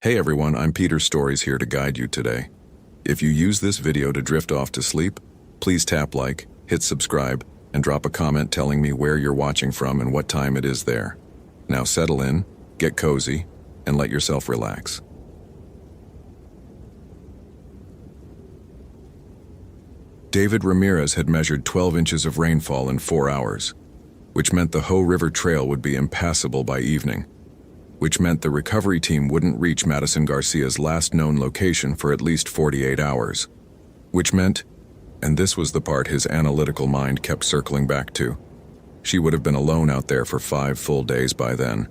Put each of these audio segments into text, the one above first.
Hey everyone, I'm Peter Stories here to guide you today. If you use this video to drift off to sleep, please tap like, hit subscribe, and drop a comment telling me where you're watching from and what time it is there. Now settle in, get cozy, and let yourself relax. David Ramirez had measured 12 inches of rainfall in 4 hours, which meant the Hoh River Trail would be impassable by evening, which meant the recovery team wouldn't reach Madison Garcia's last known location for at least 48 hours. Which meant, and this was the part his analytical mind kept circling back to, she would have been alone out there for 5 full days by then,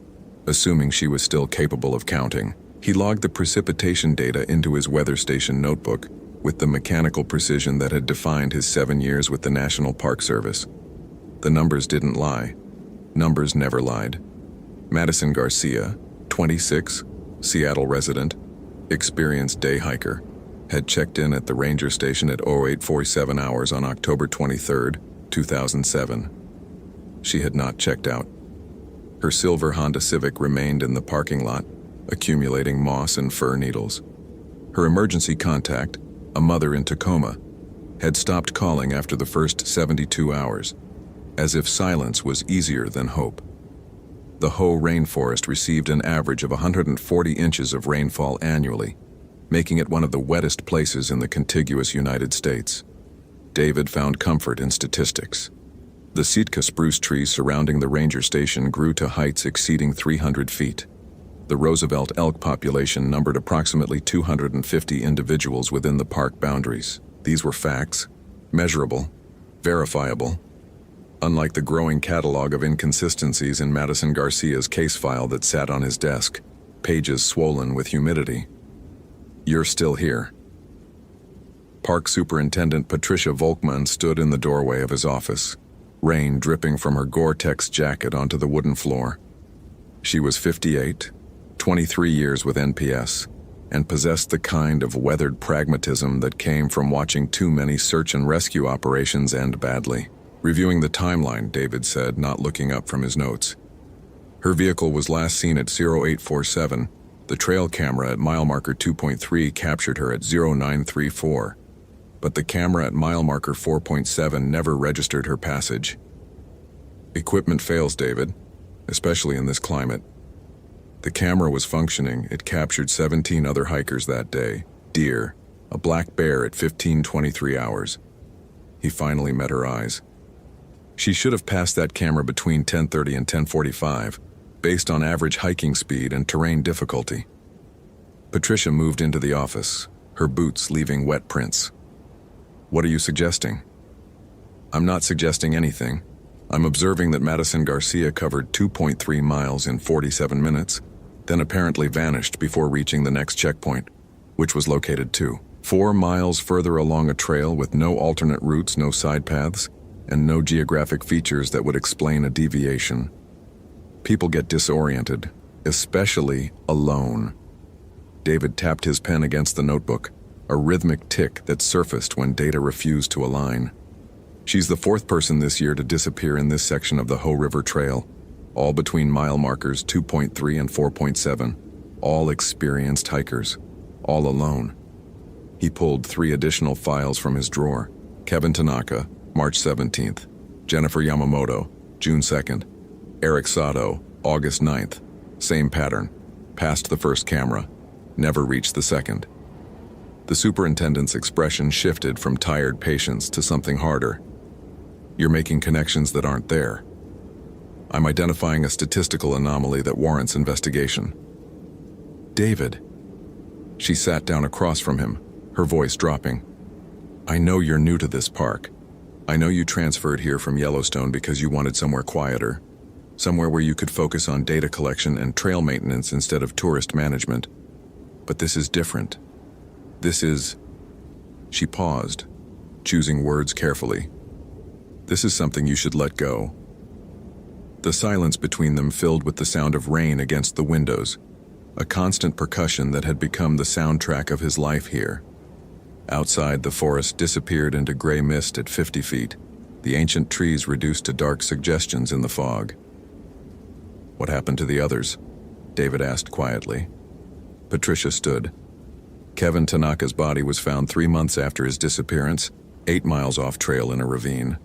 assuming she was still capable of counting. He logged the precipitation data into his weather station notebook with the mechanical precision that had defined his 7 years with the National Park Service. The numbers didn't lie. Numbers never lied. Madison Garcia, 26, Seattle resident, experienced day hiker, had checked in at the ranger station at 0847 hours on October 23, 2007. She had not checked out. Her silver Honda Civic remained in the parking lot, accumulating moss and fir needles. Her emergency contact, a mother in Tacoma, had stopped calling after the first 72 hours, as if silence was easier than hope. The Hoh rainforest received an average of 140 inches of rainfall annually, making it one of the wettest places in the contiguous United States. David found comfort in statistics. The Sitka spruce trees surrounding the ranger station grew to heights exceeding 300 feet. The Roosevelt elk population numbered approximately 250 individuals within the park boundaries. These were facts, measurable, verifiable, unlike the growing catalog of inconsistencies in Madison Garcia's case file that sat on his desk, pages swollen with humidity. You're still here. Park Superintendent Patricia Volkmann stood in the doorway of his office, rain dripping from her Gore-Tex jacket onto the wooden floor. She was 58, 23 years with NPS, and possessed the kind of weathered pragmatism that came from watching too many search and rescue operations end badly. Reviewing the timeline, David said, not looking up from his notes. Her vehicle was last seen at 0847. The trail camera at mile marker 2.3 captured her at 0934. But the camera at mile marker 4.7 never registered her passage. Equipment fails, David, especially in this climate. The camera was functioning. It captured 17 other hikers that day. Deer, a black bear at 15:23 hours. He finally met her eyes. She should have passed that camera between 10:30 and 10:45, based on average hiking speed and terrain difficulty. Patricia moved into the office, her boots leaving wet prints. What are you suggesting? I'm not suggesting anything. I'm observing that Madison Garcia covered 2.3 miles in 47 minutes, then apparently vanished before reaching the next checkpoint, which was located 4 miles further along a trail with no alternate routes, no side paths, and no geographic features that would explain a deviation. People get disoriented, especially alone. David tapped his pen against the notebook, a rhythmic tick that surfaced when data refused to align. She's the 4th person this year to disappear in this section of the Hoh River Trail, all between mile markers 2.3 and 4.7, all experienced hikers, all alone. He pulled 3 additional files from his drawer. Kevin Tanaka, March 17th, Jennifer Yamamoto, June 2nd, Eric Sato, August 9th, same pattern, passed the first camera, never reached the second. The superintendent's expression shifted from tired patience to something harder. You're making connections that aren't there. I'm identifying a statistical anomaly that warrants investigation. David. She sat down across from him, her voice dropping. I know you're new to this park. I know you transferred here from Yellowstone because you wanted somewhere quieter, somewhere where you could focus on data collection and trail maintenance instead of tourist management. But this is different. This is... She paused, choosing words carefully. This is something you should let go. The silence between them filled with the sound of rain against the windows, a constant percussion that had become the soundtrack of his life here. Outside, the forest disappeared into gray mist at 50 feet, the ancient trees reduced to dark suggestions in the fog. What happened to the others? David asked quietly. Patricia stood. Kevin Tanaka's body was found 3 months after his disappearance, 8 miles off trail in a ravine.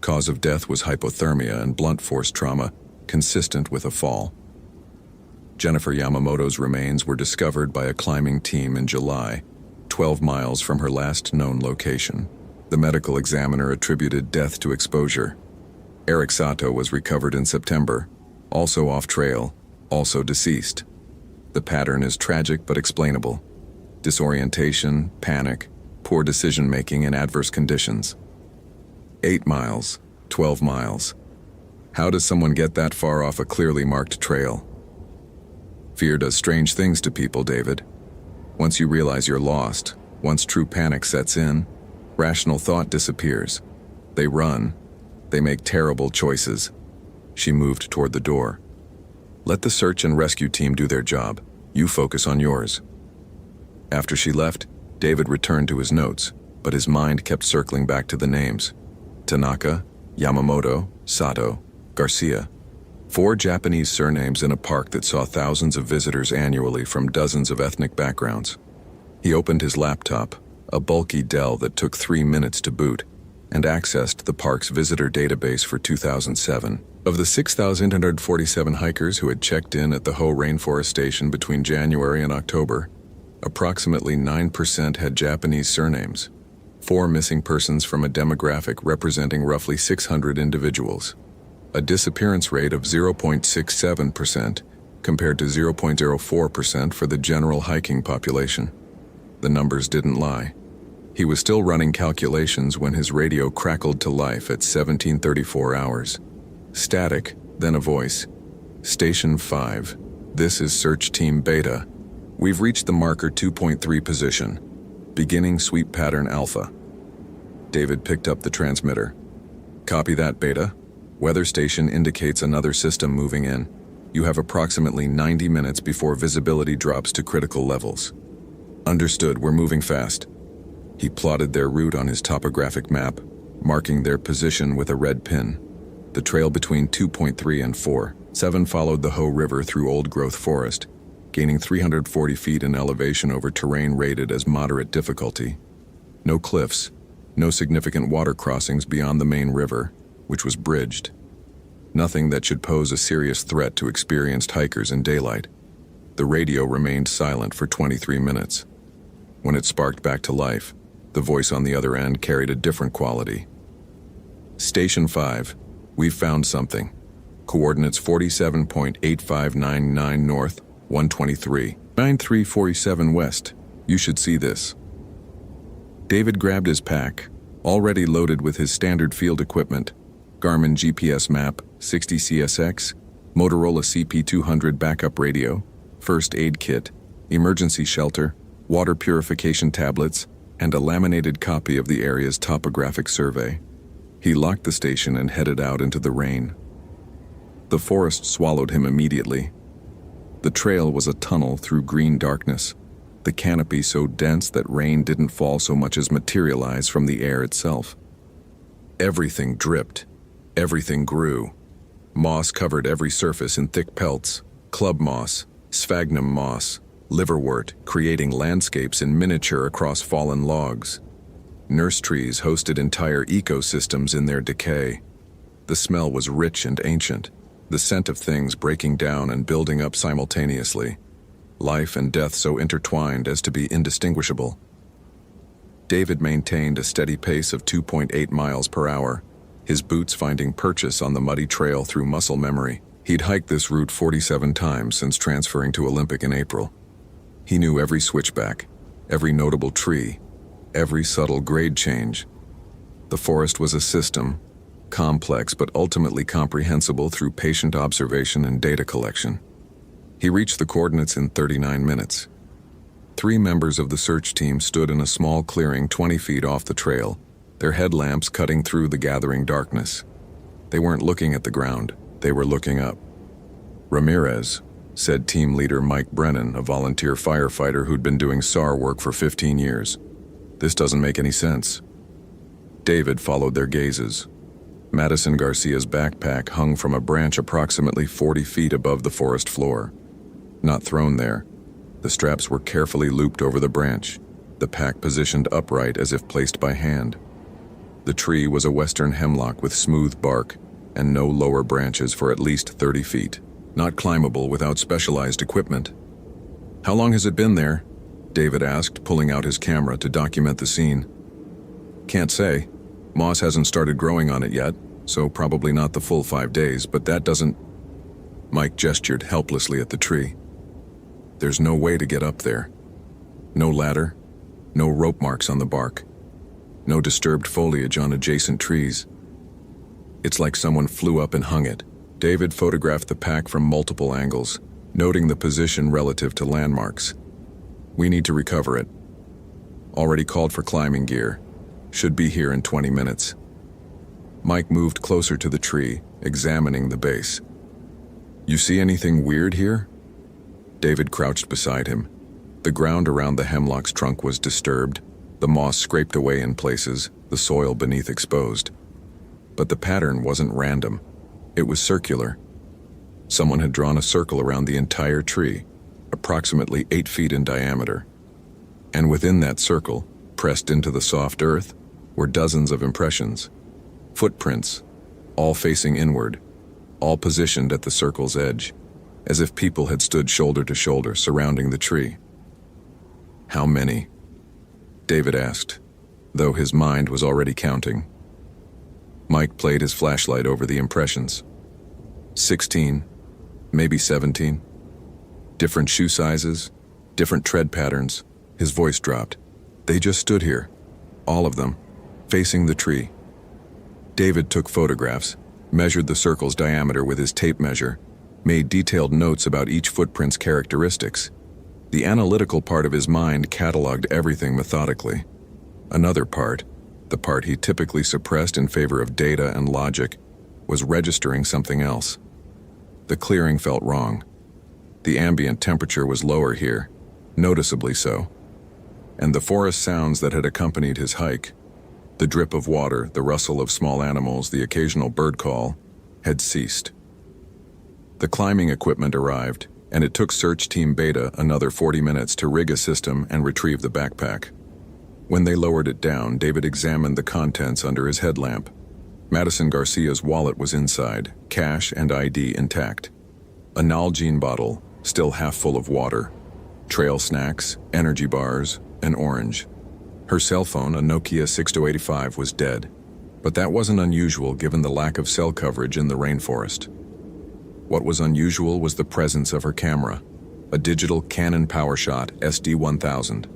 Cause of death was hypothermia and blunt force trauma, consistent with a fall. Jennifer Yamamoto's remains were discovered by a climbing team in July, 12 miles from her last known location. The medical examiner attributed death to exposure. Eric Sato was recovered in September, also off trail, also deceased. The pattern is tragic but explainable. Disorientation, panic, poor decision-making in adverse conditions. 8 miles, 12 miles. How does someone get that far off a clearly marked trail? Fear does strange things to people, David. Once you realize you're lost, once true panic sets in, rational thought disappears. They run. They make terrible choices. She moved toward the door. Let the search and rescue team do their job. You focus on yours. After she left, David returned to his notes, but his mind kept circling back to the names. Tanaka, Yamamoto, Sato, Garcia. 4 Japanese surnames in a park that saw thousands of visitors annually from dozens of ethnic backgrounds. He opened his laptop, a bulky Dell that took 3 minutes to boot, and accessed the park's visitor database for 2007. Of the 6,847 hikers who had checked in at the Ho Rainforest Station between January and October, approximately 9% had Japanese surnames, 4 missing persons from a demographic representing roughly 600 individuals. A disappearance rate of 0.67% compared to 0.04% for the general hiking population. The numbers didn't lie. He was still running calculations when his radio crackled to life at 17:34 hours. Static, then a voice. Station 5. This is Search Team Beta. We've reached the marker 2.3 position. Beginning sweep pattern Alpha. David picked up the transmitter. Copy that, Beta. Weather station indicates another system moving in. You have approximately 90 minutes before visibility drops to critical levels. Understood, we're moving fast. He plotted their route on his topographic map, marking their position with a red pin. The trail between 2.3 and 4.7 followed the Ho River through old-growth forest, gaining 340 feet in elevation over terrain rated as moderate difficulty. No cliffs, no significant water crossings beyond the main river, which was bridged. Nothing that should pose a serious threat to experienced hikers in daylight. The radio remained silent for 23 minutes. When it sparked back to life, the voice on the other end carried a different quality. Station 5, we've found something. Coordinates 47.8599 north, 123, 9347 west. You should see this. David grabbed his pack, already loaded with his standard field equipment, Garmin GPS map, 60 CSX, Motorola CP200 backup radio, first aid kit, emergency shelter, water purification tablets, and a laminated copy of the area's topographic survey. He locked the station and headed out into the rain. The forest swallowed him immediately. The trail was a tunnel through green darkness, the canopy so dense that rain didn't fall so much as materialize from the air itself. Everything dripped. Everything grew. Moss covered every surface in thick pelts, club moss, sphagnum moss, liverwort, creating landscapes in miniature across fallen logs. Nurse trees hosted entire ecosystems in their decay. The smell was rich and ancient, the scent of things breaking down and building up simultaneously. Life and death so intertwined as to be indistinguishable. David maintained a steady pace of 2.8 miles per hour, his boots finding purchase on the muddy trail through muscle memory. He'd hiked this route 47 times since transferring to Olympic in April. He knew every switchback, every notable tree, every subtle grade change. The forest was a system, complex but ultimately comprehensible through patient observation and data collection. He reached the coordinates in 39 minutes. 3 members of the search team stood in a small clearing 20 feet off the trail, their headlamps cutting through the gathering darkness. They weren't looking at the ground, they were looking up. Ramirez, said team leader Mike Brennan, a volunteer firefighter who'd been doing SAR work for 15 years. This doesn't make any sense. David followed their gazes. Madison Garcia's backpack hung from a branch approximately 40 feet above the forest floor. Not thrown there, The straps were carefully looped over the branch, the pack positioned upright as if placed by hand. The tree was a western hemlock with smooth bark and no lower branches for at least 30 feet, not climbable without specialized equipment. "How long has it been there?" David asked, pulling out his camera to document the scene. "Can't say. Moss hasn't started growing on it yet, so probably not the full 5 days, but that doesn't..." Mike gestured helplessly at the tree. "There's no way to get up there. No ladder, no rope marks on the bark, no disturbed foliage on adjacent trees. It's like someone flew up and hung it." David photographed the pack from multiple angles, noting the position relative to landmarks. "We need to recover it. Already called for climbing gear. Should be here in 20 minutes. Mike moved closer to the tree, examining the base. "You see anything weird here?" David crouched beside him. The ground around the hemlock's trunk was disturbed, the moss scraped away in places, the soil beneath exposed. But the pattern wasn't random. It was circular. Someone had drawn a circle around the entire tree, approximately 8 feet in diameter. And within that circle, pressed into the soft earth, were dozens of impressions. Footprints, all facing inward, all positioned at the circle's edge, as if people had stood shoulder to shoulder surrounding the tree. "How many?" David asked, though his mind was already counting. Mike played his flashlight over the impressions. 16, maybe 17. Different shoe sizes, different tread patterns. His voice dropped. "They just stood here, all of them, facing the tree." David took photographs, measured the circle's diameter with his tape measure, made detailed notes about each footprint's characteristics. The analytical part of his mind cataloged everything methodically. Another part, the part he typically suppressed in favor of data and logic, was registering something else. The clearing felt wrong. The ambient temperature was lower here, noticeably so. And the forest sounds that had accompanied his hike, the drip of water, the rustle of small animals, the occasional bird call, had ceased. The climbing equipment arrived, and it took Search Team Beta another 40 minutes to rig a system and retrieve the backpack. When they lowered it down, David examined the contents under his headlamp. Madison Garcia's wallet was inside, cash and ID intact. A Nalgene bottle, still half full of water. Trail snacks, energy bars, an orange. Her cell phone, a Nokia 6285, was dead, but that wasn't unusual given the lack of cell coverage in the rainforest. What was unusual was the presence of her camera, a digital Canon PowerShot SD1000.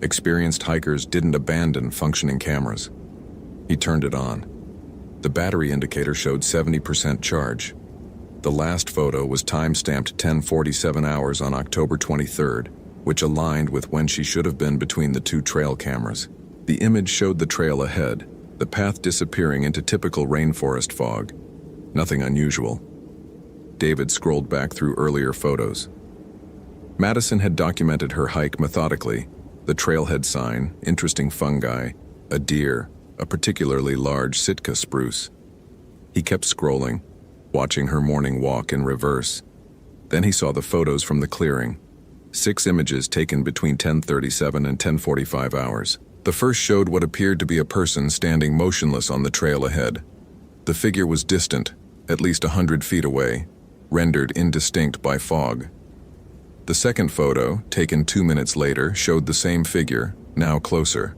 Experienced hikers didn't abandon functioning cameras. He turned it on. The battery indicator showed 70% charge. The last photo was time-stamped 10:47 hours on October 23rd, which aligned with when she should have been between the two trail cameras. The image showed the trail ahead, the path disappearing into typical rainforest fog. Nothing unusual. David scrolled back through earlier photos. Madison had documented her hike methodically. The trailhead sign, interesting fungi, a deer, a particularly large Sitka spruce. He kept scrolling, watching her morning walk in reverse. Then he saw the photos from the clearing. 6 images taken between 10:37 and 10:45 hours. The first showed what appeared to be a person standing motionless on the trail ahead. The figure was distant, at least 100 feet away, rendered indistinct by fog. The second photo, taken 2 minutes later, showed the same figure, now closer.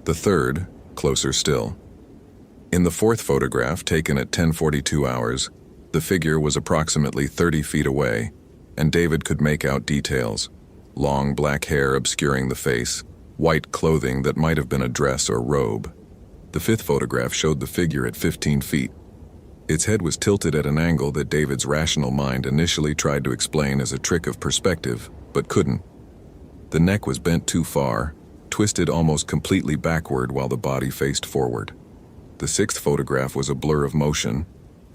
The third, closer still. In the fourth photograph, taken at 10:42 hours, the figure was approximately 30 feet away, and David could make out details. Long black hair obscuring the face, white clothing that might have been a dress or robe. The fifth photograph showed the figure at 15 feet. Its head was tilted at an angle that David's rational mind initially tried to explain as a trick of perspective, but couldn't. The neck was bent too far, twisted almost completely backward while the body faced forward. The sixth photograph was a blur of motion,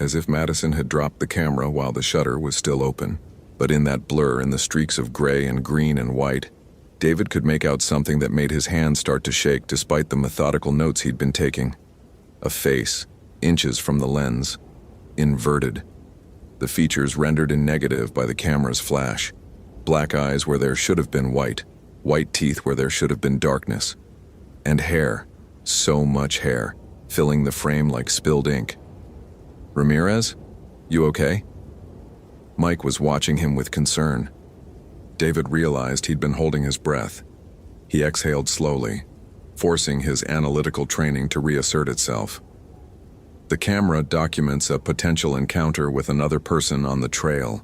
as if Madison had dropped the camera while the shutter was still open. But in that blur, in the streaks of gray and green and white, David could make out something that made his hands start to shake despite the methodical notes he'd been taking. A face, inches from the lens, inverted. The features rendered in negative by the camera's flash. Black eyes where there should have been white, white teeth where there should have been darkness. And hair, so much hair, filling the frame like spilled ink. "Ramirez? You okay?" Mike was watching him with concern. David realized he'd been holding his breath. He exhaled slowly, forcing his analytical training to reassert itself. "The camera documents a potential encounter with another person on the trail.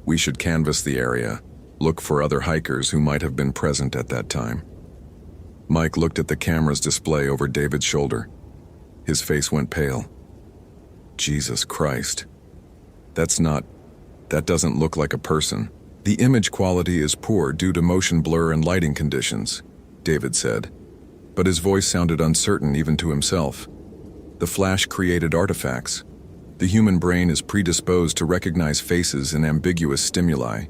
We should canvass the area, look for other hikers who might have been present at that time." Mike looked at the camera's display over David's shoulder. His face went pale. "Jesus Christ. That doesn't look like a person. The image quality is poor due to motion blur and lighting conditions," David said. But his voice sounded uncertain even to himself. "The flash created artifacts. The human brain is predisposed to recognize faces in ambiguous stimuli.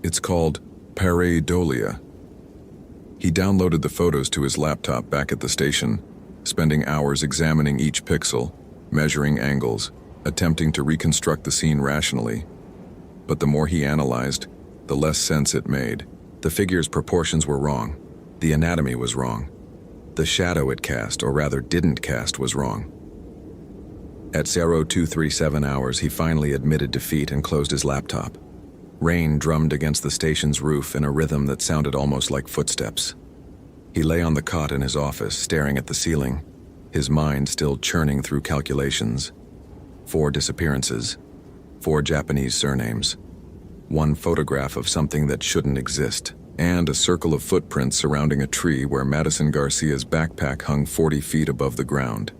It's called pareidolia." He downloaded the photos to his laptop back at the station, spending hours examining each pixel, measuring angles, attempting to reconstruct the scene rationally. But the more he analyzed, the less sense it made. The figure's proportions were wrong. The anatomy was wrong. The shadow it cast, or rather didn't cast, was wrong. At 0237 hours, he finally admitted defeat and closed his laptop. Rain drummed against the station's roof in a rhythm that sounded almost like footsteps. He lay on the cot in his office, staring at the ceiling, his mind still churning through calculations. 4 disappearances, 4 Japanese surnames, 1 photograph of something that shouldn't exist, and a circle of footprints surrounding a tree where Madison Garcia's backpack hung 40 feet above the ground.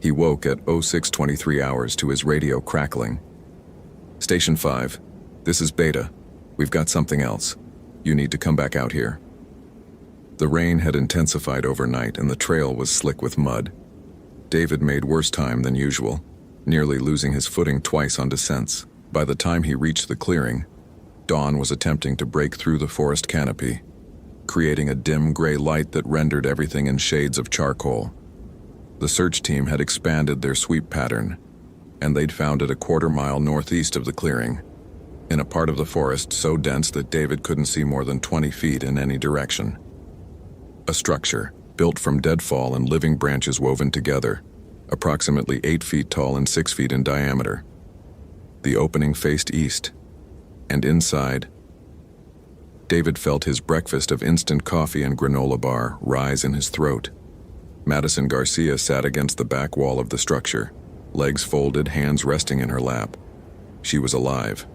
He woke at 0623 hours to his radio crackling. "Station 5, this is Beta. We've got something else. You need to come back out here." The rain had intensified overnight and the trail was slick with mud. David made worse time than usual, nearly losing his footing twice on descents. By the time he reached the clearing, dawn was attempting to break through the forest canopy, creating a dim gray light that rendered everything in shades of charcoal. The search team had expanded their sweep pattern, and they'd found it a quarter-mile northeast of the clearing, in a part of the forest so dense that David couldn't see more than 20 feet in any direction. A structure, built from deadfall and living branches woven together, approximately 8 feet tall and 6 feet in diameter. The opening faced east, and inside, David felt his breakfast of instant coffee and granola bar rise in his throat. Madison Garcia sat against the back wall of the structure, legs folded, hands resting in her lap. She was alive.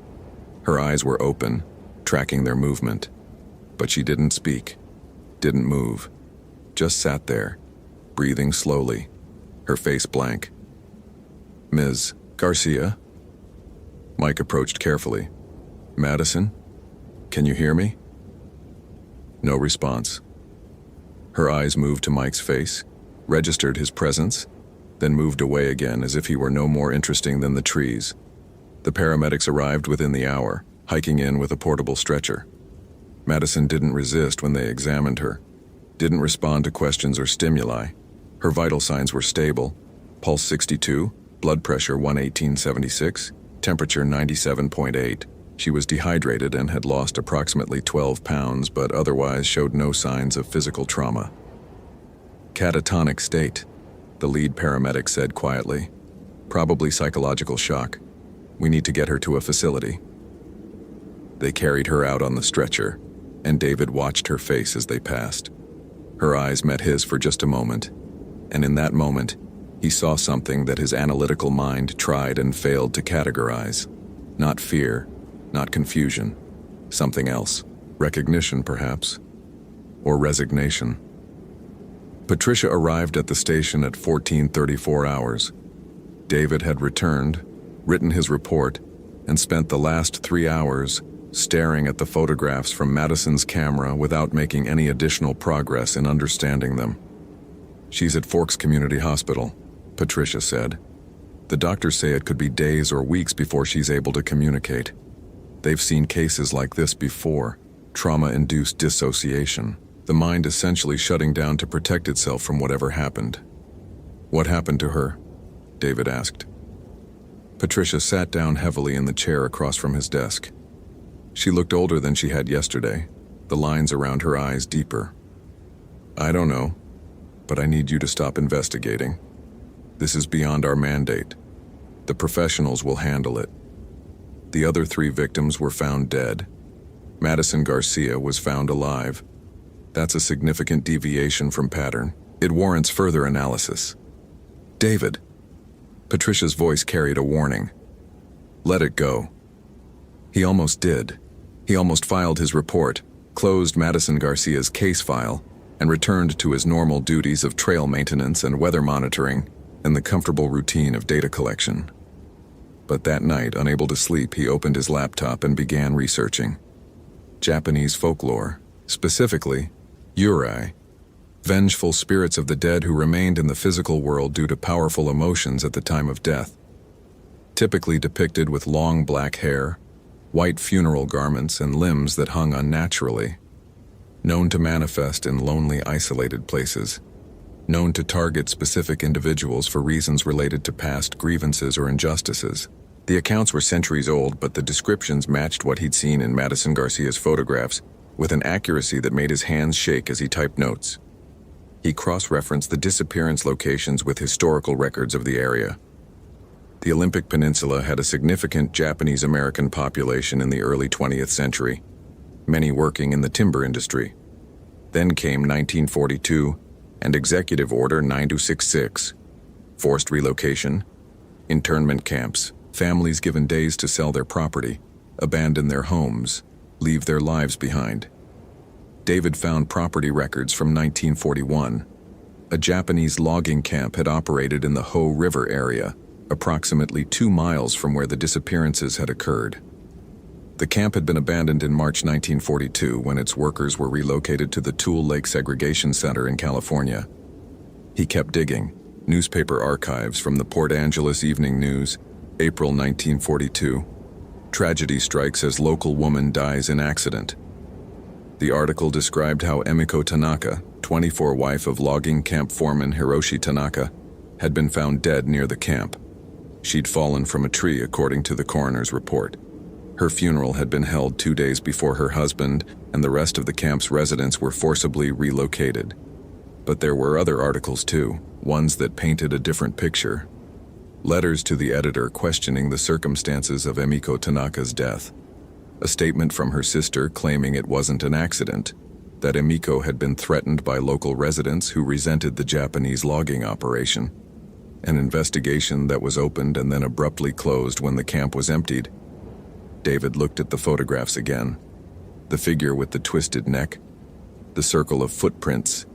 Her eyes were open, tracking their movement. But she didn't speak, didn't move, just sat there, breathing slowly, her face blank. "Ms. Garcia?" Mike approached carefully. "Madison? Can you hear me?" No response. Her eyes moved to Mike's face, registered his presence, then moved away again as if he were no more interesting than the trees. The paramedics arrived within the hour, hiking in with a portable stretcher. Madison didn't resist when they examined her, didn't respond to questions or stimuli. Her vital signs were stable: pulse 62, blood pressure 118/76, temperature 97.8. She was dehydrated and had lost approximately 12 pounds, but otherwise showed no signs of physical trauma. "Catatonic state," the lead paramedic said quietly. "Probably psychological shock. We need to get her to a facility." They carried her out on the stretcher, and David watched her face as they passed. Her eyes met his for just a moment, and in that moment, he saw something that his analytical mind tried and failed to categorize. Not fear, not confusion, something else. Recognition, perhaps, or resignation. Patricia arrived at the station at 1434 hours. David had returned, written his report, and spent the last 3 hours staring at the photographs from Madison's camera without making any additional progress in understanding them. "She's at Forks Community Hospital," Patricia said. "The doctors say it could be days or weeks before she's able to communicate. They've seen cases like this before, trauma-induced dissociation, the mind essentially shutting down to protect itself from whatever happened." "What happened to her?" David asked. Patricia sat down heavily in the chair across from his desk. She looked older than she had yesterday, the lines around her eyes deeper. "I don't know, but I need you to stop investigating. This is beyond our mandate. The professionals will handle it." The other 3 victims were found dead. Madison Garcia was found alive. That's a significant deviation from pattern. It warrants further analysis. "David." Patricia's voice carried a warning. "Let it go." He almost did. He almost filed his report, closed Madison Garcia's case file, and returned to his normal duties of trail maintenance and weather monitoring and the comfortable routine of data collection. But that night, unable to sleep, he opened his laptop and began researching. Japanese folklore, specifically, yurei, vengeful spirits of the dead who remained in the physical world due to powerful emotions at the time of death. Typically depicted with long black hair, white funeral garments, and limbs that hung unnaturally. Known to manifest in lonely, isolated places. Known to target specific individuals for reasons related to past grievances or injustices. The accounts were centuries old, but the descriptions matched what he'd seen in Madison Garcia's photographs with an accuracy that made his hands shake as he typed notes. He cross-referenced the disappearance locations with historical records of the area. The Olympic Peninsula had a significant Japanese-American population in the early 20th century, many working in the timber industry. Then came 1942 and Executive Order 9266, forced relocation, internment camps, families given days to sell their property, abandon their homes, leave their lives behind. David found property records from 1941. A Japanese logging camp had operated in the Ho River area, approximately 2 miles from where the disappearances had occurred. The camp had been abandoned in March 1942 when its workers were relocated to the Tule Lake Segregation Center in California. He kept digging. Newspaper archives from the Port Angeles Evening News, April 1942. Tragedy strikes as local woman dies in accident. The article described how Emiko Tanaka, 24 wife of logging camp foreman Hiroshi Tanaka, had been found dead near the camp. She'd fallen from a tree, according to the coroner's report. Her funeral had been held 2 days before her husband and the rest of the camp's residents were forcibly relocated. But there were other articles too, ones that painted a different picture. Letters to the editor questioning the circumstances of Emiko Tanaka's death. A statement from her sister claiming it wasn't an accident, that Emiko had been threatened by local residents who resented the Japanese logging operation. An investigation that was opened and then abruptly closed when the camp was emptied. David looked at the photographs again. The figure with the twisted neck, the circle of footprints,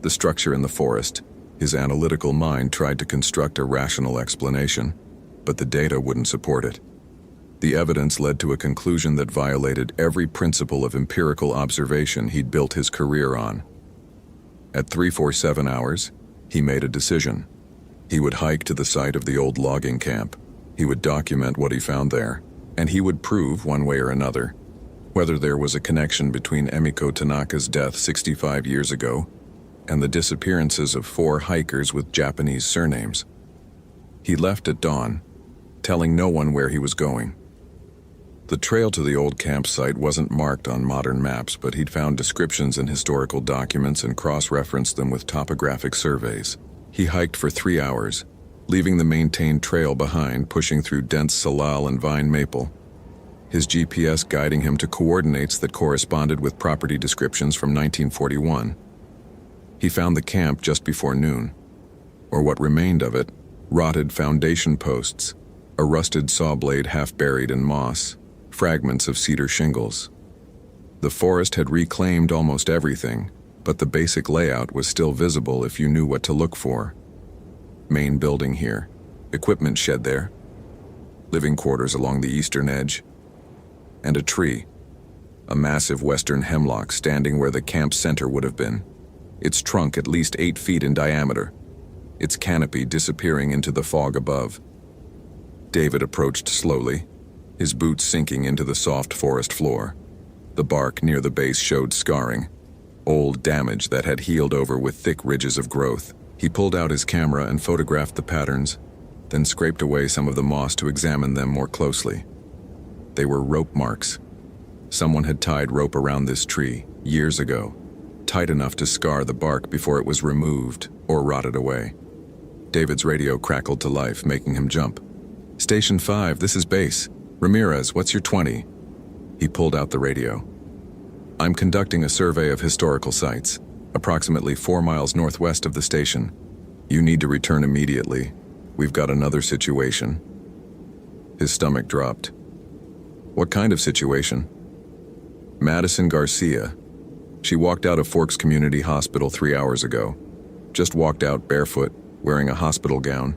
the structure in the forest. His analytical mind tried to construct a rational explanation, but the data wouldn't support it. The evidence led to a conclusion that violated every principle of empirical observation he'd built his career on. At 347 hours, he made a decision. He would hike to the site of the old logging camp. He would document what he found there, and he would prove one way or another whether there was a connection between Emiko Tanaka's death 65 years ago and the disappearances of 4 hikers with Japanese surnames. He left at dawn, telling no one where he was going. The trail to the old campsite wasn't marked on modern maps, but he'd found descriptions in historical documents and cross-referenced them with topographic surveys. He hiked for 3 hours, leaving the maintained trail behind, pushing through dense salal and vine maple. His GPS guiding him to coordinates that corresponded with property descriptions from 1941. He found the camp just before noon, or what remained of it, rotted foundation posts, a rusted saw blade half buried in moss, fragments of cedar shingles. The forest had reclaimed almost everything, but the basic layout was still visible if you knew what to look for. Main building here, equipment shed there, living quarters along the eastern edge, and a tree, a massive western hemlock standing where the camp center would have been, its trunk at least 8 feet in diameter, its canopy disappearing into the fog above. David approached slowly, his boots sinking into the soft forest floor. The bark near the base showed scarring, old damage that had healed over with thick ridges of growth. He pulled out his camera and photographed the patterns, then scraped away some of the moss to examine them more closely. They were rope marks, Someone had tied rope around this tree, years ago, tight enough to scar the bark before it was removed or rotted away. David's radio crackled to life, making him jump. "Station 5, this is base. Ramirez, what's your 20? He pulled out the radio. "I'm conducting a survey of historical sites, approximately 4 miles northwest of the station. You need to return immediately. We've got another situation." His stomach dropped. "What kind of situation?" "Madison Garcia. She walked out of Forks Community Hospital 3 hours ago. Just walked out barefoot, wearing a hospital gown.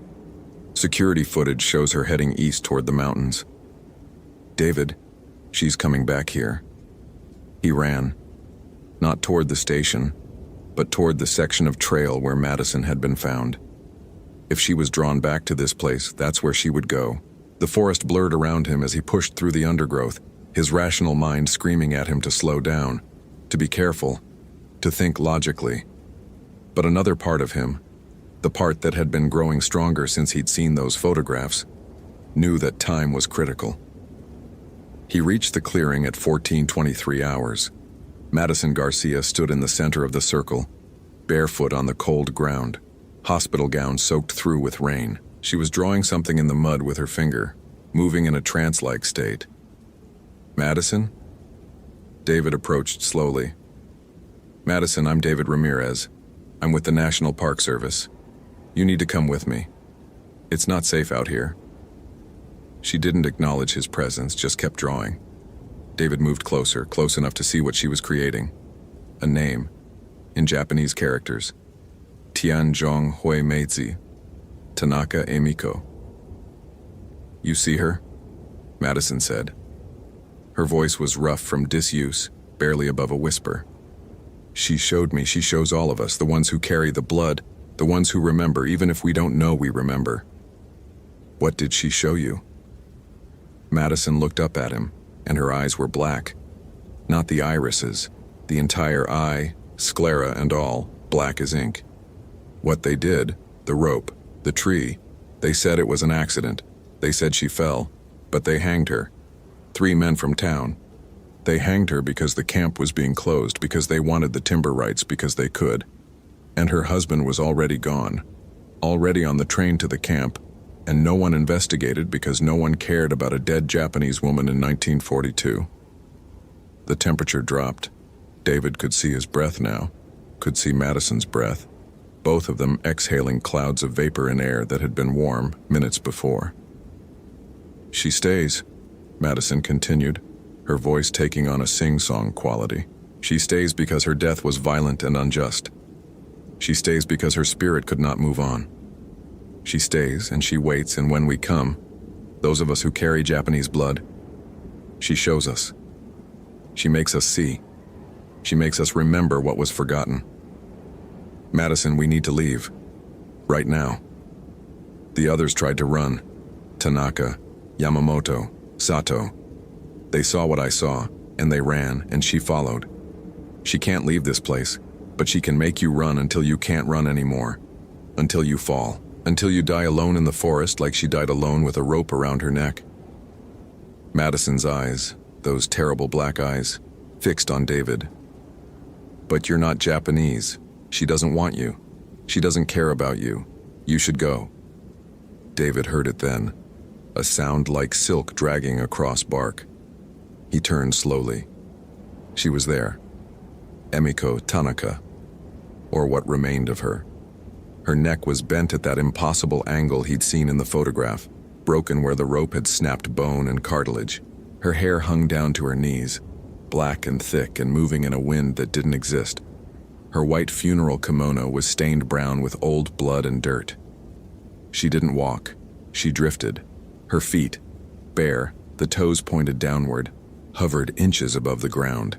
Security footage shows her heading east toward the mountains." "David, she's coming back here." He ran, not toward the station, but toward the section of trail where Madison had been found. If she was drawn back to this place, that's where she would go. The forest blurred around him as he pushed through the undergrowth, his rational mind screaming at him to slow down, to be careful, to think logically. But another part of him, the part that had been growing stronger since he'd seen those photographs, knew that time was critical. He reached the clearing at 14:23 hours. Madison Garcia stood in the center of the circle, barefoot on the cold ground, hospital gown soaked through with rain. She was drawing something in the mud with her finger, moving in a trance-like state. "Madison?" David approached slowly. "Madison, I'm David Ramirez. I'm with the National Park Service. You need to come with me. It's not safe out here." She didn't acknowledge his presence, just kept drawing. David moved closer, close enough to see what she was creating. A name, in Japanese characters. Tianzhong Hui Meizi, Tanaka Emiko. "You see her?" Madison said. Her voice was rough from disuse, barely above a whisper. "She showed me, she shows all of us, the ones who carry the blood, the ones who remember, even if we don't know we remember." "What did she show you?" Madison looked up at him, and her eyes were black. Not the irises, the entire eye, sclera and all, black as ink. What they did, the rope, the tree, they said it was an accident. They said she fell, but they hanged her. 3 men from town. They hanged her because the camp was being closed, because they wanted the timber rights, because they could. And her husband was already gone, already on the train to the camp, and no one investigated because no one cared about a dead Japanese woman in 1942. The temperature dropped. David could see his breath now, could see Madison's breath, both of them exhaling clouds of vapor in air that had been warm minutes before. "She stays," Madison continued, her voice taking on a sing-song quality. "She stays because her death was violent and unjust. She stays because her spirit could not move on. She stays and she waits, and when we come, those of us who carry Japanese blood, she shows us. She makes us see. She makes us remember what was forgotten. Madison, we need to leave. Right now." The others tried to run. Tanaka, Yamamoto, Sato. They saw what I saw, and they ran, and she followed. She can't leave this place, but she can make you run until you can't run anymore. Until you fall. Until you die alone in the forest like she died alone with a rope around her neck. Madison's eyes, those terrible black eyes, fixed on David. "But you're not Japanese. She doesn't want you. She doesn't care about you. You should go." David heard it then, a sound like silk dragging across bark. He turned slowly. She was there. Emiko Tanaka, or what remained of her. Her neck was bent at that impossible angle he'd seen in the photograph, broken where the rope had snapped bone and cartilage. Her hair hung down to her knees, black and thick and moving in a wind that didn't exist. Her white funeral kimono was stained brown with old blood and dirt. She didn't walk. She drifted. Her feet, bare, the toes pointed downward, hovered inches above the ground.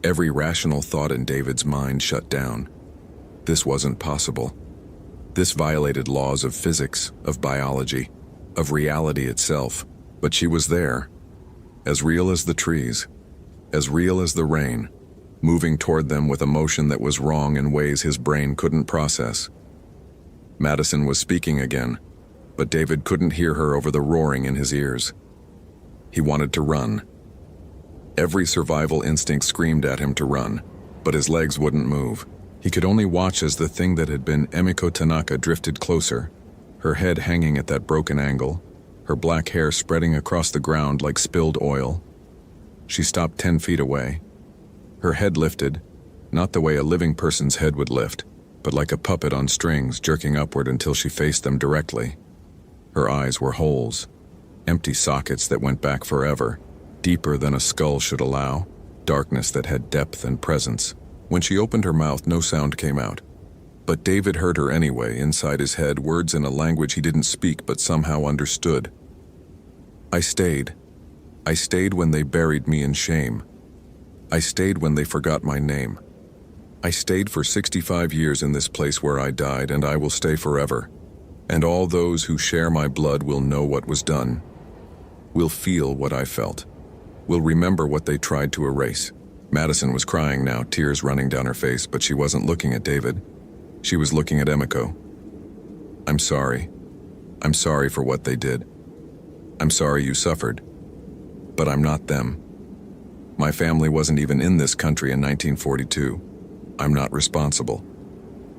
Every rational thought in David's mind shut down. This wasn't possible. This violated laws of physics, of biology, of reality itself. But she was there, as real as the trees, as real as the rain, moving toward them with a motion that was wrong in ways his brain couldn't process. Madison was speaking again, but David couldn't hear her over the roaring in his ears. He wanted to run. Every survival instinct screamed at him to run, but his legs wouldn't move. He could only watch as the thing that had been Emiko Tanaka drifted closer, her head hanging at that broken angle, her black hair spreading across the ground like spilled oil. She stopped 10 feet away. Her head lifted, not the way a living person's head would lift, but like a puppet on strings jerking upward until she faced them directly. Her eyes were holes, empty sockets that went back forever, deeper than a skull should allow, darkness that had depth and presence. When she opened her mouth, no sound came out. But David heard her anyway, inside his head, words in a language he didn't speak but somehow understood. I stayed. I stayed when they buried me in shame. I stayed when they forgot my name. I stayed for 65 years in this place where I died, and I will stay forever. And all those who share my blood will know what was done, will feel what I felt, will remember what they tried to erase. Madison was crying now, tears running down her face, but she wasn't looking at David. She was looking at Emiko. I'm sorry. I'm sorry for what they did. I'm sorry you suffered. But I'm not them. My family wasn't even in this country in 1942. I'm not responsible.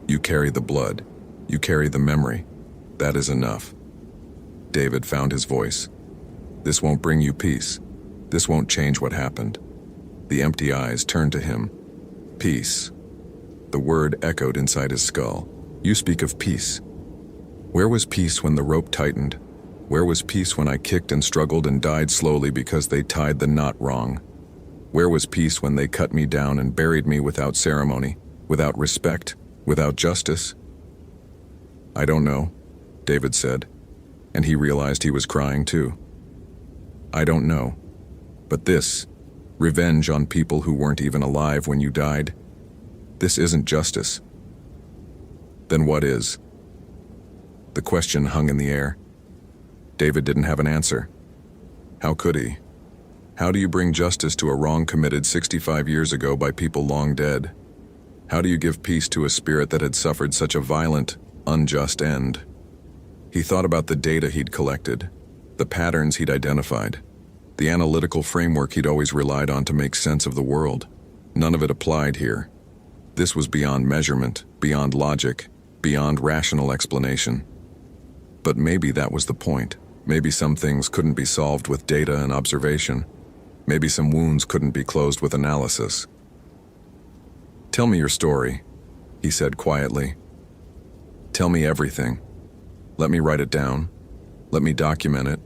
You carry the blood. You carry the memory. That is enough. David found his voice. This won't bring you peace. This won't change what happened. The empty eyes turned to him. Peace. The word echoed inside his skull. You speak of peace. Where was peace when the rope tightened? Where was peace when I kicked and struggled and died slowly because they tied the knot wrong? Where was peace when they cut me down and buried me without ceremony, without respect, without justice? I don't know, David said, and he realized he was crying too. I don't know. But this, revenge on people who weren't even alive when you died, this isn't justice. Then what is? The question hung in the air. David didn't have an answer. How could he? How do you bring justice to a wrong committed 65 years ago by people long dead? How do you give peace to a spirit that had suffered such a violent, unjust end? He thought about the data he'd collected, the patterns he'd identified, the analytical framework he'd always relied on to make sense of the world. None of it applied here. This was beyond measurement, beyond logic, beyond rational explanation. But maybe that was the point. Maybe some things couldn't be solved with data and observation. Maybe some wounds couldn't be closed with analysis. Tell me your story, he said quietly. Tell me everything. Let me write it down. Let me document it.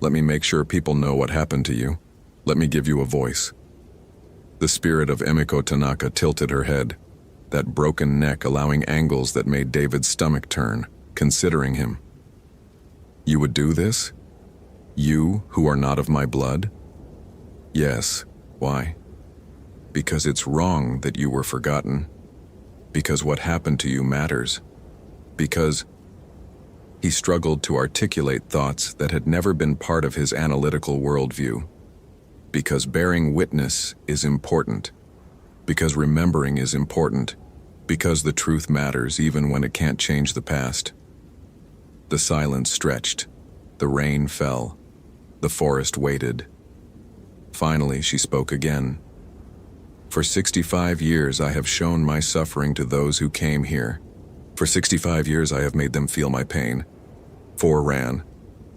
Let me make sure people know what happened to you. Let me give you a voice. The spirit of Emiko Tanaka tilted her head, that broken neck allowing angles that made David's stomach turn, considering him. You would do this? You, who are not of my blood? Yes. Why? Because it's wrong that you were forgotten. Because what happened to you matters. Because he struggled to articulate thoughts that had never been part of his analytical worldview. Because bearing witness is important. Because remembering is important. Because the truth matters even when it can't change the past. The silence stretched. The rain fell. The forest waited. Finally, she spoke again. For 65 years, I have shown my suffering to those who came here. For 65 years, I have made them feel my pain. 4 ran.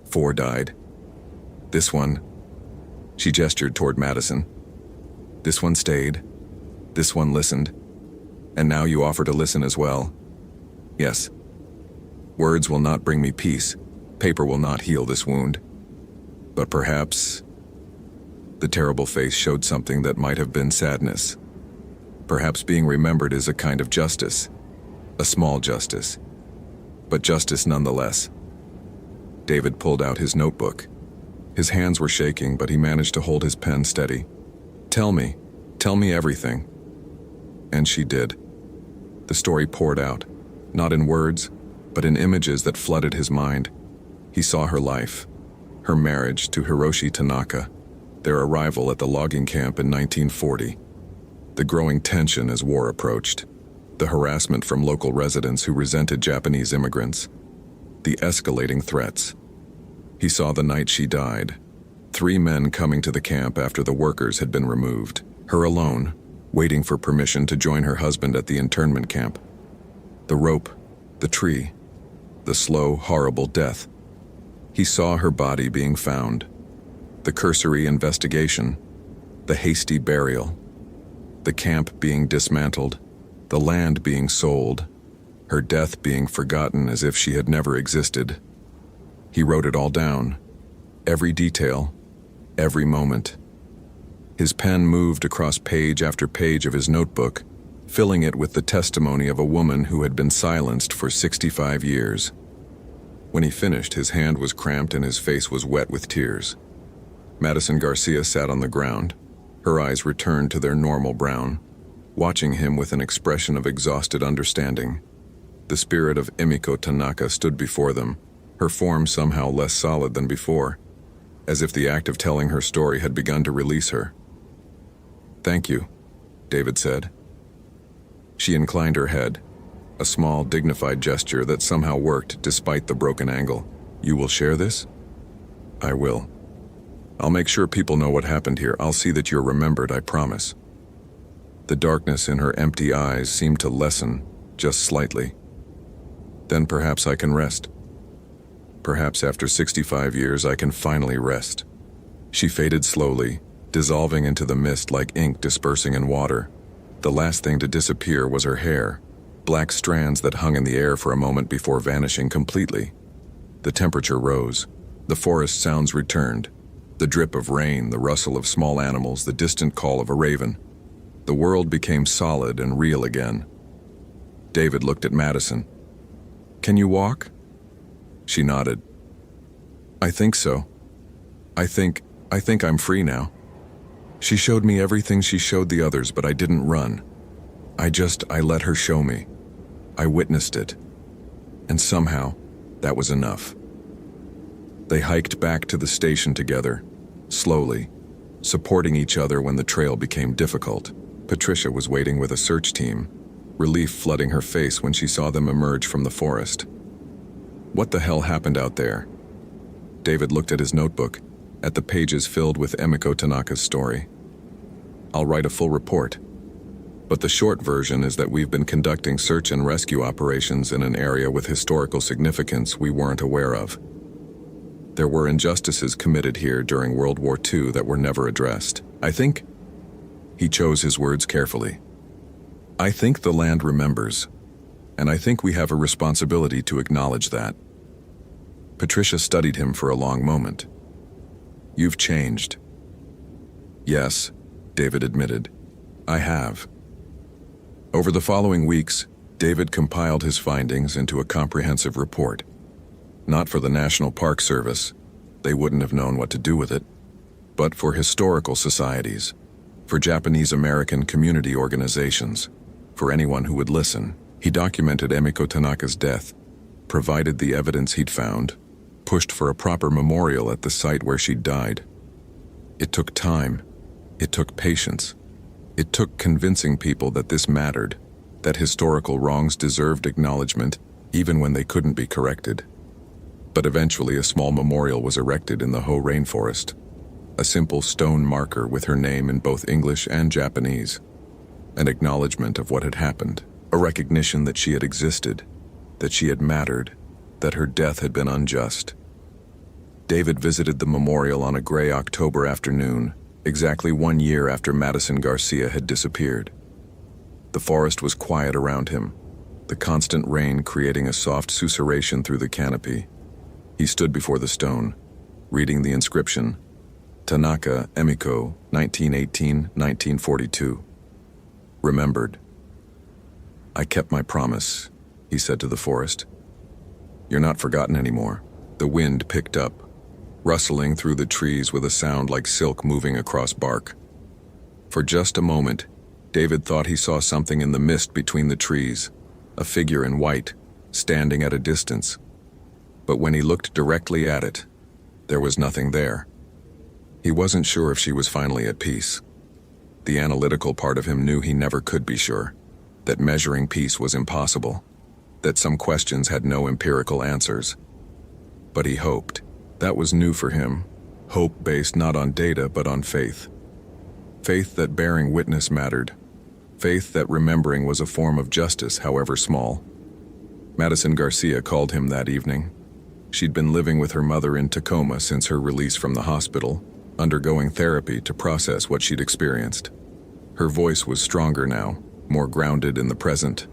4 died. This one, she gestured toward Madison. This one stayed. This one listened. And now you offer to listen as well. Yes. Words will not bring me peace. Paper will not heal this wound. But perhaps the terrible face showed something that might have been sadness. Perhaps being remembered is a kind of justice. A small justice. But justice nonetheless. David pulled out his notebook. His hands were shaking, but he managed to hold his pen steady. Tell me everything. And she did. The story poured out, not in words, but in images that flooded his mind. He saw her life, her marriage to Hiroshi Tanaka, their arrival at the logging camp in 1940, the growing tension as war approached, the harassment from local residents who resented Japanese immigrants, the escalating threats. He saw the night she died, 3 men coming to the camp after the workers had been removed. Her alone, waiting for permission to join her husband at the internment camp. The rope, the tree, the slow, horrible death. He saw her body being found. The cursory investigation, the hasty burial, the camp being dismantled, the land being sold, her death being forgotten as if she had never existed. He wrote it all down, every detail, every moment. His pen moved across page after page of his notebook, filling it with the testimony of a woman who had been silenced for 65 years. When he finished, his hand was cramped and his face was wet with tears. Madison Garcia sat on the ground, her eyes returned to their normal brown, watching him with an expression of exhausted understanding. The spirit of Emiko Tanaka stood before them, her form somehow less solid than before, as if the act of telling her story had begun to release her. "Thank you," David said. She inclined her head, a small, dignified gesture that somehow worked despite the broken angle. "You will share this?" "I will. I'll make sure people know what happened here. I'll see that you're remembered, I promise." The darkness in her empty eyes seemed to lessen, just slightly. "Then perhaps I can rest. Perhaps after 65 years I can finally rest." She faded slowly, dissolving into the mist like ink dispersing in water. The last thing to disappear was her hair, black strands that hung in the air for a moment before vanishing completely. The temperature rose. The forest sounds returned. The drip of rain, the rustle of small animals, the distant call of a raven. The world became solid and real again. David looked at Madison. "Can you walk?" She nodded. "I think so. I think I'm free now. She showed me everything she showed the others, but I didn't run. I let her show me. I witnessed it. And somehow, that was enough." They hiked back to the station together, slowly, supporting each other when the trail became difficult. Patricia was waiting with a search team, relief flooding her face when she saw them emerge from the forest. What the hell happened out there? David looked at his notebook, at the pages filled with Emiko Tanaka's story. "I'll write a full report. But the short version is that we've been conducting search and rescue operations in an area with historical significance we weren't aware of. There were injustices committed here during World War II that were never addressed. I think," he chose his words carefully, "I think the land remembers, and I think we have a responsibility to acknowledge that." Patricia studied him for a long moment. "You've changed." "Yes," David admitted, "I have." Over the following weeks, David compiled his findings into a comprehensive report. Not for the National Park Service, they wouldn't have known what to do with it, but for historical societies, for Japanese American community organizations, for anyone who would listen. He documented Emiko Tanaka's death, provided the evidence he'd found, pushed for a proper memorial at the site where she'd died. It took time. It took patience. It took convincing people that this mattered, that historical wrongs deserved acknowledgement, even when they couldn't be corrected. But eventually a small memorial was erected in the Hoh rainforest, a simple stone marker with her name in both English and Japanese, an acknowledgement of what had happened, a recognition that she had existed, that she had mattered, that her death had been unjust. David visited the memorial on a gray October afternoon, exactly 1 year after Madison Garcia had disappeared. The forest was quiet around him, the constant rain creating a soft susurration through the canopy. He stood before the stone, reading the inscription, "Tanaka Emiko, 1918-1942. Remembered." "I kept my promise," he said to the forest. "You're not forgotten anymore." The wind picked up, rustling through the trees with a sound like silk moving across bark. For just a moment, David thought he saw something in the mist between the trees, a figure in white, standing at a distance. But when he looked directly at it, there was nothing there. He wasn't sure if she was finally at peace. The analytical part of him knew he never could be sure, that measuring peace was impossible, that some questions had no empirical answers. But he hoped. That was new for him, Hope based not on data but on faith. Faith that bearing witness mattered. Faith that remembering was a form of justice, however small. Madison Garcia called him that evening. She'd been living with her mother in Tacoma since her release from the hospital, undergoing therapy to process what she'd experienced. Her voice was stronger now, more grounded in the present.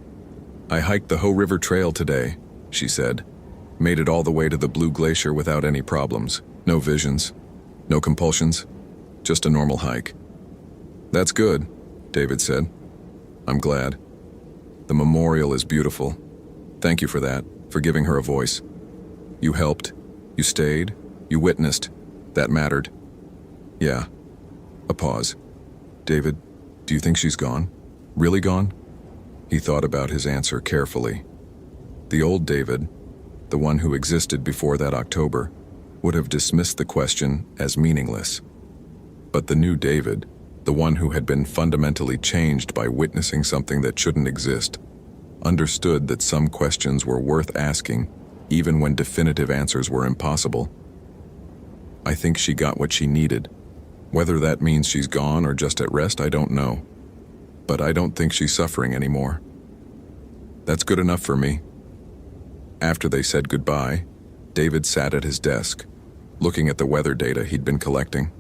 "I hiked the Hoh River Trail today," she said. "Made it all the way to the Blue Glacier without any problems. No visions, no compulsions, just a normal hike." "That's good," David said. "I'm glad. The memorial is beautiful. Thank you for that, for giving her a voice. You helped, you stayed, you witnessed. That mattered." "Yeah." A pause. "David, do you think she's gone? Really gone?" He thought about his answer carefully. The old David, the one who existed before that October, would have dismissed the question as meaningless. But the new David, the one who had been fundamentally changed by witnessing something that shouldn't exist, understood that some questions were worth asking, even when definitive answers were impossible. "I think she got what she needed. Whether that means she's gone or just at rest, I don't know. But I don't think she's suffering anymore. That's good enough for me." After they said goodbye, David sat at his desk, looking at the weather data he'd been collecting.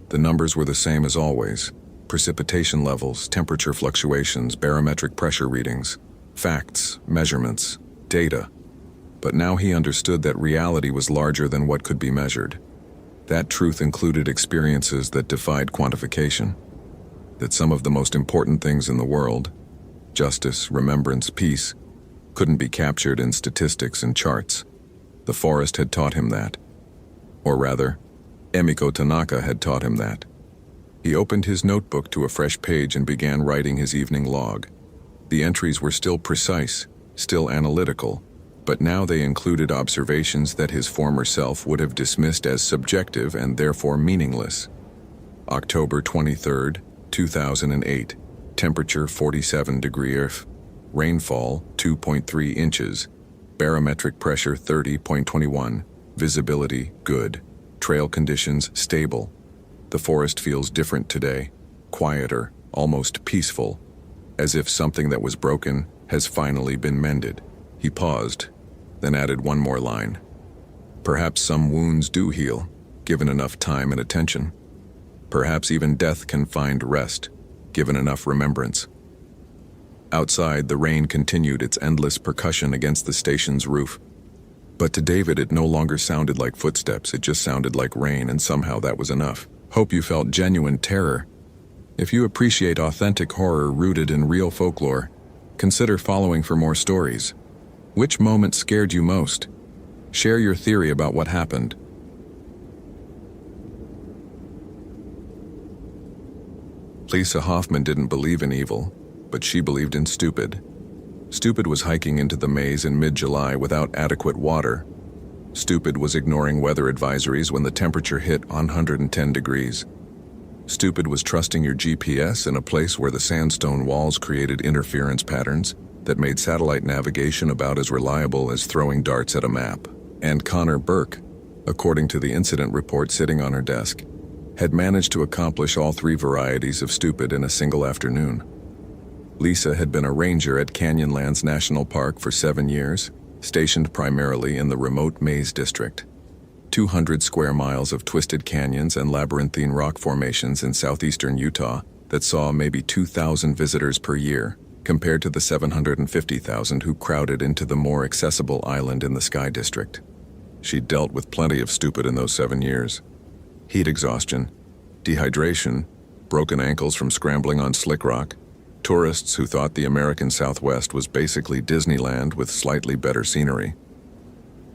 The numbers were the same as always: precipitation levels, temperature fluctuations, barometric pressure readings, facts, measurements, data. But now he understood that reality was larger than what could be measured. That truth included experiences that defied quantification. That some of the most important things in the world, justice, remembrance, peace, couldn't be captured in statistics and charts. The forest had taught him that. Or rather, Emiko Tanaka had taught him that. He opened his notebook to a fresh page and began writing his evening log. The entries were still precise, still analytical, but now they included observations that his former self would have dismissed as subjective and therefore meaningless. October 23rd, 2008, temperature 47 degrees F, rainfall 2.3 inches, barometric pressure 30.21, visibility good, trail conditions stable. The forest feels different today, quieter, almost peaceful, as if something that was broken has finally been mended. He paused, then added one more line. Perhaps some wounds do heal, given enough time and attention. Perhaps even death can find rest, given enough remembrance. Outside, the rain continued its endless percussion against the station's roof. But to David, it no longer sounded like footsteps, it just sounded like rain, and somehow that was enough. Hope you felt genuine terror. If you appreciate authentic horror rooted in real folklore, consider following for more stories. Which moment scared you most? Share your theory about what happened. Lisa Hoffman didn't believe in evil, but she believed in Stupid. Stupid was hiking into the maze in mid-July without adequate water. Stupid was ignoring weather advisories when the temperature hit 110 degrees. Stupid was trusting your GPS in a place where the sandstone walls created interference patterns that made satellite navigation about as reliable as throwing darts at a map. And Connor Burke, according to the incident report sitting on her desk, had managed to accomplish all three varieties of Stupid in a single afternoon. Lisa had been a ranger at Canyonlands National Park for 7 years, stationed primarily in the remote Maze District. 200 square miles of twisted canyons and labyrinthine rock formations in southeastern Utah that saw maybe 2,000 visitors per year, compared to the 750,000 who crowded into the more accessible island in the Sky District. She'd dealt with plenty of Stupid in those 7 years. Heat exhaustion, dehydration, broken ankles from scrambling on slick rock, tourists who thought the American Southwest was basically Disneyland with slightly better scenery.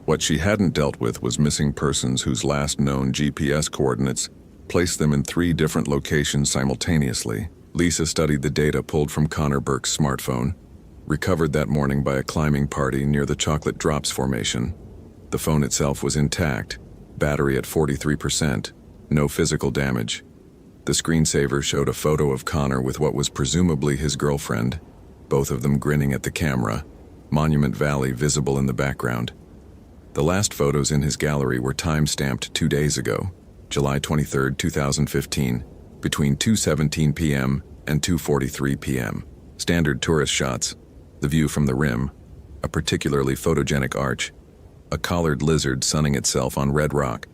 What she hadn't dealt with was missing persons whose last known GPS coordinates placed them in 3 different locations simultaneously. Lisa studied the data pulled from Connor Burke's smartphone, recovered that morning by a climbing party near the Chocolate Drops Formation. The phone itself was intact, battery at 43%, no physical damage. The screensaver showed a photo of Connor with what was presumably his girlfriend, both of them grinning at the camera, Monument Valley visible in the background. The last photos in his gallery were time-stamped 2 days ago, July 23, 2015, between 2:17 p.m. and 2:43 p.m. Standard tourist shots, the view from the rim, a particularly photogenic arch, a collared lizard sunning itself on red rock.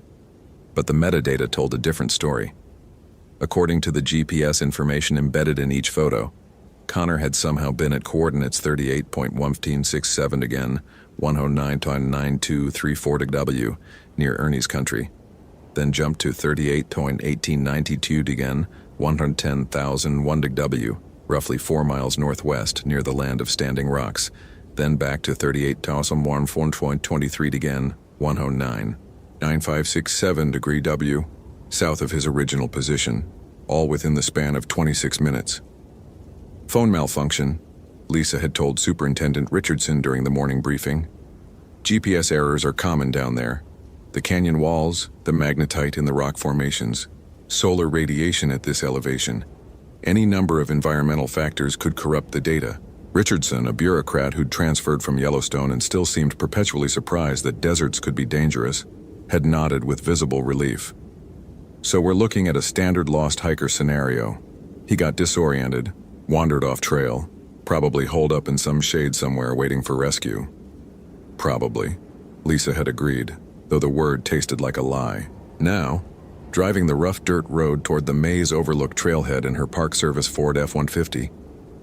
But the metadata told a different story. According to the GPS information embedded in each photo, Connor had somehow been at coordinates 38.1567 again, 109.9234 W, near Ernie's country, then jumped to 38.1892 again, 110,001 W, roughly 4 miles northwest near the land of Standing Rocks, then back to 38,104.23 again, 109.9567 degree W, south of his original position, all within the span of 26 minutes. Phone malfunction, Lisa had told Superintendent Richardson during the morning briefing. GPS errors are common down there. The canyon walls, the magnetite in the rock formations, solar radiation at this elevation. Any number of environmental factors could corrupt the data. Richardson, a bureaucrat who'd transferred from Yellowstone and still seemed perpetually surprised that deserts could be dangerous, had nodded with visible relief. So we're looking at a standard lost hiker scenario. He got disoriented, wandered off trail, probably holed up in some shade somewhere waiting for rescue. Probably, Lisa had agreed, though the word tasted like a lie. Now, driving the rough dirt road toward the maze overlook trailhead in her Park Service Ford F-150,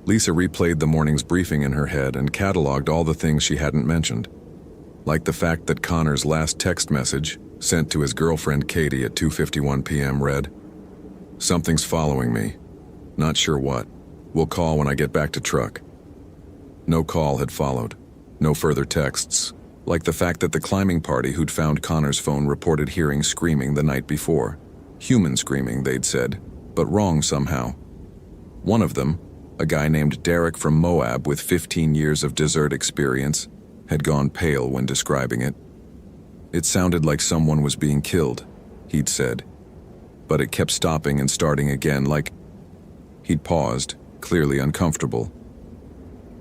Lisa replayed the morning's briefing in her head and cataloged all the things she hadn't mentioned. Like the fact that Connor's last text message, sent to his girlfriend Katie at 2:51 p.m. read, "Something's following me. Not sure what. We'll call when I get back to truck." No call had followed. No further texts. Like the fact that the climbing party who'd found Connor's phone reported hearing screaming the night before. Human screaming, they'd said, but wrong somehow. One of them, a guy named Derek from Moab with 15 years of desert experience, had gone pale when describing it. It sounded like someone was being killed, he'd said. But it kept stopping and starting again, like... He'd paused, clearly uncomfortable.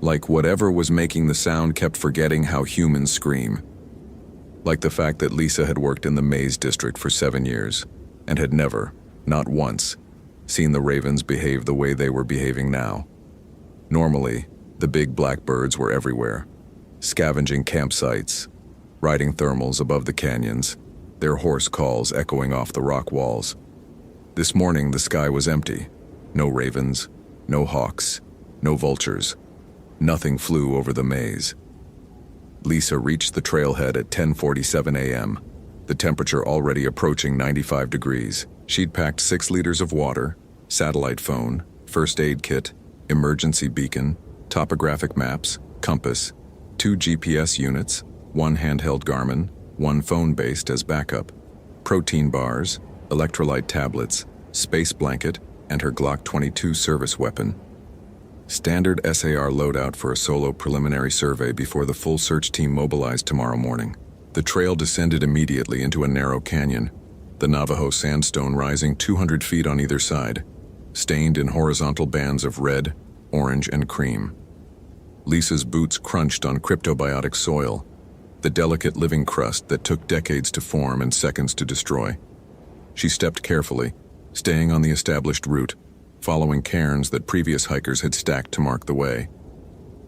Like whatever was making the sound kept forgetting how humans scream. Like the fact that Lisa had worked in the Maze District for 7 years, and had never, not once, seen the ravens behave the way they were behaving now. Normally, the big black birds were everywhere, scavenging campsites, riding thermals above the canyons, their hoarse calls echoing off the rock walls. This morning the sky was empty. No ravens, no hawks, no vultures. Nothing flew over the maze. Lisa reached the trailhead at 10:47 a.m., the temperature already approaching 95 degrees. She'd packed 6 liters of water, satellite phone, first aid kit, emergency beacon, topographic maps, compass, 2 GPS units, 1 handheld Garmin, 1 phone-based as backup, protein bars, electrolyte tablets, space blanket, and her Glock 22 service weapon. Standard SAR loadout for a solo preliminary survey before the full search team mobilized tomorrow morning. The trail descended immediately into a narrow canyon, the Navajo sandstone rising 200 feet on either side, stained in horizontal bands of red, orange, and cream. Lisa's boots crunched on cryptobiotic soil, the delicate living crust that took decades to form and seconds to destroy. She stepped carefully, staying on the established route, following cairns that previous hikers had stacked to mark the way.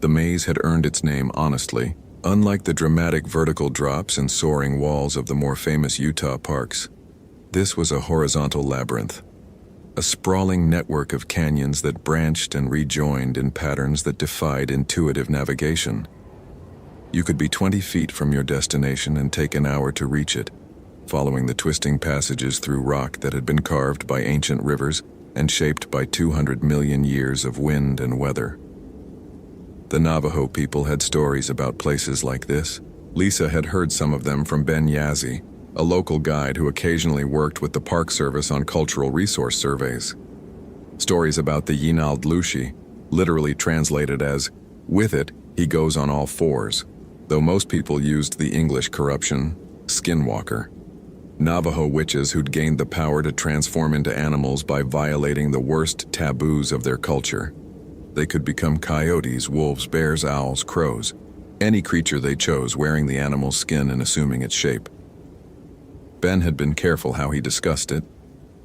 The maze had earned its name honestly, unlike the dramatic vertical drops and soaring walls of the more famous Utah parks. This was a horizontal labyrinth, a sprawling network of canyons that branched and rejoined in patterns that defied intuitive navigation. You could be 20 feet from your destination and take an hour to reach it, following the twisting passages through rock that had been carved by ancient rivers and shaped by 200 million years of wind and weather. The Navajo people had stories about places like this. Lisa had heard some of them from Ben Yazzie, a local guide who occasionally worked with the Park Service on cultural resource surveys. Stories about the Yinald Lushi, literally translated as, "With it, he goes on all fours," though most people used the English corruption, skinwalker. Navajo witches who'd gained the power to transform into animals by violating the worst taboos of their culture. They could become coyotes, wolves, bears, owls, crows, any creature they chose wearing the animal's skin and assuming its shape. Ben had been careful how he discussed it,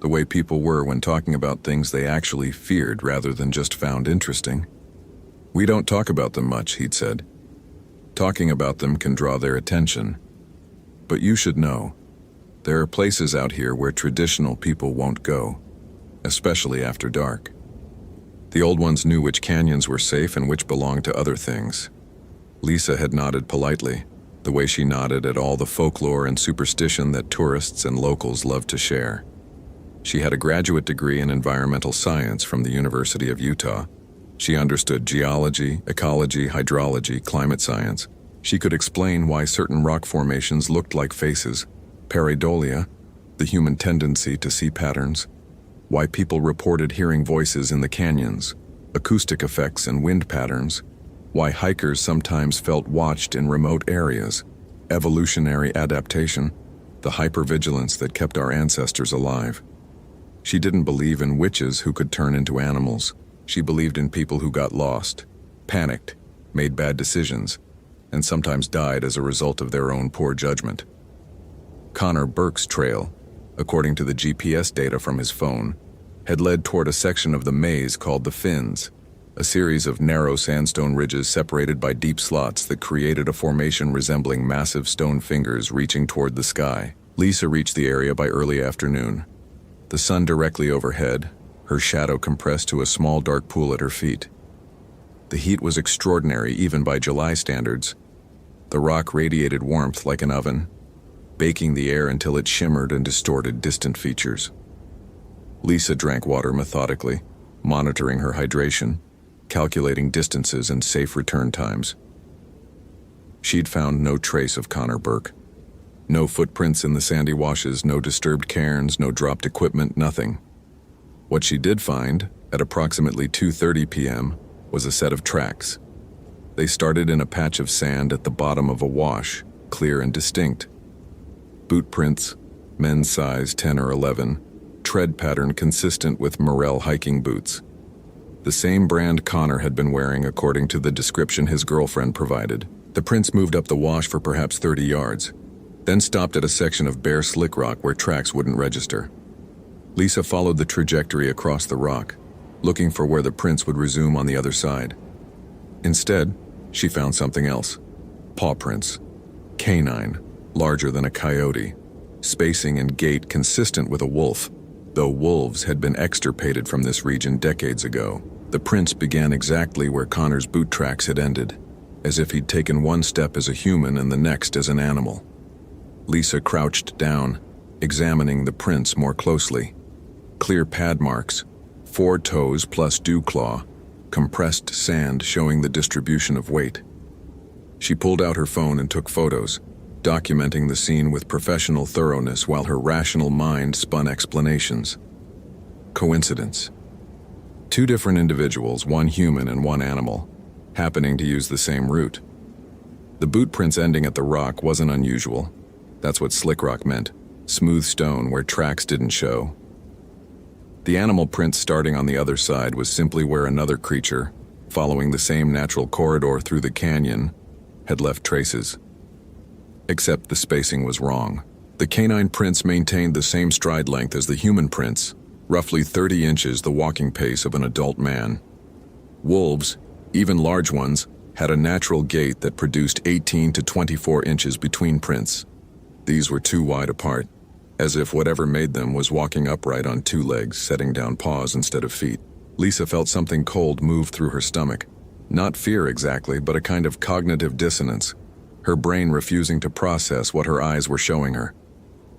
the way people were when talking about things they actually feared rather than just found interesting. "We don't talk about them much," he'd said. "Talking about them can draw their attention. But you should know, there are places out here where traditional people won't go, especially after dark." The old ones knew which canyons were safe and which belonged to other things. Lisa had nodded politely, the way she nodded at all the folklore and superstition that tourists and locals loved to share. She had a graduate degree in environmental science from the University of Utah. She understood geology, ecology, hydrology, climate science. She could explain why certain rock formations looked like faces, pareidolia, the human tendency to see patterns, why people reported hearing voices in the canyons, acoustic effects and wind patterns, why hikers sometimes felt watched in remote areas, evolutionary adaptation, the hypervigilance that kept our ancestors alive. She didn't believe in witches who could turn into animals. She believed in people who got lost, panicked, made bad decisions, and sometimes died as a result of their own poor judgment. Connor Burke's trail, according to the GPS data from his phone, had led toward a section of the maze called the Fins, a series of narrow sandstone ridges separated by deep slots that created a formation resembling massive stone fingers reaching toward the sky. Lisa reached the area by early afternoon. The sun directly overhead, her shadow compressed to a small dark pool at her feet. The heat was extraordinary even by July standards. The rock radiated warmth like an oven, baking the air until it shimmered and distorted distant features. Lisa drank water methodically, monitoring her hydration, calculating distances and safe return times. She'd found no trace of Connor Burke. No footprints in the sandy washes, no disturbed cairns, no dropped equipment, nothing. What she did find, at approximately 2:30 p.m., was a set of tracks. They started in a patch of sand at the bottom of a wash, clear and distinct. Boot prints, men's size 10 or 11, tread pattern consistent with Morel hiking boots. The same brand Connor had been wearing according to the description his girlfriend provided. The prints moved up the wash for perhaps 30 yards, then stopped at a section of bare slick rock where tracks wouldn't register. Lisa followed the trajectory across the rock, looking for where the prints would resume on the other side. Instead, she found something else. Paw prints. Canine, larger than a coyote. Spacing and gait consistent with a wolf, though wolves had been extirpated from this region decades ago. The prints began exactly where Connor's boot tracks had ended, as if he'd taken one step as a human and the next as an animal. Lisa crouched down, examining the prints more closely. Clear pad marks, 4 toes plus dew claw, compressed sand showing the distribution of weight. She pulled out her phone and took photos, documenting the scene with professional thoroughness while her rational mind spun explanations. Coincidence. 2 different individuals, one human and one animal, happening to use the same route. The boot prints ending at the rock wasn't unusual. That's what slick rock meant, smooth stone where tracks didn't show. The animal print starting on the other side was simply where another creature, following the same natural corridor through the canyon, had left traces. Except the spacing was wrong. The canine prints maintained the same stride length as the human prints, roughly 30 inches the walking pace of an adult man. Wolves, even large ones, had a natural gait that produced 18 to 24 inches between prints. These were too wide apart, as if whatever made them was walking upright on 2 legs, setting down paws instead of feet. Lisa felt something cold move through her stomach. Not fear exactly, but a kind of cognitive dissonance, her brain refusing to process what her eyes were showing her.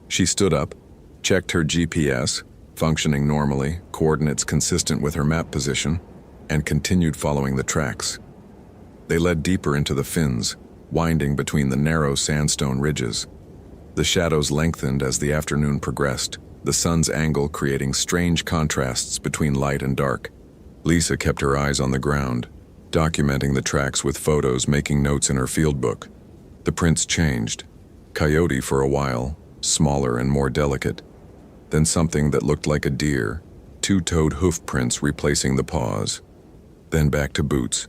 She stood up, checked her GPS, functioning normally, coordinates consistent with her map position, and continued following the tracks. They led deeper into the Fins, winding between the narrow sandstone ridges. The shadows lengthened as the afternoon progressed, the sun's angle creating strange contrasts between light and dark. Lisa kept her eyes on the ground, documenting the tracks with photos, making notes in her field book. The prints changed. Coyote for a while, smaller and more delicate. Then something that looked like a deer, 2-toed hoof prints replacing the paws. Then back to boots.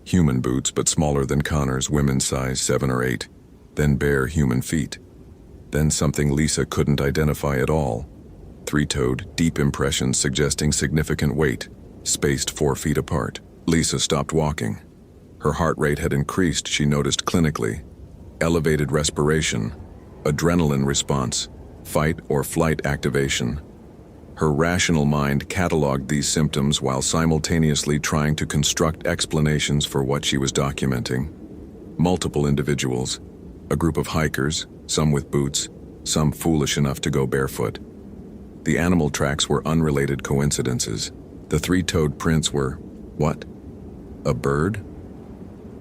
Human boots, but smaller than Connor's, women's size 7 or 8. Then bare human feet. Then something Lisa couldn't identify at all. Three-toed, deep impressions suggesting significant weight, spaced 4 feet apart. Lisa stopped walking. Her heart rate had increased, she noticed clinically. Elevated respiration, adrenaline response, fight or flight activation. Her rational mind cataloged these symptoms while simultaneously trying to construct explanations for what she was documenting. Multiple individuals, a group of hikers, some with boots, some foolish enough to go barefoot. The animal tracks were unrelated coincidences. The three-toed prints were, what? A bird?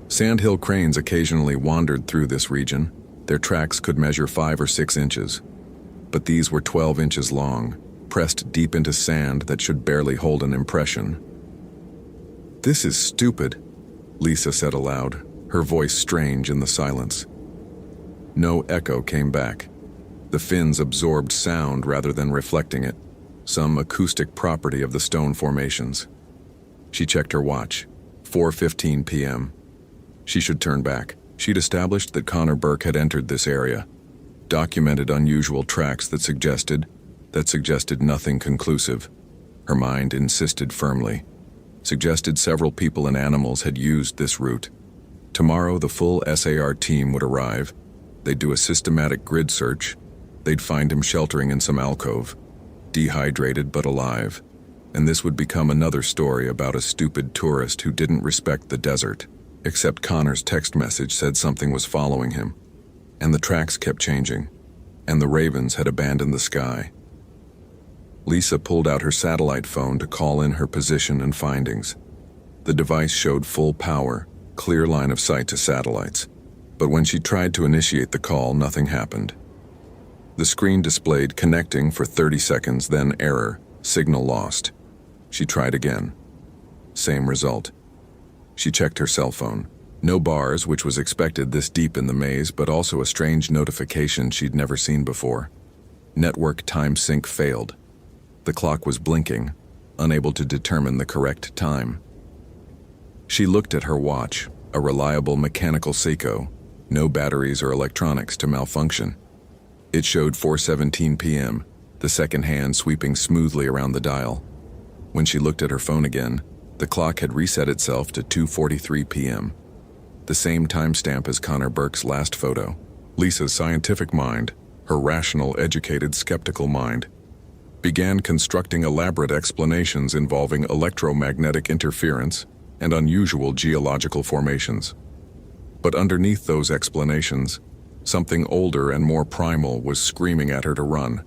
Sandhill cranes occasionally wandered through this region. Their tracks could measure 5 or 6 inches. But these were 12 inches long, pressed deep into sand that should barely hold an impression. "This is stupid," Lisa said aloud, her voice strange in the silence. No echo came back. The fins absorbed sound rather than reflecting it, some acoustic property of the stone formations. She checked her watch. 4:15 p.m. She should turn back. She'd established that Connor Burke had entered this area, documented unusual tracks that suggested nothing conclusive. Her mind insisted firmly. Suggested several people and animals had used this route. Tomorrow the full SAR team would arrive. They'd do a systematic grid search. They'd find him sheltering in some alcove, dehydrated but alive. And this would become another story about a stupid tourist who didn't respect the desert. Except Connor's text message said something was following him. And the tracks kept changing. And the ravens had abandoned the sky. Lisa pulled out her satellite phone to call in her position and findings. The device showed full power, clear line of sight to satellites. But when she tried to initiate the call, nothing happened. The screen displayed connecting for 30 seconds, then error, signal lost. She tried again. Same result. She checked her cell phone. No bars, which was expected this deep in the maze, but also a strange notification she'd never seen before. Network time sync failed. The clock was blinking, unable to determine the correct time. She looked at her watch, a reliable mechanical Seiko, no batteries or electronics to malfunction. It showed 4:17 p.m., the second hand sweeping smoothly around the dial. When she looked at her phone again, the clock had reset itself to 2:43 p.m., the same timestamp as Connor Burke's last photo. Lisa's scientific mind, her rational, educated, skeptical mind, began constructing elaborate explanations involving electromagnetic interference and unusual geological formations. But underneath those explanations, something older and more primal was screaming at her to run.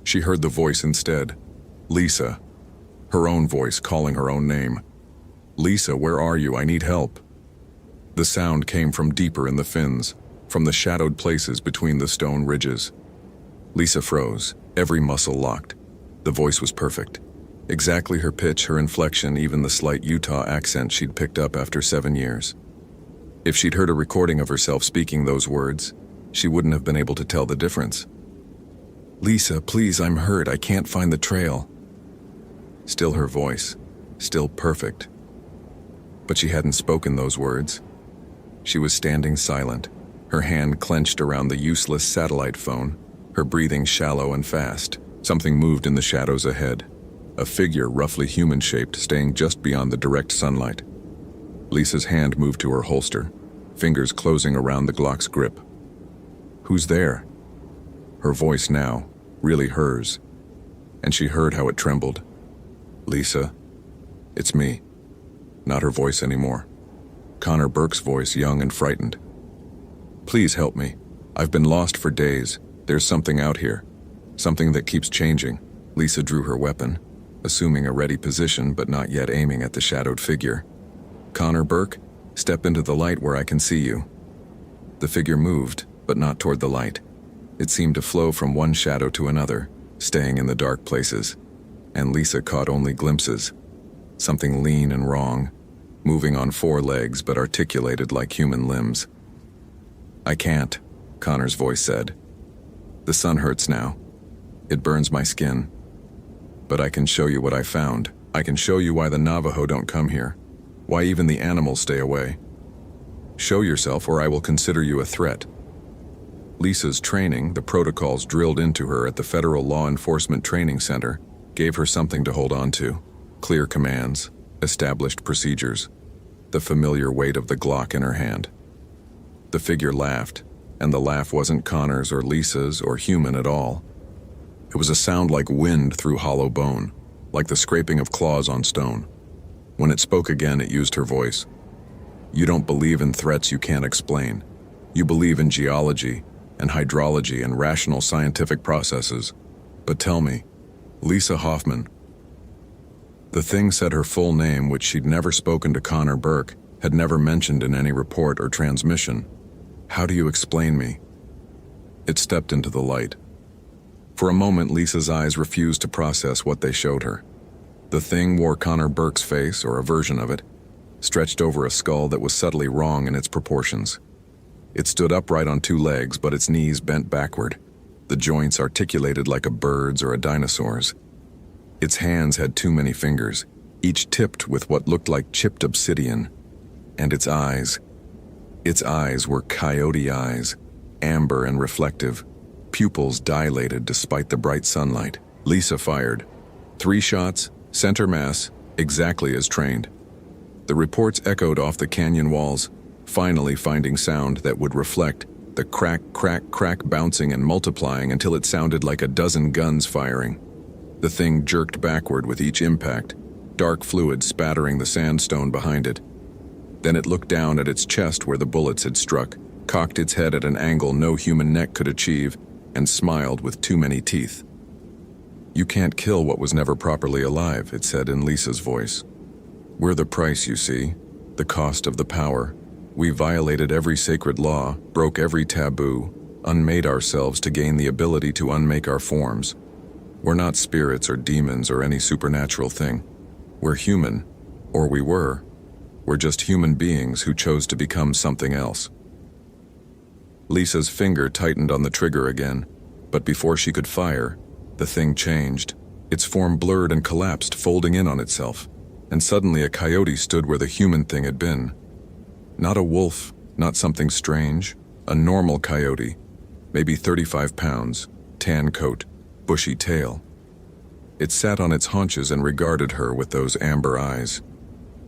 She heard the voice instead. Lisa. Her own voice calling her own name. "Lisa, where are you? I need help." The sound came from deeper in the fins, from the shadowed places between the stone ridges. Lisa froze, every muscle locked. The voice was perfect. Exactly her pitch, her inflection, even the slight Utah accent she'd picked up after 7 years. If she'd heard a recording of herself speaking those words, she wouldn't have been able to tell the difference. "Lisa, please, I'm hurt. I can't find the trail." Still her voice, still perfect. But she hadn't spoken those words. She was standing silent, her hand clenched around the useless satellite phone, her breathing shallow and fast. Something moved in the shadows ahead, a figure roughly human-shaped staying just beyond the direct sunlight. Lisa's hand moved to her holster, fingers closing around the Glock's grip. "Who's there?" Her voice now, really hers, and she heard how it trembled. "Lisa, it's me." Not her voice anymore. Connor Burke's voice, young and frightened. "Please help me. I've been lost for days. There's something out here. Something that keeps changing." Lisa drew her weapon, assuming a ready position but not yet aiming at the shadowed figure. "Connor Burke, step into the light where I can see you." The figure moved, but not toward the light. It seemed to flow from one shadow to another, staying in the dark places. And Lisa caught only glimpses. Something lean and wrong, moving on 4 legs but articulated like human limbs. "I can't," Connor's voice said. "The sun hurts now. It burns my skin. But I can show you what I found. I can show you why the Navajo don't come here, why even the animals stay away. Show yourself or I will consider you a threat." Lisa's training, the protocols drilled into her at the Federal Law Enforcement Training Center, gave her something to hold on to. Clear commands, established procedures, the familiar weight of the Glock in her hand. The figure laughed, and the laugh wasn't Connor's or Lisa's or human at all. It was a sound like wind through hollow bone, like the scraping of claws on stone. When it spoke again, it used her voice. You don't believe in threats you can't explain. You believe in geology and hydrology and rational scientific processes. But tell me, Lisa Hoffman. The thing said her full name, which she'd never spoken to Connor Burke, had never mentioned in any report or transmission. How do you explain me? It stepped into the light. For a moment, Lisa's eyes refused to process what they showed her. The thing wore Connor Burke's face, or a version of it, stretched over a skull that was subtly wrong in its proportions. It stood upright on two legs, but its knees bent backward, the joints articulated like a bird's or a dinosaur's. Its hands had too many fingers, each tipped with what looked like chipped obsidian. And its eyes were coyote eyes, amber and reflective, pupils dilated despite the bright sunlight. Lisa fired. 3 shots, center mass, exactly as trained. The reports echoed off the canyon walls, finally finding sound that would reflect, the crack, crack, crack bouncing and multiplying until it sounded like a dozen guns firing. The thing jerked backward with each impact, dark fluid spattering the sandstone behind it. Then it looked down at its chest where the bullets had struck, cocked its head at an angle no human neck could achieve, and smiled with too many teeth. You can't kill what was never properly alive, it said in Lisa's voice. We're the price, you see, the cost of the power. We violated every sacred law, broke every taboo, unmade ourselves to gain the ability to unmake our forms. We're not spirits or demons or any supernatural thing. We're human, or we were. We're just human beings who chose to become something else. Lisa's finger tightened on the trigger again, but before she could fire, the thing changed. Its form blurred and collapsed, folding in on itself, and suddenly a coyote stood where the human thing had been. Not a wolf, not something strange, a normal coyote, maybe 35 pounds, tan coat, bushy tail. It sat on its haunches and regarded her with those amber eyes.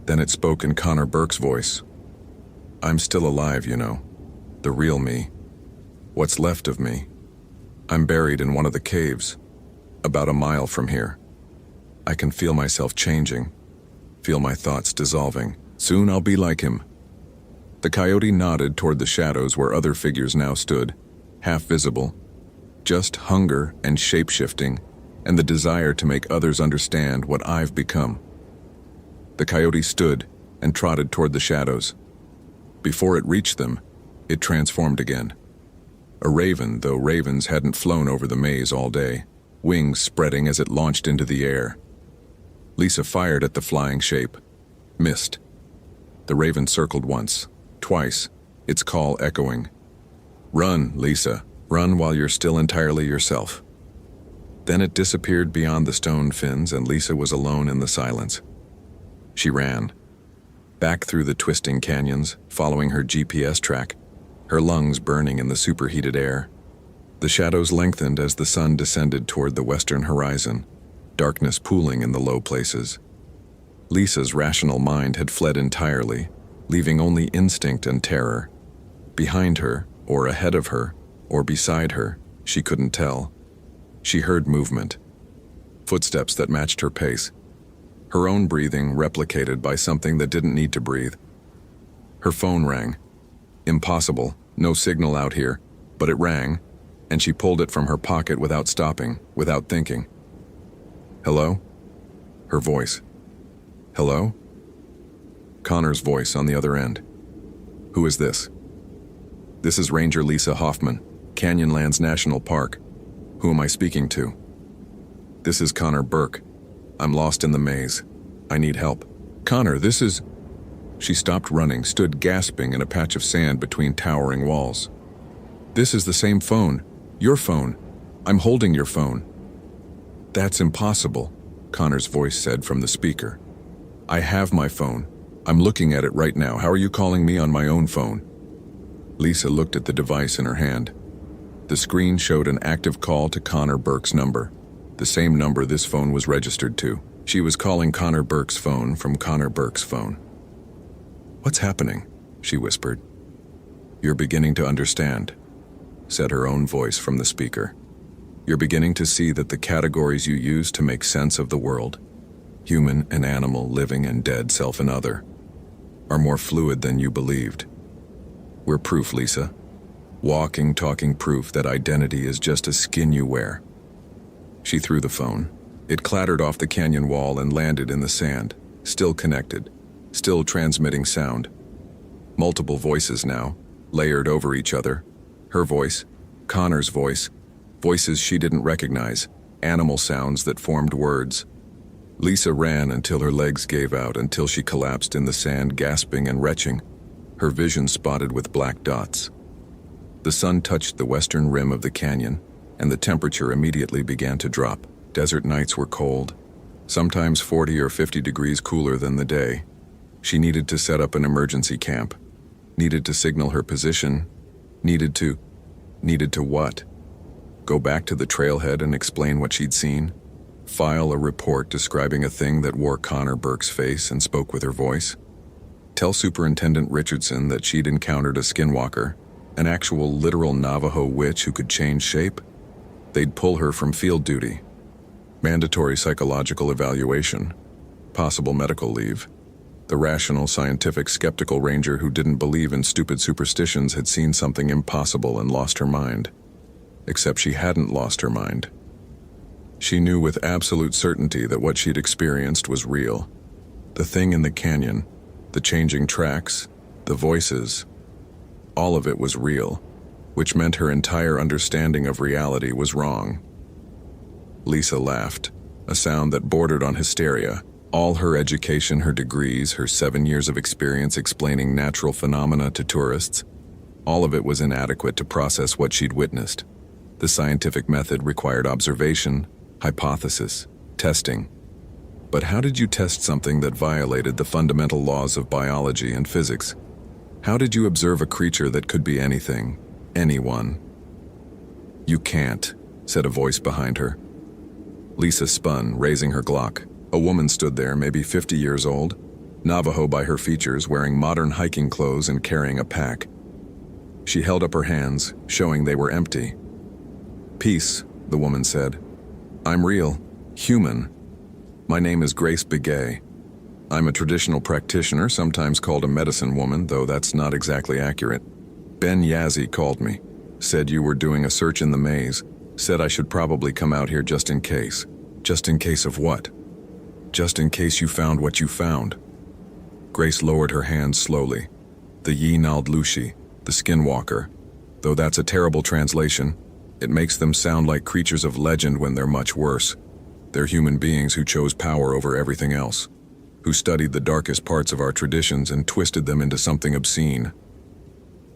Then it spoke in Connor Burke's voice. I'm still alive, you know. The real me. What's left of me. I'm buried in one of the caves, about a mile from here. I can feel myself changing, feel my thoughts dissolving. Soon I'll be like him. The coyote nodded toward the shadows where other figures now stood, half visible. Just hunger and shape-shifting, and the desire to make others understand what I've become. The coyote stood and trotted toward the shadows. Before it reached them, it transformed again. A raven, though ravens hadn't flown over the maze all day, wings spreading as it launched into the air. Lisa fired at the flying shape. Missed. The raven circled once, twice, its call echoing. Run, Lisa. Run while you're still entirely yourself. Then it disappeared beyond the stone fins and Lisa was alone in the silence. She ran. Back through the twisting canyons, following her GPS track, her lungs burning in the superheated air. The shadows lengthened as the sun descended toward the western horizon, darkness pooling in the low places. Lisa's rational mind had fled entirely, leaving only instinct and terror. Behind her, or ahead of her, or beside her, she couldn't tell. She heard movement, footsteps that matched her pace, her own breathing replicated by something that didn't need to breathe. Her phone rang. Impossible, no signal out here, but it rang, and she pulled it from her pocket without stopping, without thinking. Hello? Her voice. Hello? Connor's voice on the other end. Who is this? This is Ranger Lisa Hoffman, Canyonlands National Park. Who am I speaking to? This is Connor Burke. I'm lost in the maze. I need help. Connor, this is... She stopped running, stood gasping in a patch of sand between towering walls. This is the same phone. Your phone. I'm holding your phone. That's impossible, Connor's voice said from the speaker. I have my phone. I'm looking at it right now. How are you calling me on my own phone? Lisa looked at the device in her hand. The screen showed an active call to Connor Burke's number, the same number this phone was registered to. She was calling Connor Burke's phone from Connor Burke's phone. "What's happening?" she whispered. "You're beginning to understand," said her own voice from the speaker. "You're beginning to see that the categories you use to make sense of the world, human and animal, living and dead, self and other, are more fluid than you believed. We're proof, Lisa. Walking, talking proof that identity is just a skin you wear." She threw the phone. It clattered off the canyon wall and landed in the sand, still connected, still transmitting sound. Multiple voices now, layered over each other. Her voice, Connor's voice, voices she didn't recognize, animal sounds that formed words. Lisa ran until her legs gave out, until she collapsed in the sand, gasping and retching, her vision spotted with black dots. The sun touched the western rim of the canyon, and the temperature immediately began to drop. Desert nights were cold, sometimes 40 or 50 degrees cooler than the day. She needed to set up an emergency camp, needed to signal her position, needed to what? Go back to the trailhead and explain what she'd seen? File a report describing a thing that wore Connor Burke's face and spoke with her voice? Tell Superintendent Richardson that she'd encountered a skinwalker, an actual literal Navajo witch who could change shape? They'd pull her from field duty. Mandatory psychological evaluation. Possible medical leave. The rational, scientific, skeptical ranger who didn't believe in stupid superstitions had seen something impossible and lost her mind. Except she hadn't lost her mind. She knew with absolute certainty that what she'd experienced was real. The thing in the canyon, the changing tracks, the voices, all of it was real, which meant her entire understanding of reality was wrong. Lisa laughed, a sound that bordered on hysteria. All her education, her degrees, her 7 years of experience explaining natural phenomena to tourists, all of it was inadequate to process what she'd witnessed. The scientific method required observation, hypothesis, testing. But how did you test something that violated the fundamental laws of biology and physics? How did you observe a creature that could be anything, anyone? "You can't," said a voice behind her. Lisa spun, raising her Glock. A woman stood there, maybe 50 years old, Navajo by her features, wearing modern hiking clothes and carrying a pack. She held up her hands, showing they were empty. "Peace," the woman said. "I'm real, human. My name is Grace Begay. I'm a traditional practitioner, sometimes called a medicine woman, though that's not exactly accurate. Ben Yazzie called me, said you were doing a search in the maze, said I should probably come out here just in case." "Just in case of what?" "Just in case you found what you found." Grace lowered her hands slowly. "The Yi-Nald Lushi, the skinwalker. Though that's a terrible translation, it makes them sound like creatures of legend when they're much worse. They're human beings who chose power over everything else, who studied the darkest parts of our traditions and twisted them into something obscene."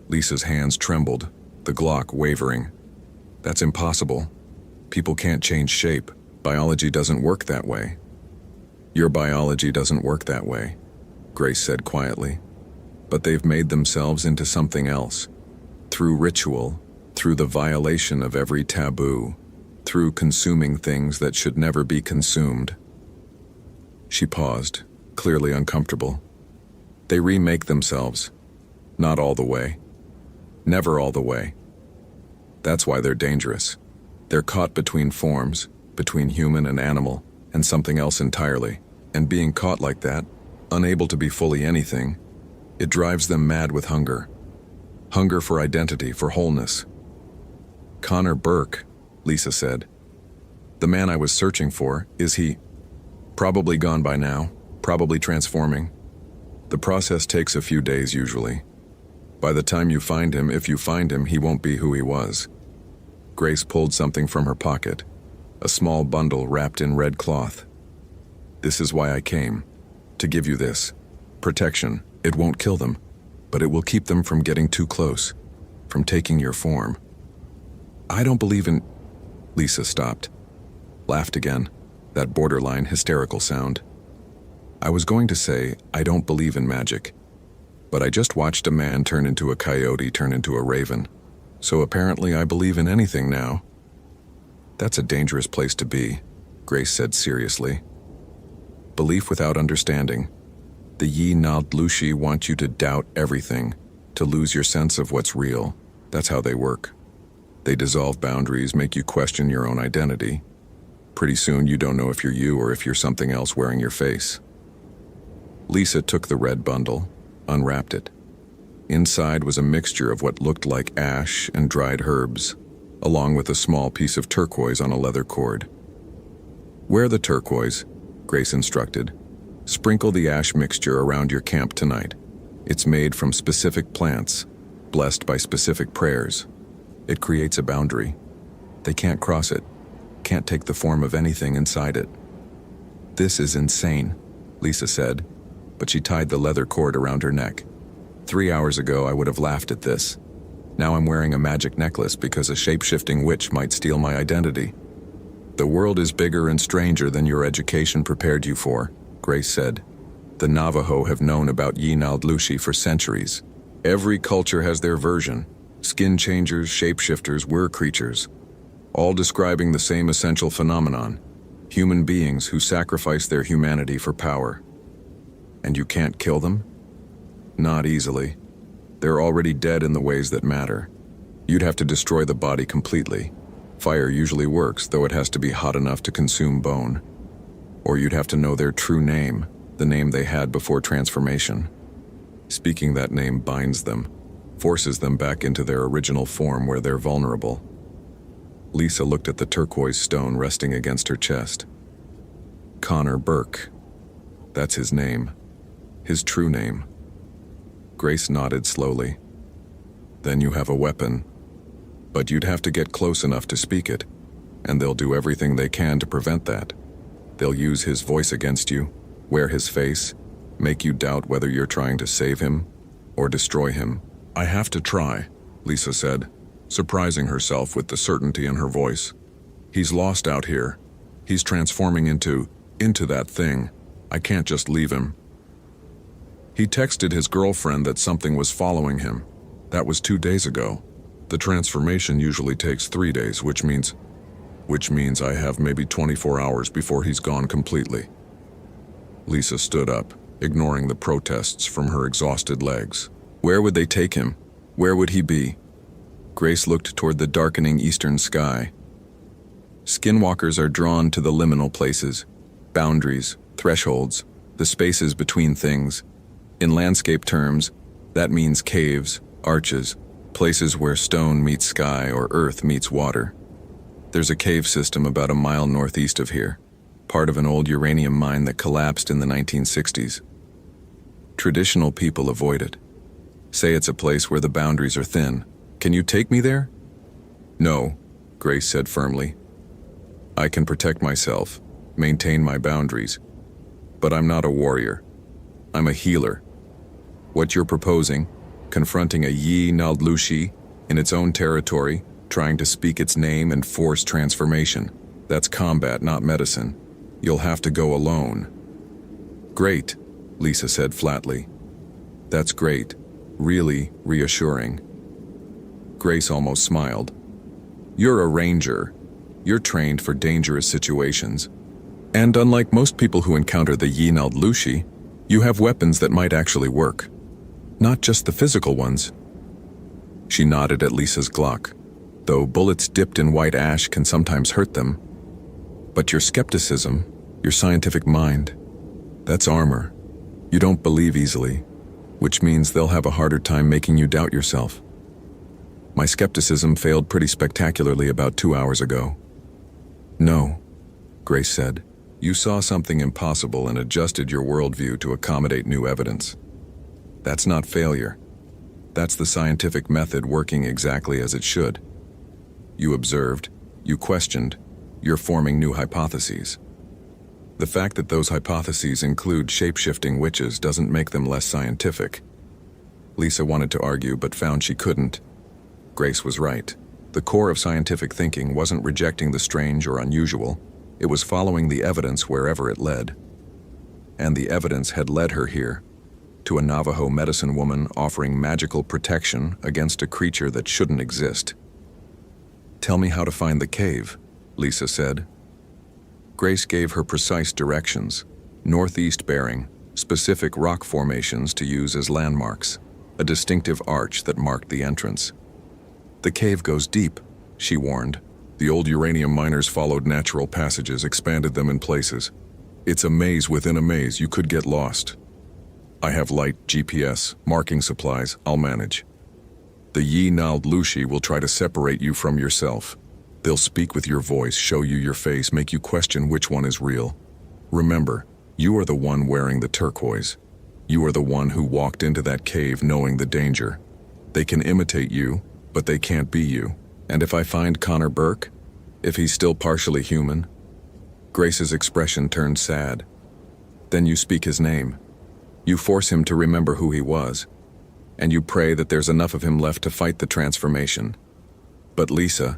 Lisa's hands trembled, the Glock wavering. "That's impossible. People can't change shape. Biology doesn't work that way." "Your biology doesn't work that way," Grace said quietly. "But they've made themselves into something else. Through ritual, through the violation of every taboo, through consuming things that should never be consumed." She paused, clearly uncomfortable. "They remake themselves. Not all the way. Never all the way. That's why they're dangerous. They're caught between forms, between human and animal, and something else entirely. And being caught like that, unable to be fully anything, it drives them mad with hunger. Hunger for identity, for wholeness." "Connor Burke," Lisa said. "The man I was searching for, is he?" "Probably gone by now, probably transforming. The process takes a few days usually. By the time you find him, if you find him, he won't be who he was." Grace pulled something from her pocket, a small bundle wrapped in red cloth. "This is why I came, to give you this. Protection. It won't kill them, but it will keep them from getting too close, from taking your form." "I don't believe in—" Lisa stopped, laughed again, that borderline hysterical sound. "I was going to say, I don't believe in magic, but I just watched a man turn into a coyote, turn into a raven. So apparently I believe in anything now. That's a dangerous place to be, Grace said seriously. Belief without understanding. The Yi Nald Lushi want you to doubt everything, to lose your sense of what's real. That's how they work. They dissolve boundaries, make you question your own identity. Pretty soon you don't know if you're you or if you're something else wearing your face. Lisa took the red bundle, unwrapped it. Inside was a mixture of what looked like ash and dried herbs, along with a small piece of turquoise on a leather cord. Wear the turquoise, Grace instructed. Sprinkle the ash mixture around your camp tonight. It's made from specific plants, blessed by specific prayers. It creates a boundary. They can't cross it, can't take the form of anything inside it. This is insane, Lisa said, but she tied the leather cord around her neck. 3 hours ago I would have laughed at this. Now I'm wearing a magic necklace because a shape-shifting witch might steal my identity. The world is bigger and stranger than your education prepared you for, Grace said. The Navajo have known about Yi Nald Lushi for centuries. Every culture has their version. Skin changers, shapeshifters, were creatures, all describing the same essential phenomenon. Human beings who sacrifice their humanity for power. And you can't kill them? Not easily. They're already dead in the ways that matter. You'd have to destroy the body completely. Fire usually works, though it has to be hot enough to consume bone. Or you'd have to know their true name, the name they had before transformation. Speaking that name binds them, forces them back into their original form where they're vulnerable. Lisa looked at the turquoise stone resting against her chest. Connor Burke. That's his name. His true name. Grace nodded slowly. Then you have a weapon. But you'd have to get close enough to speak it, and they'll do everything they can to prevent that. They'll use his voice against you, wear his face, make you doubt whether you're trying to save him or destroy him. I have to try, Lisa said, surprising herself with the certainty in her voice. He's lost out here. He's transforming into that thing. I can't just leave him. He texted his girlfriend that something was following him. That was 2 days ago. The transformation usually takes 3 days, which means I have maybe 24 hours before he's gone completely. Lisa stood up, ignoring the protests from her exhausted legs. Where would they take him? Where would he be? Grace looked toward the darkening eastern sky. Skinwalkers are drawn to the liminal places, boundaries, thresholds, the spaces between things. In landscape terms, that means caves, arches, places where stone meets sky or earth meets water. There's a cave system about a mile northeast of here, part of an old uranium mine that collapsed in the 1960s. Traditional people avoid it. Say it's a place where the boundaries are thin. Can you take me there? No, Grace said firmly. I can protect myself, maintain my boundaries, but I'm not a warrior. I'm a healer. What you're proposing, confronting a Yi Nald Lushi in its own territory, trying to speak its name and force transformation, that's combat, not medicine. You'll have to go alone. Great, Lisa said flatly. That's great, really reassuring. Grace almost smiled. You're a ranger. You're trained for dangerous situations. And unlike most people who encounter the Yi Nald Lushi, you have weapons that might actually work. Not just the physical ones. She nodded at Lisa's Glock, though bullets dipped in white ash can sometimes hurt them. But your skepticism, your scientific mind, that's armor. You don't believe easily, which means they'll have a harder time making you doubt yourself. My skepticism failed pretty spectacularly about 2 hours ago. No, Grace said. You saw something impossible and adjusted your worldview to accommodate new evidence. That's not failure. That's the scientific method working exactly as it should. You observed, you questioned, you're forming new hypotheses. The fact that those hypotheses include shape-shifting witches doesn't make them less scientific. Lisa wanted to argue but found she couldn't. Grace was right. The core of scientific thinking wasn't rejecting the strange or unusual. It was following the evidence wherever it led. And the evidence had led her here, to a Navajo medicine woman offering magical protection against a creature that shouldn't exist. "Tell me how to find the cave," Lisa said. Grace gave her precise directions, northeast bearing, specific rock formations to use as landmarks, a distinctive arch that marked the entrance. "The cave goes deep," she warned. The old uranium miners followed natural passages, expanded them in places. "It's a maze within a maze, you could get lost." "I have light, GPS, marking supplies, I'll manage." "The Yi-Nald Lushi will try to separate you from yourself. They'll speak with your voice, show you your face, make you question which one is real. Remember, you are the one wearing the turquoise. You are the one who walked into that cave knowing the danger. They can imitate you, but they can't be you. And if I find Connor Burke, if he's still partially human..." Grace's expression turned sad. "Then you speak his name. You force him to remember who he was. And you pray that there's enough of him left to fight the transformation. But Lisa..."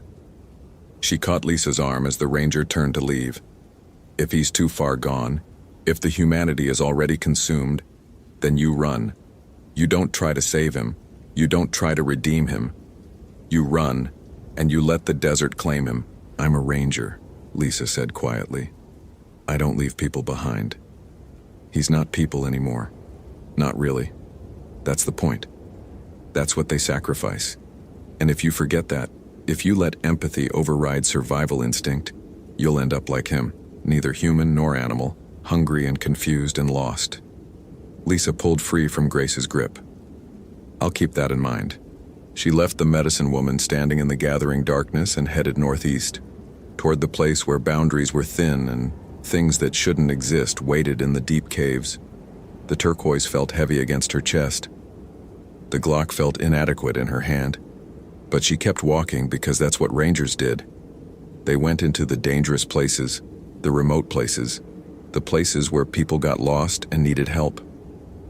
She caught Lisa's arm as the ranger turned to leave. "If he's too far gone, if the humanity is already consumed, then you run. You don't try to save him. You don't try to redeem him. You run, and you let the desert claim him." "I'm a ranger," Lisa said quietly. "I don't leave people behind. He's not people anymore. Not really. That's the point. That's what they sacrifice. And if you forget that, if you let empathy override survival instinct, you'll end up like him, neither human nor animal, hungry and confused and lost." Lisa pulled free from Grace's grip. "I'll keep that in mind." She left the medicine woman standing in the gathering darkness and headed northeast, toward the place where boundaries were thin and things that shouldn't exist waited in the deep caves. The turquoise felt heavy against her chest. The Glock felt inadequate in her hand. But she kept walking because that's what rangers did. They went into the dangerous places, the remote places, the places where people got lost and needed help.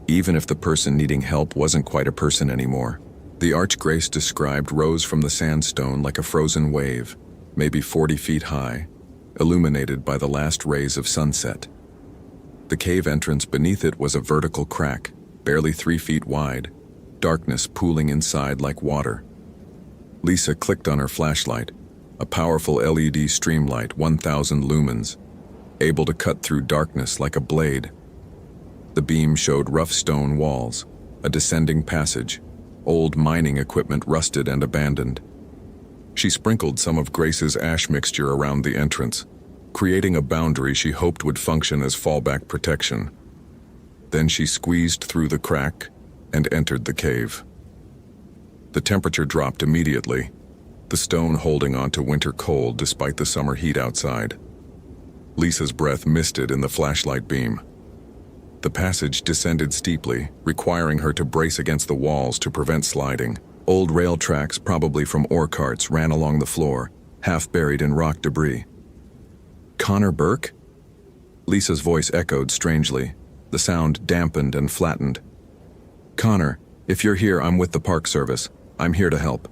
Even if the person needing help wasn't quite a person anymore. The arch Grace described rose from the sandstone like a frozen wave, maybe 40 feet high, illuminated by the last rays of sunset. The cave entrance beneath it was a vertical crack, barely 3 feet wide, darkness pooling inside like water. Lisa clicked on her flashlight, a powerful LED streamlight, 1,000 lumens, able to cut through darkness like a blade. The beam showed rough stone walls, a descending passage, old mining equipment rusted and abandoned. She sprinkled some of Grace's ash mixture around the entrance, creating a boundary she hoped would function as fallback protection. Then she squeezed through the crack and entered the cave. The temperature dropped immediately, the stone holding on to winter cold despite the summer heat outside. Lisa's breath misted in the flashlight beam. The passage descended steeply, requiring her to brace against the walls to prevent sliding. Old rail tracks, probably from ore carts, ran along the floor, half buried in rock debris. "Connor Burke?" Lisa's voice echoed strangely, the sound dampened and flattened. "Connor, if you're here, I'm with the Park Service. I'm here to help."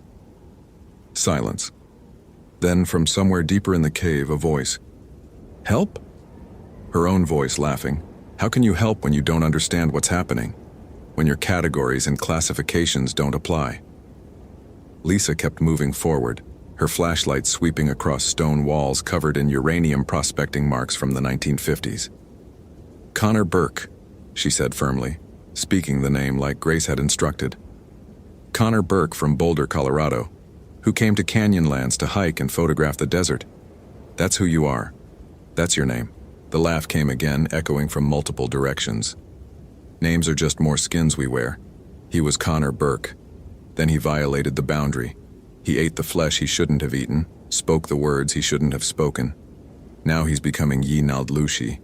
Silence. Then, from somewhere deeper in the cave, a voice. "Help?" Her own voice laughing. "How can you help when you don't understand what's happening? When your categories and classifications don't apply?" Lisa kept moving forward, her flashlight sweeping across stone walls covered in uranium prospecting marks from the 1950s. "Connor Burke," she said firmly, speaking the name like Grace had instructed. "Connor Burke from Boulder, Colorado, who came to Canyonlands to hike and photograph the desert. That's who you are. That's your name." The laugh came again, echoing from multiple directions. "Names are just more skins we wear." He was Connor Burke. Then he violated the boundary. He ate the flesh he shouldn't have eaten, spoke the words he shouldn't have spoken. Now he's becoming Yi-Nald Lushi.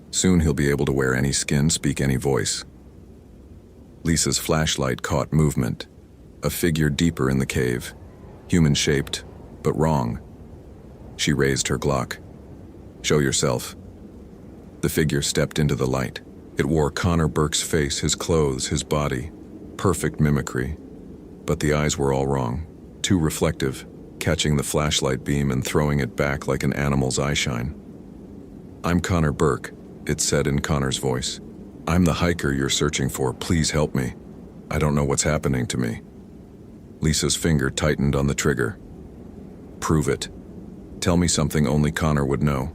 Soon he'll be able to wear any skin, speak any voice. Lisa's flashlight caught movement. A figure deeper in the cave. Human-shaped, but wrong. She raised her Glock. "Show yourself." The figure stepped into the light. It wore Connor Burke's face, his clothes, his body. Perfect mimicry. But the eyes were all wrong. Too reflective, catching the flashlight beam and throwing it back like an animal's eyeshine. "I'm Connor Burke," it said in Connor's voice. I'm the hiker you're searching for. Please help me. I don't know what's happening to me. Lisa's finger tightened on the trigger. Prove it. Tell me something only Connor would know.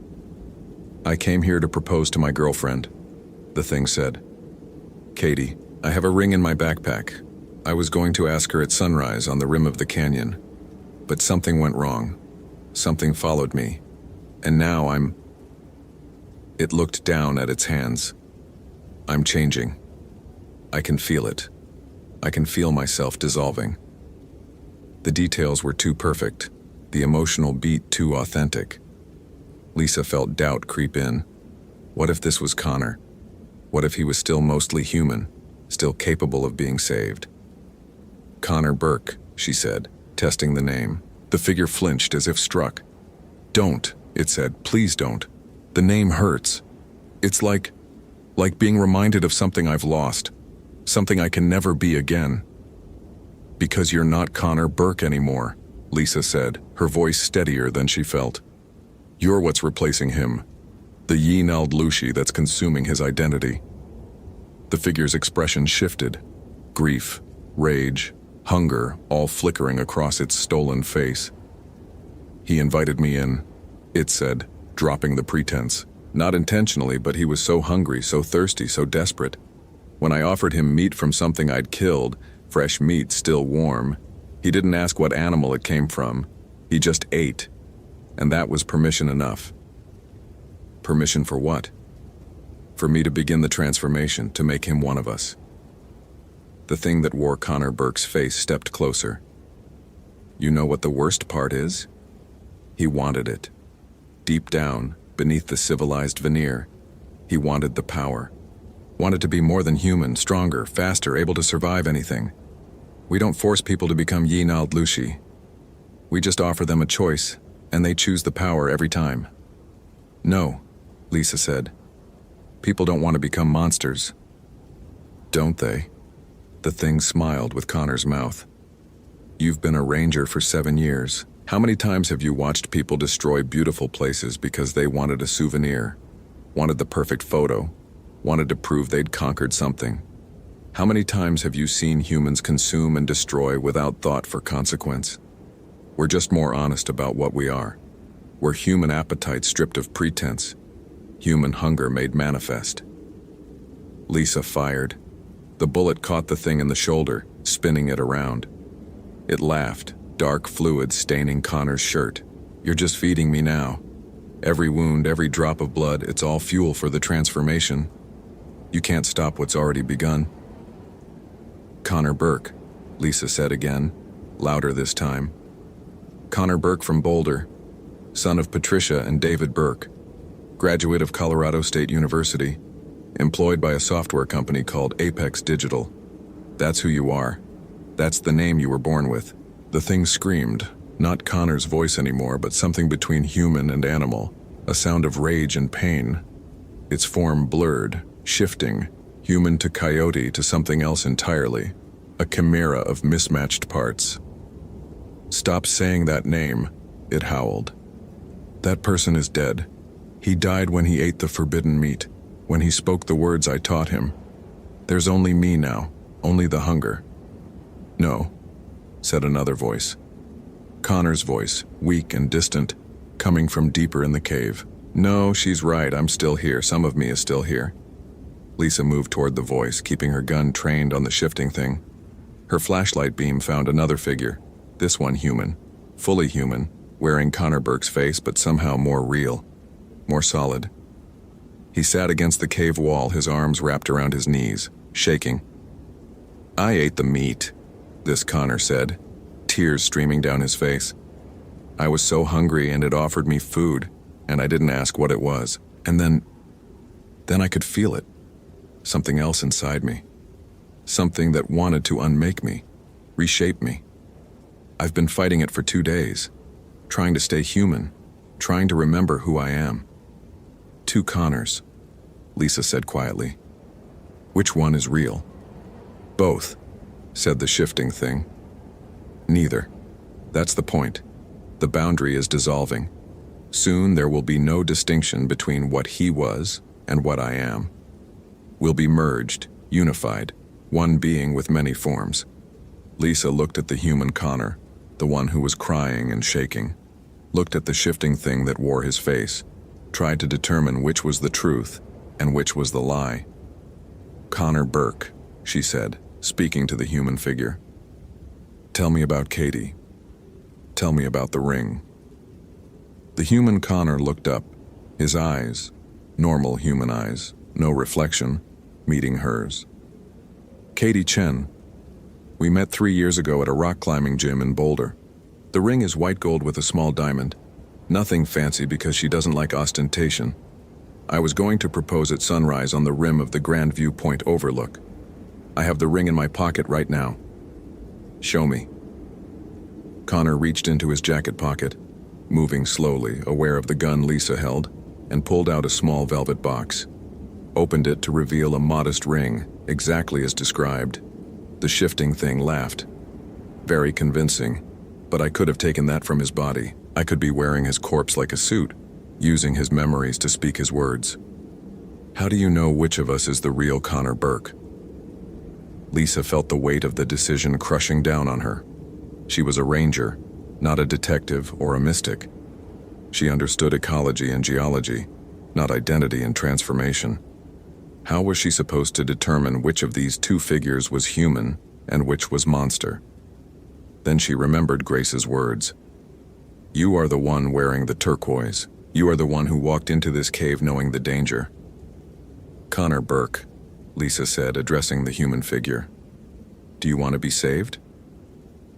I came here to propose to my girlfriend, the thing said. Katie, I have a ring in my backpack. I was going to ask her at sunrise on the rim of the canyon, but something went wrong. Something followed me, and now It looked down at its hands. I'm changing. I can feel it. I can feel myself dissolving. The details were too perfect, the emotional beat too authentic. Lisa felt doubt creep in. What if this was Connor? What if he was still mostly human, still capable of being saved? Connor Burke, she said, testing the name. The figure flinched as if struck. Don't, it said, please don't. The name hurts. It's like being reminded of something I've lost, something I can never be again. Because you're not Connor Burke anymore, Lisa said, her voice steadier than she felt. You're what's replacing him, the Yi-Nald Lushi that's consuming his identity. The figure's expression shifted. Grief, rage, hunger, all flickering across its stolen face. He invited me in, it said, dropping the pretense. Not intentionally, but he was so hungry, so thirsty, so desperate. When I offered him meat from something I'd killed, fresh meat still warm, he didn't ask what animal it came from. He just ate. And that was permission enough. Permission for what? For me to begin the transformation, to make him one of us. The thing that wore Connor Burke's face stepped closer. You know what the worst part is? He wanted it. Deep down, beneath the civilized veneer, he wanted the power. Wanted to be more than human, stronger, faster, able to survive anything. We don't force people to become Yi-Nald Lushi. We just offer them a choice, and they choose the power every time. No, Lisa said. People don't want to become monsters. Don't they? The thing smiled with Connor's mouth. You've been a ranger for 7 years. How many times have you watched people destroy beautiful places because they wanted a souvenir, wanted the perfect photo, wanted to prove they'd conquered something? How many times have you seen humans consume and destroy without thought for consequence? We're just more honest about what we are. We're human appetite stripped of pretense, human hunger made manifest. Lisa fired. The bullet caught the thing in the shoulder, spinning it around. It laughed, dark fluid staining Connor's shirt. You're just feeding me now. Every wound, every drop of blood, it's all fuel for the transformation. You can't stop what's already begun. Connor Burke, Lisa said again, louder this time. Connor Burke from Boulder, son of Patricia and David Burke, graduate of Colorado State University, employed by a software company called Apex Digital. That's who you are. That's the name you were born with. The thing screamed, not Connor's voice anymore, but something between human and animal, a sound of rage and pain. Its form blurred, shifting, human to coyote to something else entirely, a chimera of mismatched parts. Stop saying that name, it howled. That person is dead. He died when he ate the forbidden meat, when he spoke the words I taught him. There's only me now, only the hunger. No, said another voice. Connor's voice, weak and distant, coming from deeper in the cave. No, she's right, I'm still here, some of me is still here. Lisa moved toward the voice, keeping her gun trained on the shifting thing. Her flashlight beam found another figure, this one human, fully human, wearing Connor Burke's face but somehow more real, more solid. He sat against the cave wall, his arms wrapped around his knees, shaking. I ate the meat, this Connor said, tears streaming down his face. I was so hungry and it offered me food, and I didn't ask what it was. And then I could feel it. Something else inside me. Something that wanted to unmake me, reshape me. I've been fighting it for 2 days, trying to stay human, trying to remember who I am. 2 Connors, Lisa said quietly. Which one is real? Both, said the shifting thing. Neither. That's the point. The boundary is dissolving. Soon there will be no distinction between what he was and what I am. We'll be merged, unified, one being with many forms. Lisa looked at the human Connor, the one who was crying and shaking, looked at the shifting thing that wore his face, tried to determine which was the truth and which was the lie. "Connor Burke," she said, speaking to the human figure. "Tell me about Katie. Tell me about the ring." The human Connor looked up, his eyes, normal human eyes, no reflection, meeting hers. "Katie Chen. We met 3 years ago at a rock climbing gym in Boulder. The ring is white gold with a small diamond. Nothing fancy because she doesn't like ostentation. I was going to propose at sunrise on the rim of the Grand View Point overlook. I have the ring in my pocket right now. Show me." Connor reached into his jacket pocket, moving slowly, aware of the gun Lisa held, and pulled out a small velvet box. Opened it to reveal a modest ring, exactly as described. The shifting thing laughed. "Very convincing, but I could have taken that from his body. I could be wearing his corpse like a suit, using his memories to speak his words. How do you know which of us is the real Connor Burke?" Lisa felt the weight of the decision crushing down on her. She was a ranger, not a detective or a mystic. She understood ecology and geology, not identity and transformation. How was she supposed to determine which of these two figures was human and which was monster? Then she remembered Grace's words. "You are the one wearing the turquoise. You are the one who walked into this cave knowing the danger." "Connor Burke," Lisa said, addressing the human figure. "Do you want to be saved?"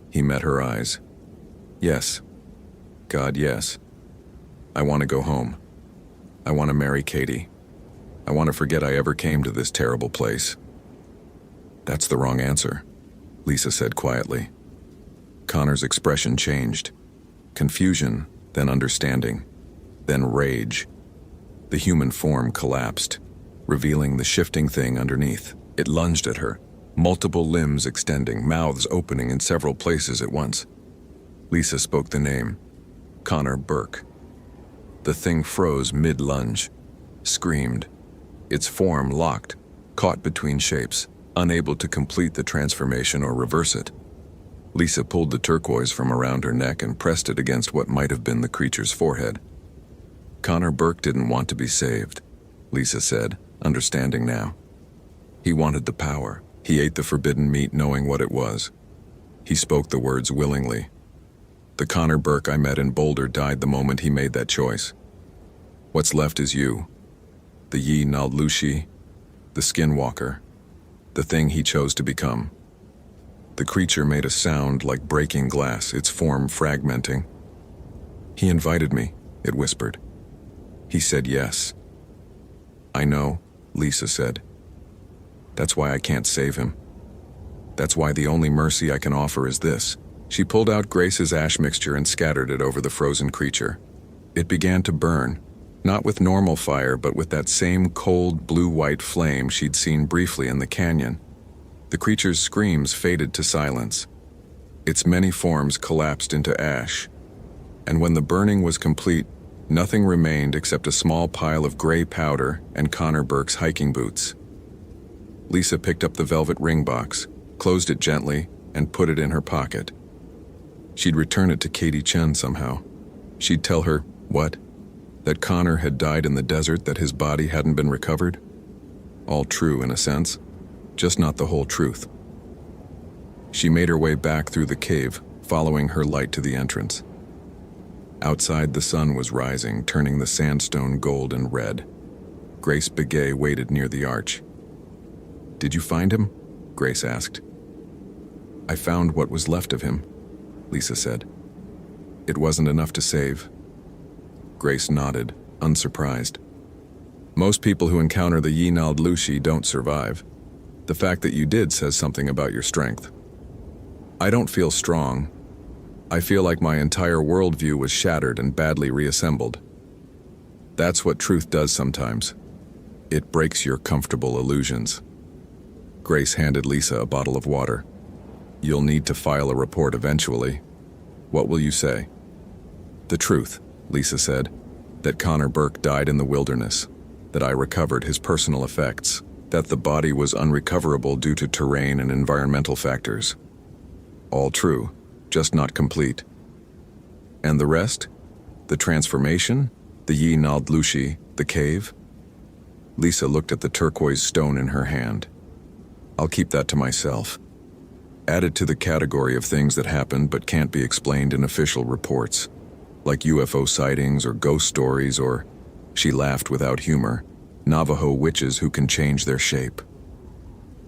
He met her eyes. "Yes. God, yes. I want to go home. I want to marry Katie. I want to forget I ever came to this terrible place." "That's the wrong answer," Lisa said quietly. Connor's expression changed. Confusion, then understanding, then rage. The human form collapsed, revealing the shifting thing underneath. It lunged at her, multiple limbs extending, mouths opening in several places at once. Lisa spoke the name, Connor Burke. The thing froze mid-lunge, screamed. Its form locked, caught between shapes, unable to complete the transformation or reverse it. Lisa pulled the turquoise from around her neck and pressed it against what might have been the creature's forehead. "Connor Burke didn't want to be saved," Lisa said, understanding now. "He wanted the power. He ate the forbidden meat knowing what it was. He spoke the words willingly. The Connor Burke I met in Boulder died the moment he made that choice. What's left is you. The Yi Naldlushi, the Skinwalker, the thing he chose to become." The creature made a sound like breaking glass, its form fragmenting. "He invited me," it whispered. "He said yes." "I know," Lisa said. "That's why I can't save him. That's why the only mercy I can offer is this." She pulled out Grace's ash mixture and scattered it over the frozen creature. It began to burn, not with normal fire, but with that same cold blue-white flame she'd seen briefly in the canyon. The creature's screams faded to silence. Its many forms collapsed into ash. And when the burning was complete, nothing remained except a small pile of gray powder and Connor Burke's hiking boots. Lisa picked up the velvet ring box, closed it gently, and put it in her pocket. She'd return it to Katie Chen somehow. She'd tell her, what? That Connor had died in the desert, that his body hadn't been recovered? All true in a sense, just not the whole truth. She made her way back through the cave, following her light to the entrance. Outside, the sun was rising, turning the sandstone gold and red. Grace Begay waited near the arch. "Did you find him?" Grace asked. "I found what was left of him," Lisa said. "It wasn't enough to save." Grace nodded, unsurprised. "Most people who encounter the Yi Naldlushi don't survive. The fact that you did says something about your strength. I don't feel strong. I feel like my entire worldview was shattered and badly reassembled. That's what truth does sometimes. It breaks your comfortable illusions." Grace handed Lisa a bottle of water. "You'll need to file a report eventually. What will you say?" "The truth," Lisa said. "That Connor Burke died in the wilderness. That I recovered his personal effects. that the body was unrecoverable due to terrain and environmental factors. All true, just not complete. And the rest? The transformation? The Yi Nald Lushi, the cave? Lisa looked at the turquoise stone in her hand. I'll keep that to myself. Add it to the category of things that happened but can't be explained in official reports, like UFO sightings or ghost stories or, she laughed without humor, Navajo witches who can change their shape.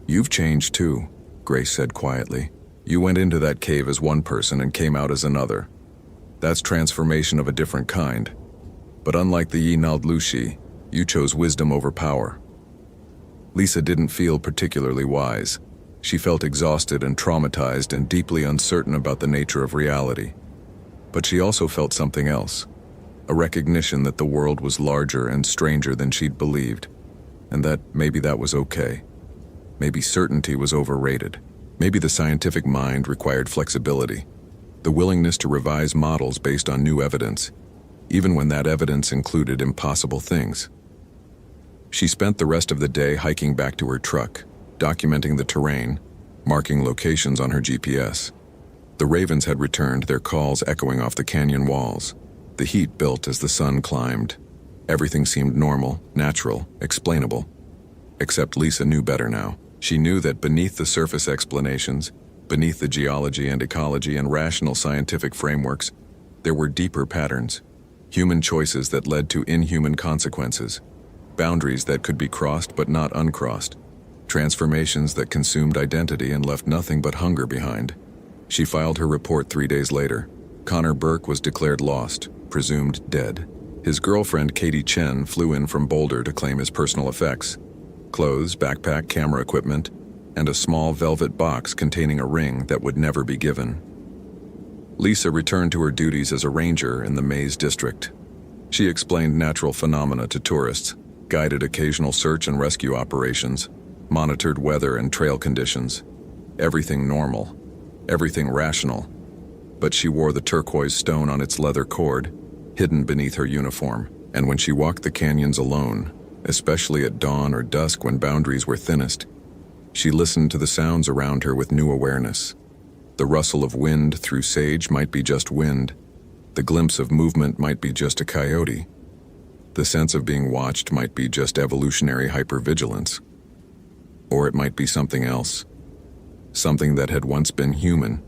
You've changed too, Grace said quietly. You went into that cave as one person and came out as another. That's transformation of a different kind. But unlike the Yi Nald Lushi, you chose wisdom over power. Lisa didn't feel particularly wise. She felt exhausted and traumatized and deeply uncertain about the nature of reality. But she also felt something else, a recognition that the world was larger and stranger than she'd believed, and that maybe that was okay. Maybe certainty was overrated. Maybe the scientific mind required flexibility, the willingness to revise models based on new evidence, even when that evidence included impossible things. She spent the rest of the day hiking back to her truck, documenting the terrain, marking locations on her GPS. The ravens had returned, their calls echoing off the canyon walls. The heat built as the sun climbed. Everything seemed normal, natural, explainable. Except Lisa knew better now. She knew that beneath the surface explanations, beneath the geology and ecology and rational scientific frameworks, there were deeper patterns. Human choices that led to inhuman consequences. Boundaries that could be crossed but not uncrossed. Transformations that consumed identity and left nothing but hunger behind. She filed her report 3 days later. Connor Burke was declared lost, presumed dead. His girlfriend Katie Chen flew in from Boulder to claim his personal effects. Clothes, backpack, camera equipment, and a small velvet box containing a ring that would never be given. Lisa returned to her duties as a ranger in the Maze District. She explained natural phenomena to tourists, guided occasional search and rescue operations, monitored weather and trail conditions. Everything normal, everything rational. But she wore the turquoise stone on its leather cord, hidden beneath her uniform, and when she walked the canyons alone, especially at dawn or dusk when boundaries were thinnest, she listened to the sounds around her with new awareness. The rustle of wind through sage might be just wind. The glimpse of movement might be just a coyote. The sense of being watched might be just evolutionary hypervigilance. Or it might be something else. Something that had once been human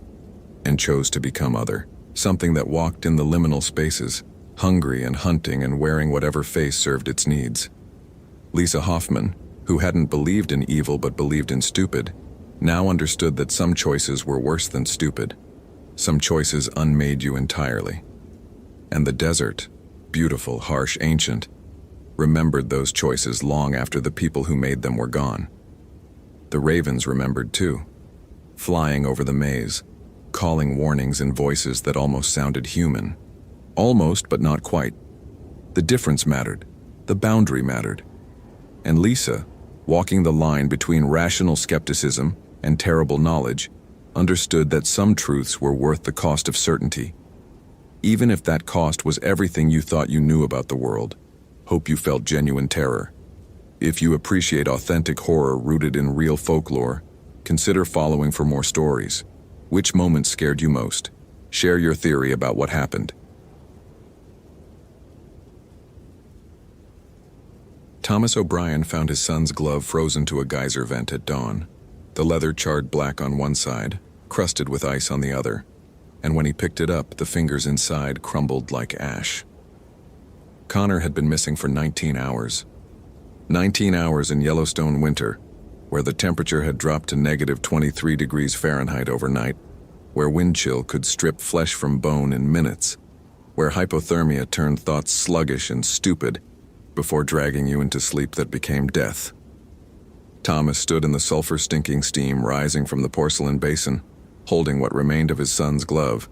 and chose to become other. Something that walked in the liminal spaces, hungry and hunting and wearing whatever face served its needs. Lisa Hoffman, who hadn't believed in evil but believed in stupid, now understood that some choices were worse than stupid. Some choices unmade you entirely. And the desert, beautiful, harsh, ancient, remembered those choices long after the people who made them were gone. The ravens remembered too, flying over the maze, calling warnings in voices that almost sounded human. Almost, but not quite. The difference mattered. The boundary mattered. And Lisa, walking the line between rational skepticism and terrible knowledge, understood that some truths were worth the cost of certainty. Even if that cost was everything you thought you knew about the world, hope you felt genuine terror. If you appreciate authentic horror rooted in real folklore, consider following for more stories. Which moments scared you most? Share your theory about what happened. Thomas O'Brien found his son's glove frozen to a geyser vent at dawn, the leather charred black on one side, crusted with ice on the other, and when he picked it up, the fingers inside crumbled like ash. Connor had been missing for 19 hours. 19 hours in Yellowstone winter, where the temperature had dropped to negative 23 degrees Fahrenheit overnight, where wind chill could strip flesh from bone in minutes, where hypothermia turned thoughts sluggish and stupid before dragging you into sleep that became death. Thomas stood in the sulfur-stinking steam rising from the porcelain basin, holding what remained of his son's glove,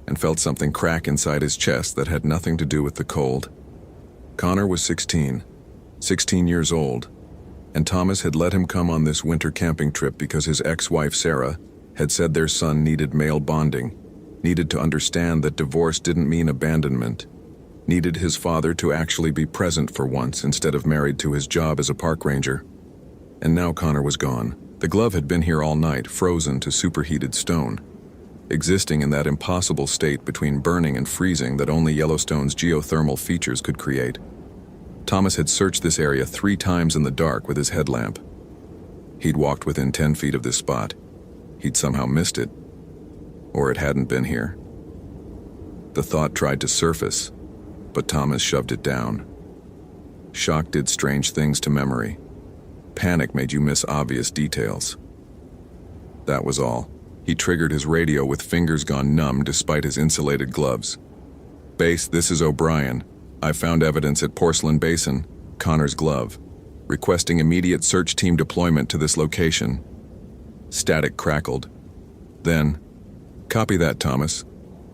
and felt something crack inside his chest that had nothing to do with the cold. Connor was 16 years old, and Thomas had let him come on this winter camping trip because his ex-wife Sarah had said their son needed male bonding, needed to understand that divorce didn't mean abandonment, needed his father to actually be present for once instead of married to his job as a park ranger. And now Connor was gone. The glove had been here all night, frozen to superheated stone, existing in that impossible state between burning and freezing that only Yellowstone's geothermal features could create. Thomas had searched this area 3 times in the dark with his headlamp. He'd walked within 10 feet of this spot. He'd somehow missed it, or it hadn't been here. The thought tried to surface, but Thomas shoved it down. Shock did strange things to memory. Panic made you miss obvious details. That was all. He triggered his radio with fingers gone numb despite his insulated gloves. "Base, this is O'Brien. I found evidence at Porcelain Basin, Connor's glove. Requesting immediate search team deployment to this location." Static crackled. Then, "Copy that, Thomas.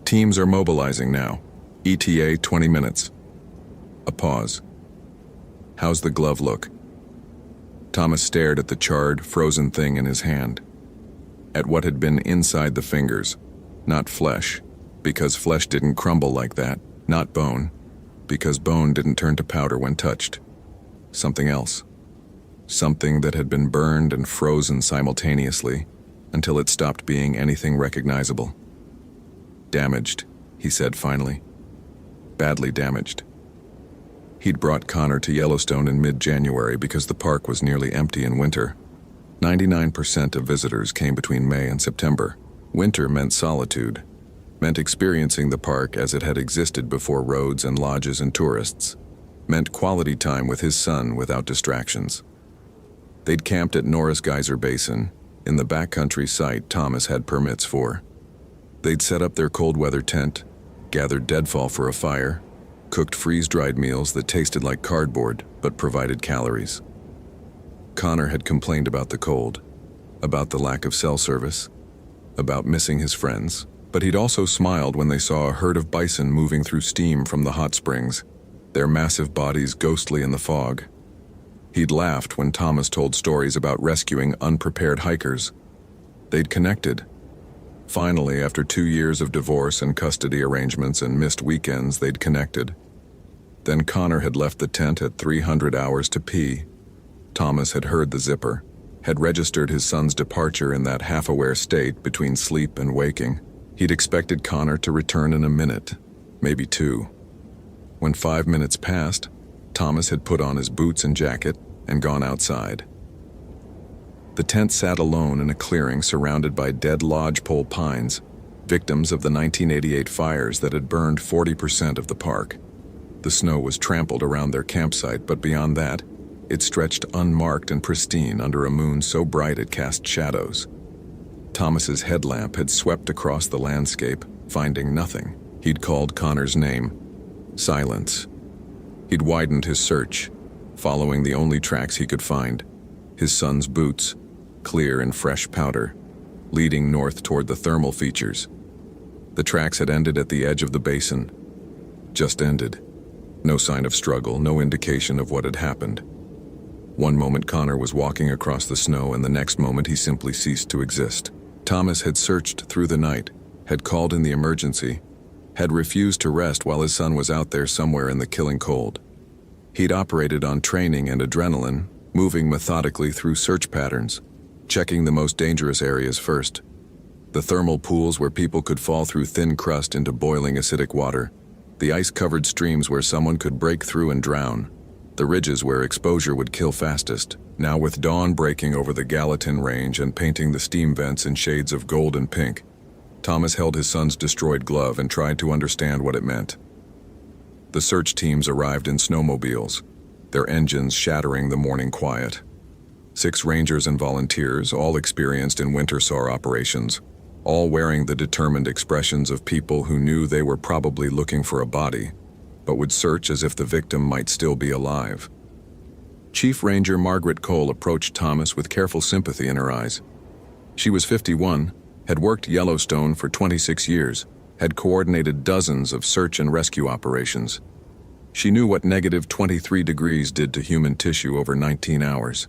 Teams are mobilizing now. ETA 20 minutes. A pause. "How's the glove look?" Thomas stared at the charred, frozen thing in his hand. At what had been inside the fingers. Not flesh, because flesh didn't crumble like that. Not bone, because bone didn't turn to powder when touched. Something else. Something that had been burned and frozen simultaneously until it stopped being anything recognizable. "Damaged," he said finally. "Badly damaged." He'd brought Connor to Yellowstone in mid-January because the park was nearly empty in winter. 99% of visitors came between May and September. Winter meant solitude, meant experiencing the park as it had existed before roads and lodges and tourists, meant quality time with his son without distractions. They'd camped at Norris Geyser Basin, in the backcountry site Thomas had permits for. They'd set up their cold weather tent, gathered deadfall for a fire, cooked freeze-dried meals that tasted like cardboard but provided calories. Connor had complained about the cold, about the lack of cell service, about missing his friends, but he'd also smiled when they saw a herd of bison moving through steam from the hot springs, their massive bodies ghostly in the fog. He'd laughed when Thomas told stories about rescuing unprepared hikers. They'd connected. Finally, after 2 years of divorce and custody arrangements and missed weekends, they'd connected. Then Connor had left the tent at 300 hours to pee. Thomas had heard the zipper, had registered his son's departure in that half-aware state between sleep and waking. He'd expected Connor to return in a minute, maybe 2. When 5 minutes passed, Thomas had put on his boots and jacket and gone outside. The tent sat alone in a clearing surrounded by dead lodgepole pines, victims of the 1988 fires that had burned 40% of the park. The snow was trampled around their campsite, but beyond that, it stretched unmarked and pristine under a moon so bright it cast shadows. Thomas's headlamp had swept across the landscape, finding nothing. He'd called Connor's name. Silence. He'd widened his search, following the only tracks he could find. His son's boots, clear and fresh powder, leading north toward the thermal features. The tracks had ended at the edge of the basin. Just ended. No sign of struggle, no indication of what had happened. One moment Connor was walking across the snow, and the next moment he simply ceased to exist. Thomas had searched through the night, had called in the emergency, had refused to rest while his son was out there somewhere in the killing cold. He'd operated on training and adrenaline, moving methodically through search patterns, checking the most dangerous areas first. The thermal pools where people could fall through thin crust into boiling acidic water, the ice-covered streams where someone could break through and drown, the ridges where exposure would kill fastest. Now with dawn breaking over the Gallatin Range and painting the steam vents in shades of gold and pink, Thomas held his son's destroyed glove and tried to understand what it meant. The search teams arrived in snowmobiles, their engines shattering the morning quiet. 6 rangers and volunteers, all experienced in winter SAR operations, all wearing the determined expressions of people who knew they were probably looking for a body, but would search as if the victim might still be alive. Chief Ranger Margaret Cole approached Thomas with careful sympathy in her eyes. She was 51, had worked Yellowstone for 26 years, had coordinated dozens of search and rescue operations. She knew what negative 23 degrees did to human tissue over 19 hours.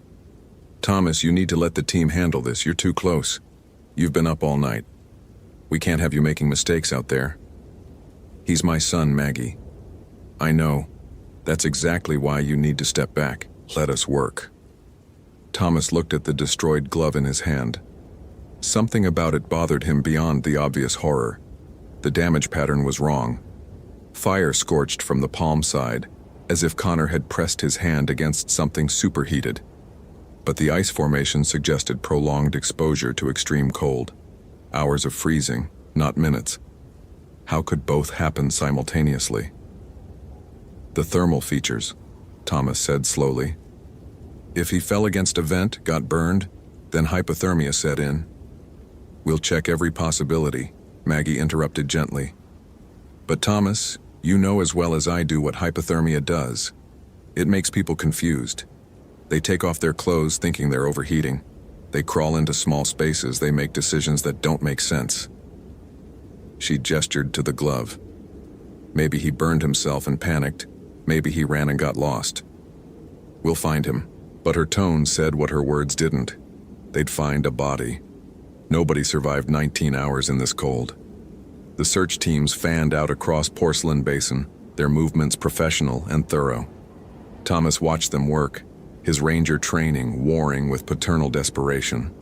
"Thomas, you need to let the team handle this. You're too close. You've been up all night. We can't have you making mistakes out there." "He's my son, Maggie." "I know. That's exactly why you need to step back. Let us work." Thomas looked at the destroyed glove in his hand. Something about it bothered him beyond the obvious horror. The damage pattern was wrong. Fire scorched from the palm side, as if Connor had pressed his hand against something superheated. But the ice formation suggested prolonged exposure to extreme cold. Hours of freezing, not minutes. How could both happen simultaneously? The thermal features, Thomas said slowly. If he fell against a vent, got burned, then hypothermia set in. We'll check every possibility, Maggie interrupted gently. But Thomas, you know as well as I do what hypothermia does. It makes people confused. They take off their clothes thinking they're overheating. They crawl into small spaces, they make decisions that don't make sense. She gestured to the glove. Maybe he burned himself and panicked. Maybe he ran and got lost. We'll find him. But her tone said what her words didn't. They'd find a body. Nobody survived 19 hours in this cold. The search teams fanned out across Porcelain Basin, their movements professional and thorough. Thomas watched them work, his ranger training warring with paternal desperation.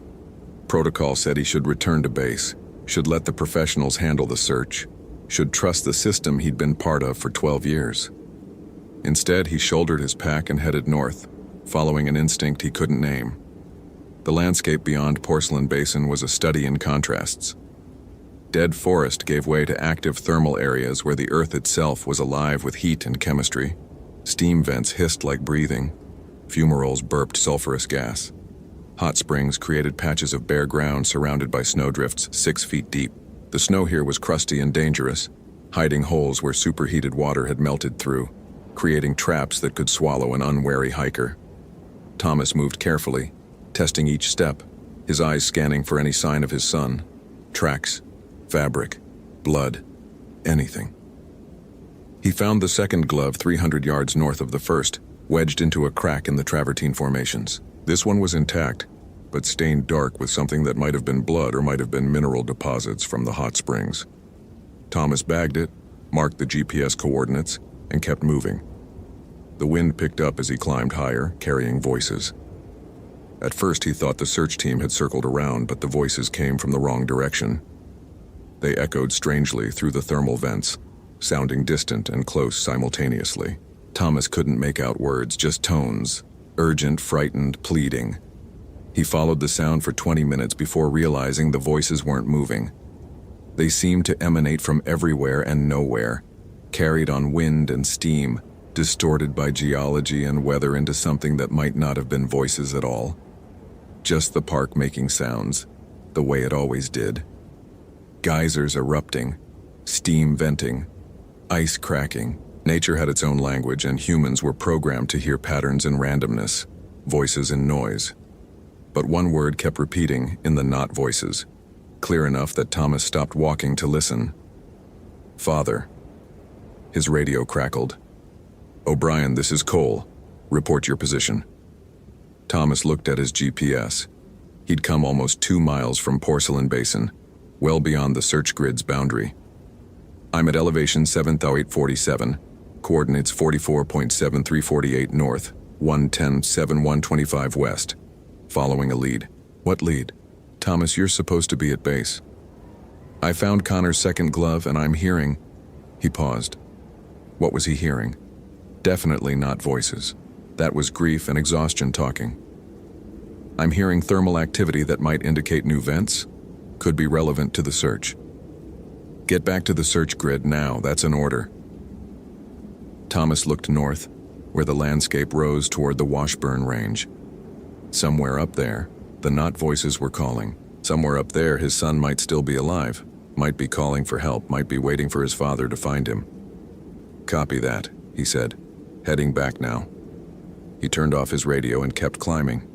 Protocol said he should return to base, should let the professionals handle the search, should trust the system he'd been part of for 12 years. Instead, he shouldered his pack and headed north, following an instinct he couldn't name. The landscape beyond Porcelain Basin was a study in contrasts. Dead forest gave way to active thermal areas where the earth itself was alive with heat and chemistry. Steam vents hissed like breathing. Fumaroles burped sulfurous gas. Hot springs created patches of bare ground surrounded by snowdrifts 6 feet deep. The snow here was crusty and dangerous, hiding holes where superheated water had melted through, creating traps that could swallow an unwary hiker. Thomas moved carefully, testing each step, his eyes scanning for any sign of his son. Tracks, fabric, blood, anything. He found the second glove 300 yards north of the first, wedged into a crack in the travertine formations. This one was intact, but stained dark with something that might have been blood or might have been mineral deposits from the hot springs. Thomas bagged it, marked the GPS coordinates, and kept moving. The wind picked up as he climbed higher, carrying voices. At first he thought the search team had circled around, but the voices came from the wrong direction. They echoed strangely through the thermal vents, sounding distant and close simultaneously. Thomas couldn't make out words, just tones, urgent, frightened, pleading. He followed the sound for 20 minutes before realizing the voices weren't moving. They seemed to emanate from everywhere and nowhere, carried on wind and steam, distorted by geology and weather into something that might not have been voices at all. Just the park making sounds, the way it always did. Geysers erupting, steam venting, ice cracking. Nature had its own language, and humans were programmed to hear patterns in randomness, voices in noise. But one word kept repeating in the not voices, clear enough that Thomas stopped walking to listen. Father. His radio crackled. O'Brien, this is Cole. Report your position. Thomas looked at his GPS. He'd come almost 2 miles from Porcelain Basin, well beyond the search grid's boundary. I'm at elevation 7,847, coordinates 44.7348 north, 110.7125 west. Following a lead. What lead? Thomas, you're supposed to be at base. I found Connor's second glove and I'm hearing... He paused. What was he hearing? Definitely not voices. That was grief and exhaustion talking. I'm hearing thermal activity that might indicate new vents. Could be relevant to the search. Get back to the search grid now, that's an order. Thomas looked north, where the landscape rose toward the Washburn Range. Somewhere up there, the not voices were calling. Somewhere up there, his son might still be alive, might be calling for help, might be waiting for his father to find him. Copy that, he said, heading back now. He turned off his radio and kept climbing.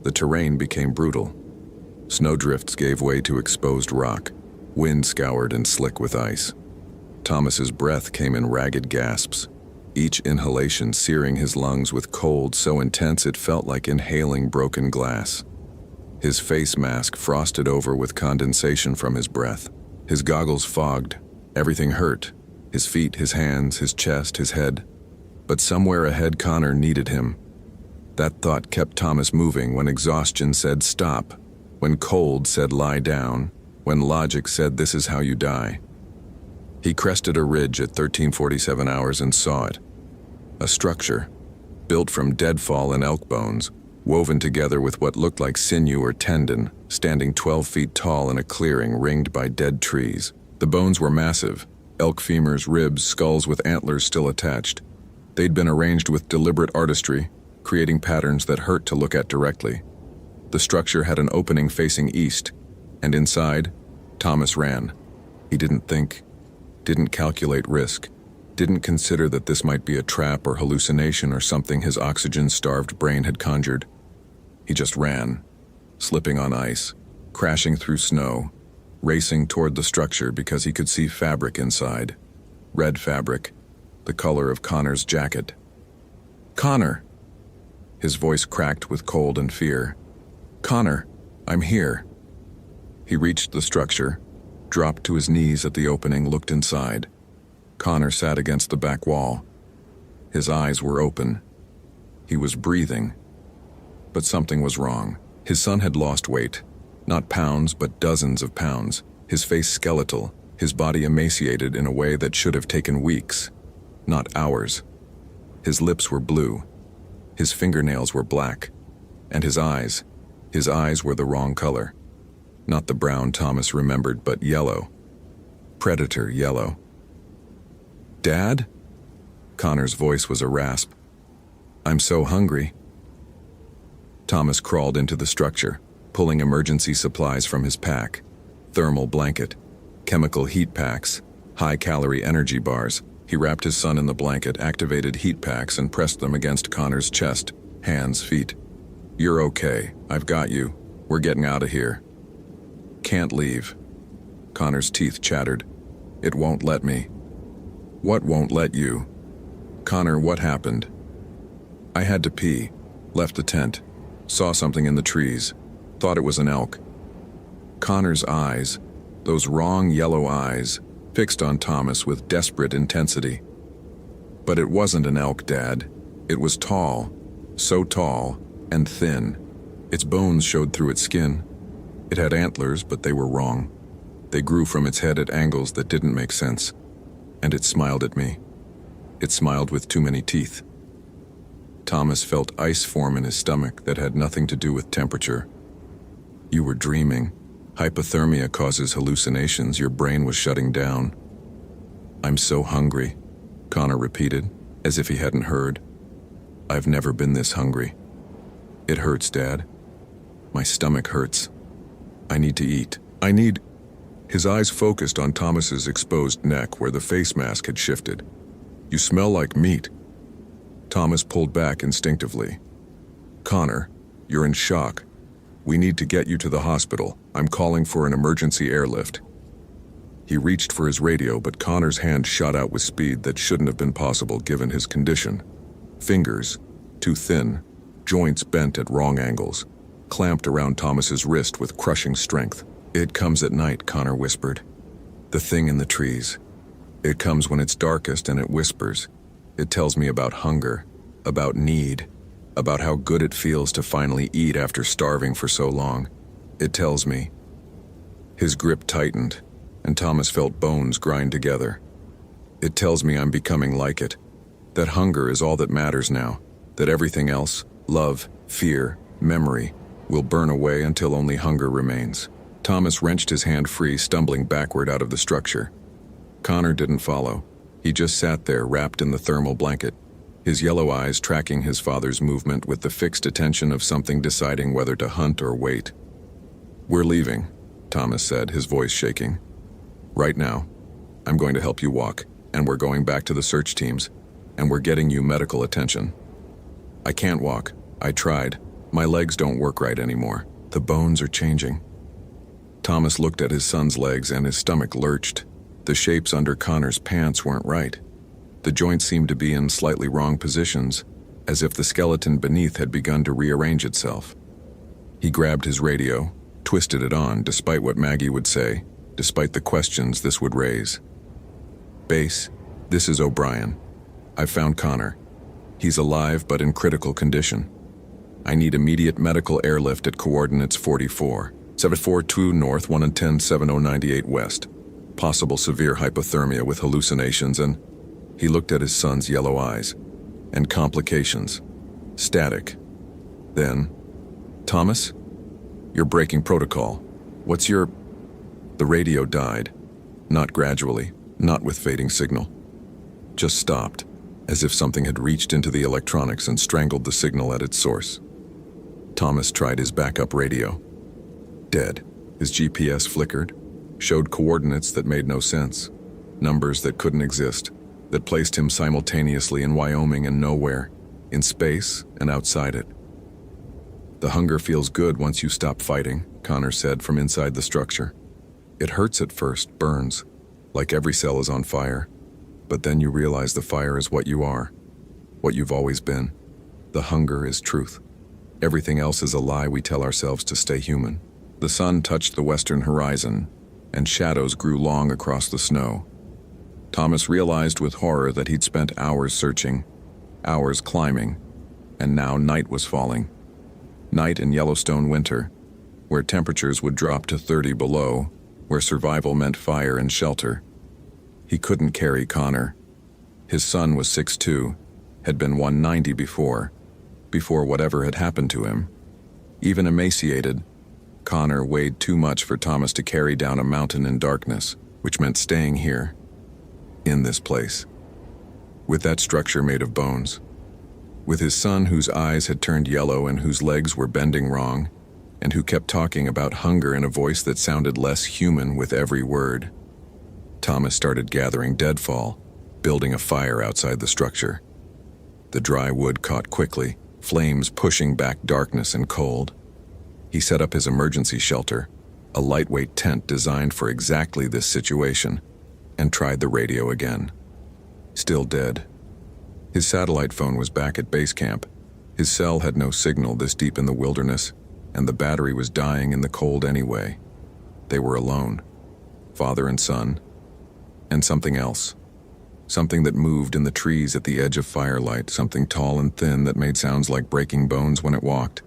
The terrain became brutal. Snowdrifts gave way to exposed rock, wind scoured and slick with ice. Thomas's breath came in ragged gasps, each inhalation searing his lungs with cold so intense it felt like inhaling broken glass. His face mask frosted over with condensation from his breath. His goggles fogged. Everything hurt. His feet, his hands, his chest, his head. But somewhere ahead Connor needed him. That thought kept Thomas moving when exhaustion said stop, when cold said lie down, when logic said this is how you die. He crested a ridge at 1347 hours and saw it. A structure, built from deadfall and elk bones, woven together with what looked like sinew or tendon, standing 12 feet tall in a clearing ringed by dead trees. The bones were massive, elk femurs, ribs, skulls with antlers still attached. They'd been arranged with deliberate artistry, creating patterns that hurt to look at directly. The structure had an opening facing east, and inside, Thomas ran. He didn't think, didn't calculate risk, didn't consider that this might be a trap or hallucination or something his oxygen-starved brain had conjured. He just ran, slipping on ice, crashing through snow, racing toward the structure because he could see fabric inside. Red fabric, the color of Connor's jacket. "Connor!" His voice cracked with cold and fear. "Connor, I'm here." He reached the structure, dropped to his knees at the opening, looked inside. Connor sat against the back wall. His eyes were open. He was breathing. But something was wrong. His son had lost weight. Not pounds, but dozens of pounds. His face skeletal, his body emaciated in a way that should have taken weeks, not hours. His lips were blue. His fingernails were black. And his eyes were the wrong color. Not the brown Thomas remembered, but yellow. Predator yellow. "Dad?" Connor's voice was a rasp. "I'm so hungry." Thomas crawled into the structure, pulling emergency supplies from his pack. Thermal blanket, chemical heat packs, high-calorie energy bars. He wrapped his son in the blanket, activated heat packs, and pressed them against Connor's chest, hands, feet. "You're okay. I've got you. We're getting out of here." "Can't leave." Connor's teeth chattered. "It won't let me." "What won't let you?" "Connor, what happened?" "I had to pee. Left the tent. Saw something in the trees. Thought it was an elk." Connor's eyes, those wrong yellow eyes, fixed on Thomas with desperate intensity. "But it wasn't an elk, Dad. It was tall, so tall, and thin. Its bones showed through its skin. It had antlers, but they were wrong. They grew from its head at angles that didn't make sense. And it smiled at me. It smiled with too many teeth." Thomas felt ice form in his stomach that had nothing to do with temperature. "You were dreaming. Hypothermia causes hallucinations. Your brain was shutting down." "I'm so hungry," Connor repeated, as if he hadn't heard. "I've never been this hungry." "It hurts, Dad. My stomach hurts. I need to eat. I need—" His eyes focused on Thomas's exposed neck where the face mask had shifted. "You smell like meat." Thomas pulled back instinctively. "Connor, you're in shock. We need to get you to the hospital. I'm calling for an emergency airlift." He reached for his radio, but Connor's hand shot out with speed that shouldn't have been possible given his condition. Fingers, too thin, joints bent at wrong angles, clamped around Thomas's wrist with crushing strength. "It comes at night," Connor whispered. "The thing in the trees. It comes when it's darkest and it whispers. It tells me about hunger, about need, about how good it feels to finally eat after starving for so long. It tells me." His grip tightened, and Thomas felt bones grind together. "It tells me I'm becoming like it. That hunger is all that matters now. That everything else, love, fear, memory, will burn away until only hunger remains." Thomas wrenched his hand free, stumbling backward out of the structure. Connor didn't follow. He just sat there, wrapped in the thermal blanket, his yellow eyes tracking his father's movement with the fixed attention of something deciding whether to hunt or wait. "We're leaving," Thomas said, his voice shaking. "Right now. I'm going to help you walk, and we're going back to the search teams, and we're getting you medical attention." "I can't walk. I tried. My legs don't work right anymore. The bones are changing." Thomas looked at his son's legs and his stomach lurched. The shapes under Connor's pants weren't right. The joints seemed to be in slightly wrong positions, as if the skeleton beneath had begun to rearrange itself. He grabbed his radio, twisted it on, despite what Maggie would say, despite the questions this would raise. "Base, this is O'Brien. I've found Connor. He's alive but in critical condition. I need immediate medical airlift at coordinates 44, 742 north, 110, 7098 west. Possible severe hypothermia with hallucinations and... He looked at his son's yellow eyes. And complications. Static. Then, Thomas? You're breaking protocol. What's your... The radio died. Not gradually, not with fading signal. Just stopped, as if something had reached into the electronics and strangled the signal at its source. Thomas tried his backup radio. Dead. His GPS flickered, showed coordinates that made no sense, numbers that couldn't exist, that placed him simultaneously in Wyoming and nowhere, in space and outside it. The hunger feels good once you stop fighting, Connor said from inside the structure. It hurts at first, burns, like every cell is on fire, but then you realize the fire is what you are, what you've always been. The hunger is truth. Everything else is a lie we tell ourselves to stay human. The sun touched the western horizon, and shadows grew long across the snow. Thomas realized with horror that he'd spent hours searching, hours climbing, and now night was falling. Night in Yellowstone winter, where temperatures would drop to 30 below, where survival meant fire and shelter. He couldn't carry Connor. His son was 6'2", had been 190 before whatever had happened to him. Even emaciated, Connor weighed too much for Thomas to carry down a mountain in darkness, which meant staying here, in this place, with that structure made of bones, with his son whose eyes had turned yellow and whose legs were bending wrong, and who kept talking about hunger in a voice that sounded less human with every word. Thomas started gathering deadfall, building a fire outside the structure. The dry wood caught quickly, flames pushing back darkness and cold. He set up his emergency shelter, a lightweight tent designed for exactly this situation, and tried the radio again. Still dead. His satellite phone was back at base camp. His cell had no signal this deep in the wilderness, and the battery was dying in the cold anyway. They were alone, father and son, and something else. Something that moved in the trees at the edge of firelight, something tall and thin that made sounds like breaking bones when it walked.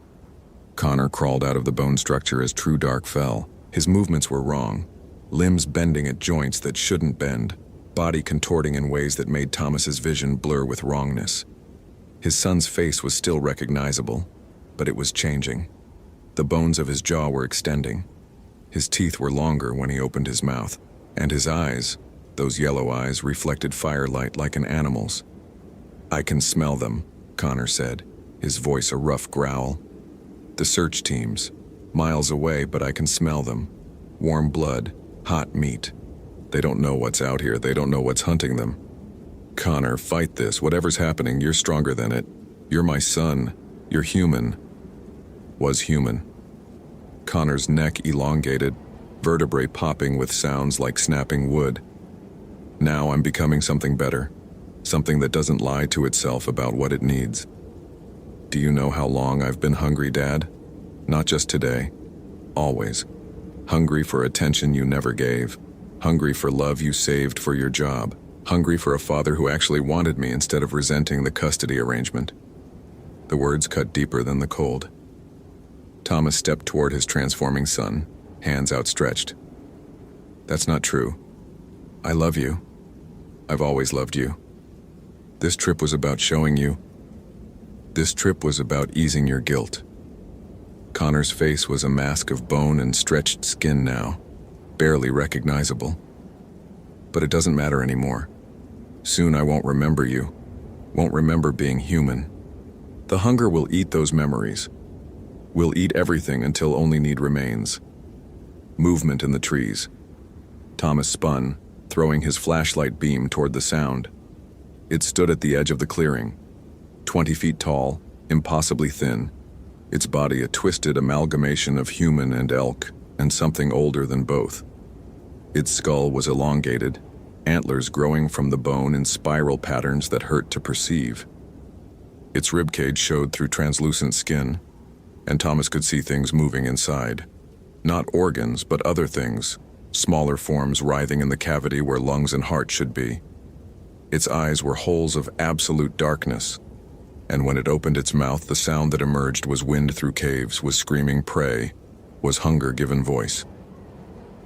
Connor crawled out of the bone structure as true dark fell. His movements were wrong, limbs bending at joints that shouldn't bend, body contorting in ways that made Thomas's vision blur with wrongness. His son's face was still recognizable, but it was changing. The bones of his jaw were extending. His teeth were longer when he opened his mouth, and his eyes, those yellow eyes, reflected firelight like an animal's. "I can smell them," Connor said, his voice a rough growl. "The search teams, miles away, but I can smell them. Warm blood, hot meat. They don't know what's out here, they don't know what's hunting them. Connor, fight this, whatever's happening, you're stronger than it. You're my son, you're human." Was human. Connor's neck elongated, vertebrae popping with sounds like snapping wood. Now I'm becoming something better, something that doesn't lie to itself about what it needs. Do you know how long I've been hungry, Dad? Not just today. Always. Hungry for attention you never gave. Hungry for love you saved for your job. Hungry for a father who actually wanted me instead of resenting the custody arrangement. The words cut deeper than the cold. Thomas stepped toward his transforming son, hands outstretched. "That's not true. I love you. I've always loved you. This trip was about showing you. This trip was about easing your guilt." Connor's face was a mask of bone and stretched skin now, barely recognizable. "But it doesn't matter anymore. Soon I won't remember you, won't remember being human. The hunger will eat those memories. We'll eat everything until only need remains." Movement in the trees. Thomas spun, throwing his flashlight beam toward the sound. It stood at the edge of the clearing, 20 feet tall, impossibly thin, its body a twisted amalgamation of human and elk, and something older than both. Its skull was elongated, antlers growing from the bone in spiral patterns that hurt to perceive. Its ribcage showed through translucent skin, and Thomas could see things moving inside. Not organs, but other things, smaller forms writhing in the cavity where lungs and heart should be. Its eyes were holes of absolute darkness, And when it opened its mouth, the sound that emerged was wind through caves, was screaming prey, was hunger given voice.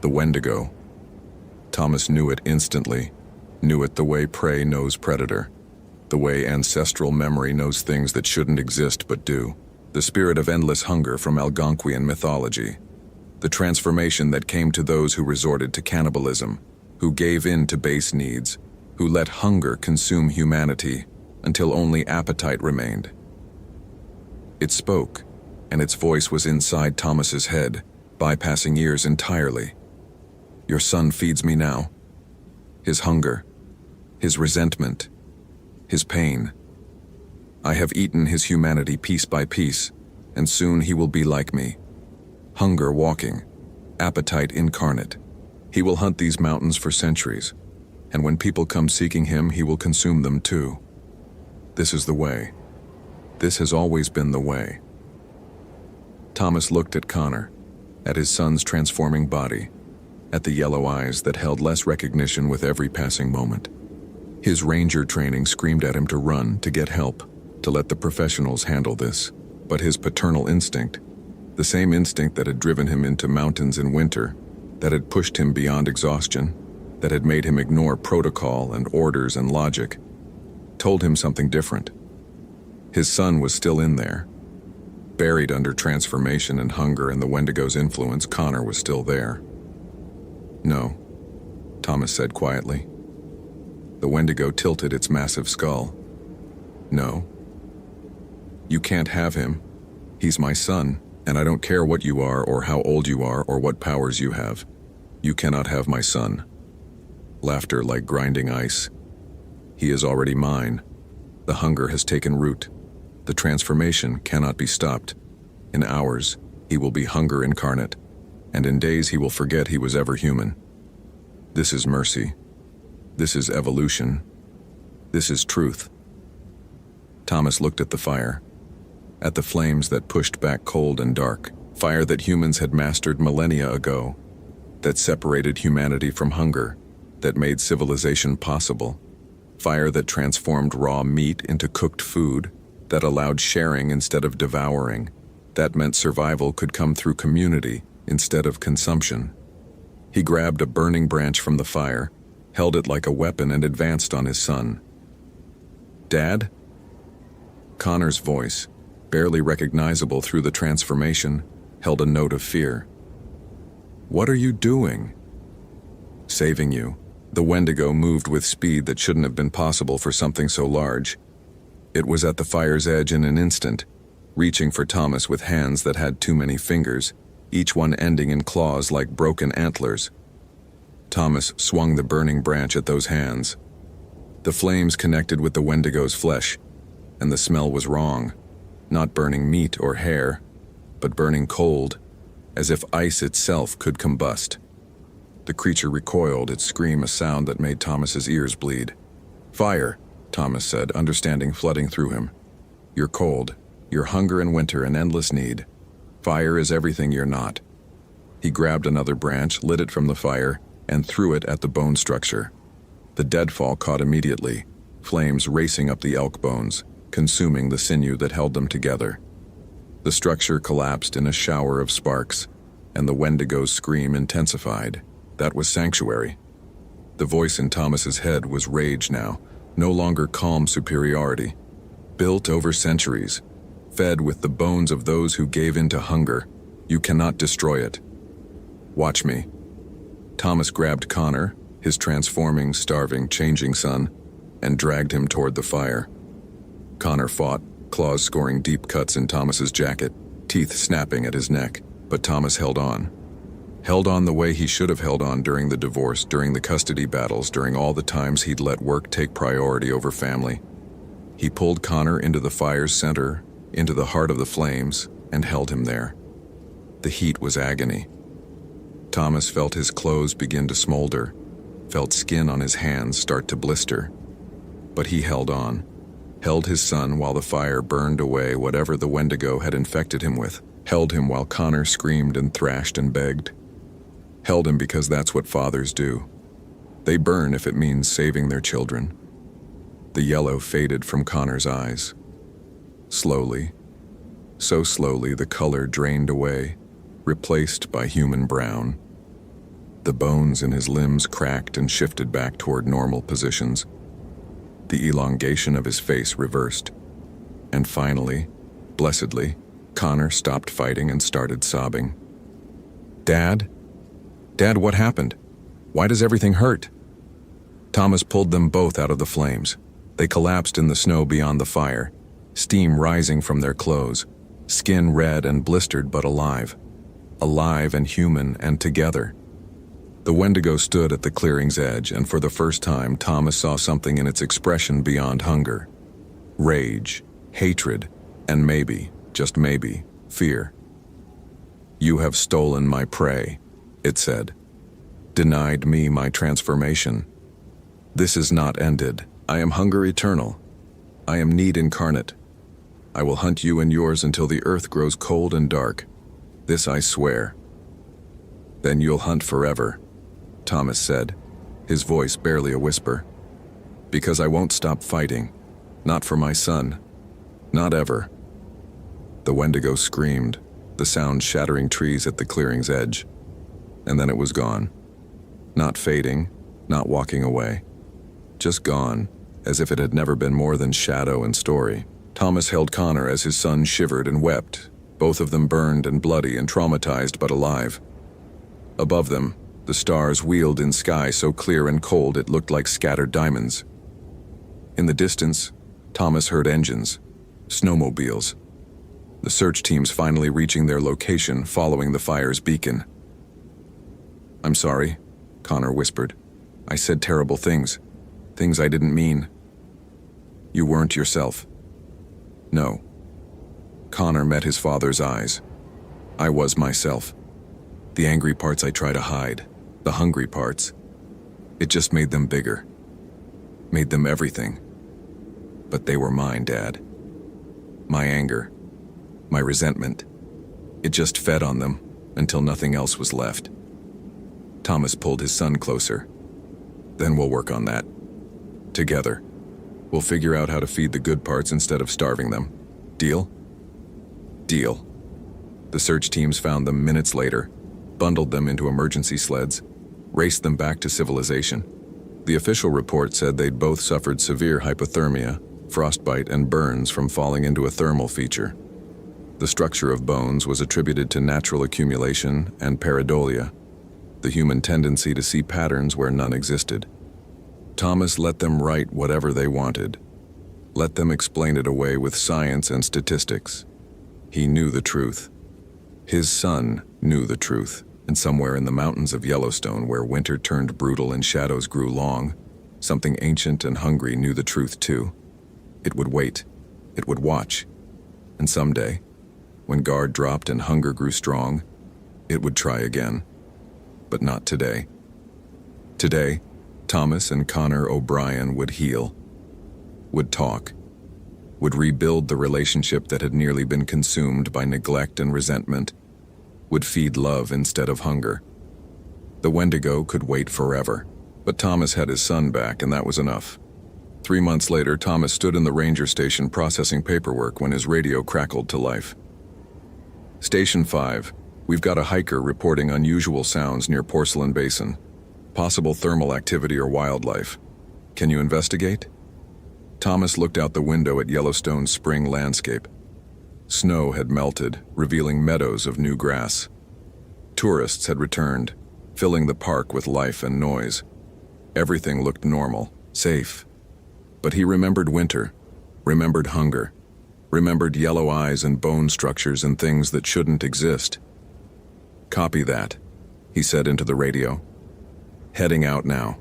The Wendigo. Thomas knew it instantly, knew it the way prey knows predator, the way ancestral memory knows things that shouldn't exist but do. The spirit of endless hunger from Algonquian mythology. The transformation that came to those who resorted to cannibalism, who gave in to base needs, who let hunger consume humanity until only appetite remained. It spoke, and its voice was inside Thomas's head, bypassing ears entirely. Your son feeds me now. His hunger, his resentment, his pain. I have eaten his humanity piece by piece, and soon he will be like me. Hunger walking, appetite incarnate. He will hunt these mountains for centuries, and when people come seeking him, he will consume them too. This is the way. This has always been the way. Thomas looked at Connor, at his son's transforming body, at the yellow eyes that held less recognition with every passing moment. His ranger training screamed at him to run, to get help, to let the professionals handle this. But his paternal instinct, the same instinct that had driven him into mountains in winter, that had pushed him beyond exhaustion, that had made him ignore protocol and orders and logic, told him something different. His son was still in there. Buried under transformation and hunger and the Wendigo's influence, Connor was still there. No, Thomas said quietly. The Wendigo tilted its massive skull. No. You can't have him. He's my son, and I don't care what you are or how old you are or what powers you have. You cannot have my son. Laughter like grinding ice. He is already mine. The hunger has taken root. The transformation cannot be stopped. In hours, he will be hunger incarnate, and in days he will forget he was ever human. This is mercy. This is evolution. This is truth. Thomas looked at the fire, at the flames that pushed back cold and dark, fire that humans had mastered millennia ago, that separated humanity from hunger, that made civilization possible, fire that transformed raw meat into cooked food, that allowed sharing instead of devouring, that meant survival could come through community instead of consumption. He grabbed a burning branch from the fire, held it like a weapon, and advanced on his son. Dad? Connor's voice, barely recognizable through the transformation, held a note of fear. What are you doing? Saving you. The Wendigo moved with speed that shouldn't have been possible for something so large. It was at the fire's edge in an instant, reaching for Thomas with hands that had too many fingers, each one ending in claws like broken antlers. Thomas swung the burning branch at those hands. The flames connected with the Wendigo's flesh, and the smell was wrong. Not burning meat or hair, but burning cold, as if ice itself could combust. The creature recoiled, its scream a sound that made Thomas's ears bleed. Fire, Thomas said, understanding flooding through him. You're cold, you're hunger and winter and endless need. Fire is everything you're not. He grabbed another branch, lit it from the fire, and threw it at the bone structure. The deadfall caught immediately, flames racing up the elk bones, consuming the sinew that held them together. The structure collapsed in a shower of sparks, and the Wendigo's scream intensified. That was sanctuary. The voice in Thomas's head was rage now, no longer calm superiority. Built over centuries, fed with the bones of those who gave in to hunger, you cannot destroy it. Watch me. Thomas grabbed Connor, his transforming, starving, changing son, and dragged him toward the fire. Connor fought, claws scoring deep cuts in Thomas's jacket, teeth snapping at his neck, but Thomas held on. Held on the way he should have held on during the divorce, during the custody battles, during all the times he'd let work take priority over family. He pulled Connor into the fire's center, into the heart of the flames, and held him there. The heat was agony. Thomas felt his clothes begin to smolder, felt skin on his hands start to blister. But he held on, held his son while the fire burned away whatever the Wendigo had infected him with, held him while Connor screamed and thrashed and begged. Held him because that's what fathers do. They burn if it means saving their children. The yellow faded from Connor's eyes. Slowly, so slowly the color drained away, replaced by human brown. The bones in his limbs cracked and shifted back toward normal positions. The elongation of his face reversed. And finally, blessedly, Connor stopped fighting and started sobbing. "Dad? Dad, what happened? Why does everything hurt?" Thomas pulled them both out of the flames. They collapsed in the snow beyond the fire, steam rising from their clothes, skin red and blistered but alive. Alive and human and together. The Wendigo stood at the clearing's edge, and for the first time Thomas saw something in its expression beyond hunger. Rage, hatred, and maybe, just maybe, fear. "You have stolen my prey," it said. "Denied me my transformation. This is not ended. I am hunger eternal. I am need incarnate. I will hunt you and yours until the earth grows cold and dark. This I swear." "Then you'll hunt forever," Thomas said, his voice barely a whisper. "Because I won't stop fighting. Not for my son. Not ever." The Wendigo screamed, the sound shattering trees at the clearing's edge. And then it was gone. Not fading, not walking away. Just gone, as if it had never been more than shadow and story. Thomas held Connor as his son shivered and wept, both of them burned and bloody and traumatized but alive. Above them, the stars wheeled in sky so clear and cold it looked like scattered diamonds. In the distance, Thomas heard engines, snowmobiles. The search teams finally reaching their location following the fire's beacon. "I'm sorry," Connor whispered. "I said terrible things. Things I didn't mean. You weren't yourself." "No." Connor met his father's eyes. "I was myself. The angry parts I try to hide, the hungry parts. It just made them bigger. Made them everything. But they were mine, Dad. My anger, my resentment. It just fed on them until nothing else was left." Thomas pulled his son closer. "Then we'll work on that. Together. We'll figure out how to feed the good parts instead of starving them. Deal?" "Deal." The search teams found them minutes later, bundled them into emergency sleds, raced them back to civilization. The official report said they'd both suffered severe hypothermia, frostbite, and burns from falling into a thermal feature. The structure of bones was attributed to natural accumulation and pareidolia, the human tendency to see patterns where none existed. Thomas let them write whatever they wanted. Let them explain it away with science and statistics. He knew the truth. His son knew the truth, and somewhere in the mountains of Yellowstone, where winter turned brutal and shadows grew long, something ancient and hungry knew the truth too. It would wait. It would watch. And someday, when guard dropped and hunger grew strong, it would try again. But not today. Today, Thomas and Connor O'Brien would heal, would talk, would rebuild the relationship that had nearly been consumed by neglect and resentment, would feed love instead of hunger. The Wendigo could wait forever, but Thomas had his son back, and that was enough. 3 months later, Thomas stood in the ranger station processing paperwork when his radio crackled to life. "Station 5, we've got a hiker reporting unusual sounds near Porcelain Basin. Possible thermal activity or wildlife. Can you investigate?" Thomas looked out the window at Yellowstone's spring landscape. Snow had melted, revealing meadows of new grass. Tourists had returned, filling the park with life and noise. Everything looked normal, safe. But he remembered winter, remembered hunger, remembered yellow eyes and bone structures and things that shouldn't exist. "Copy that," he said into the radio. "Heading out now."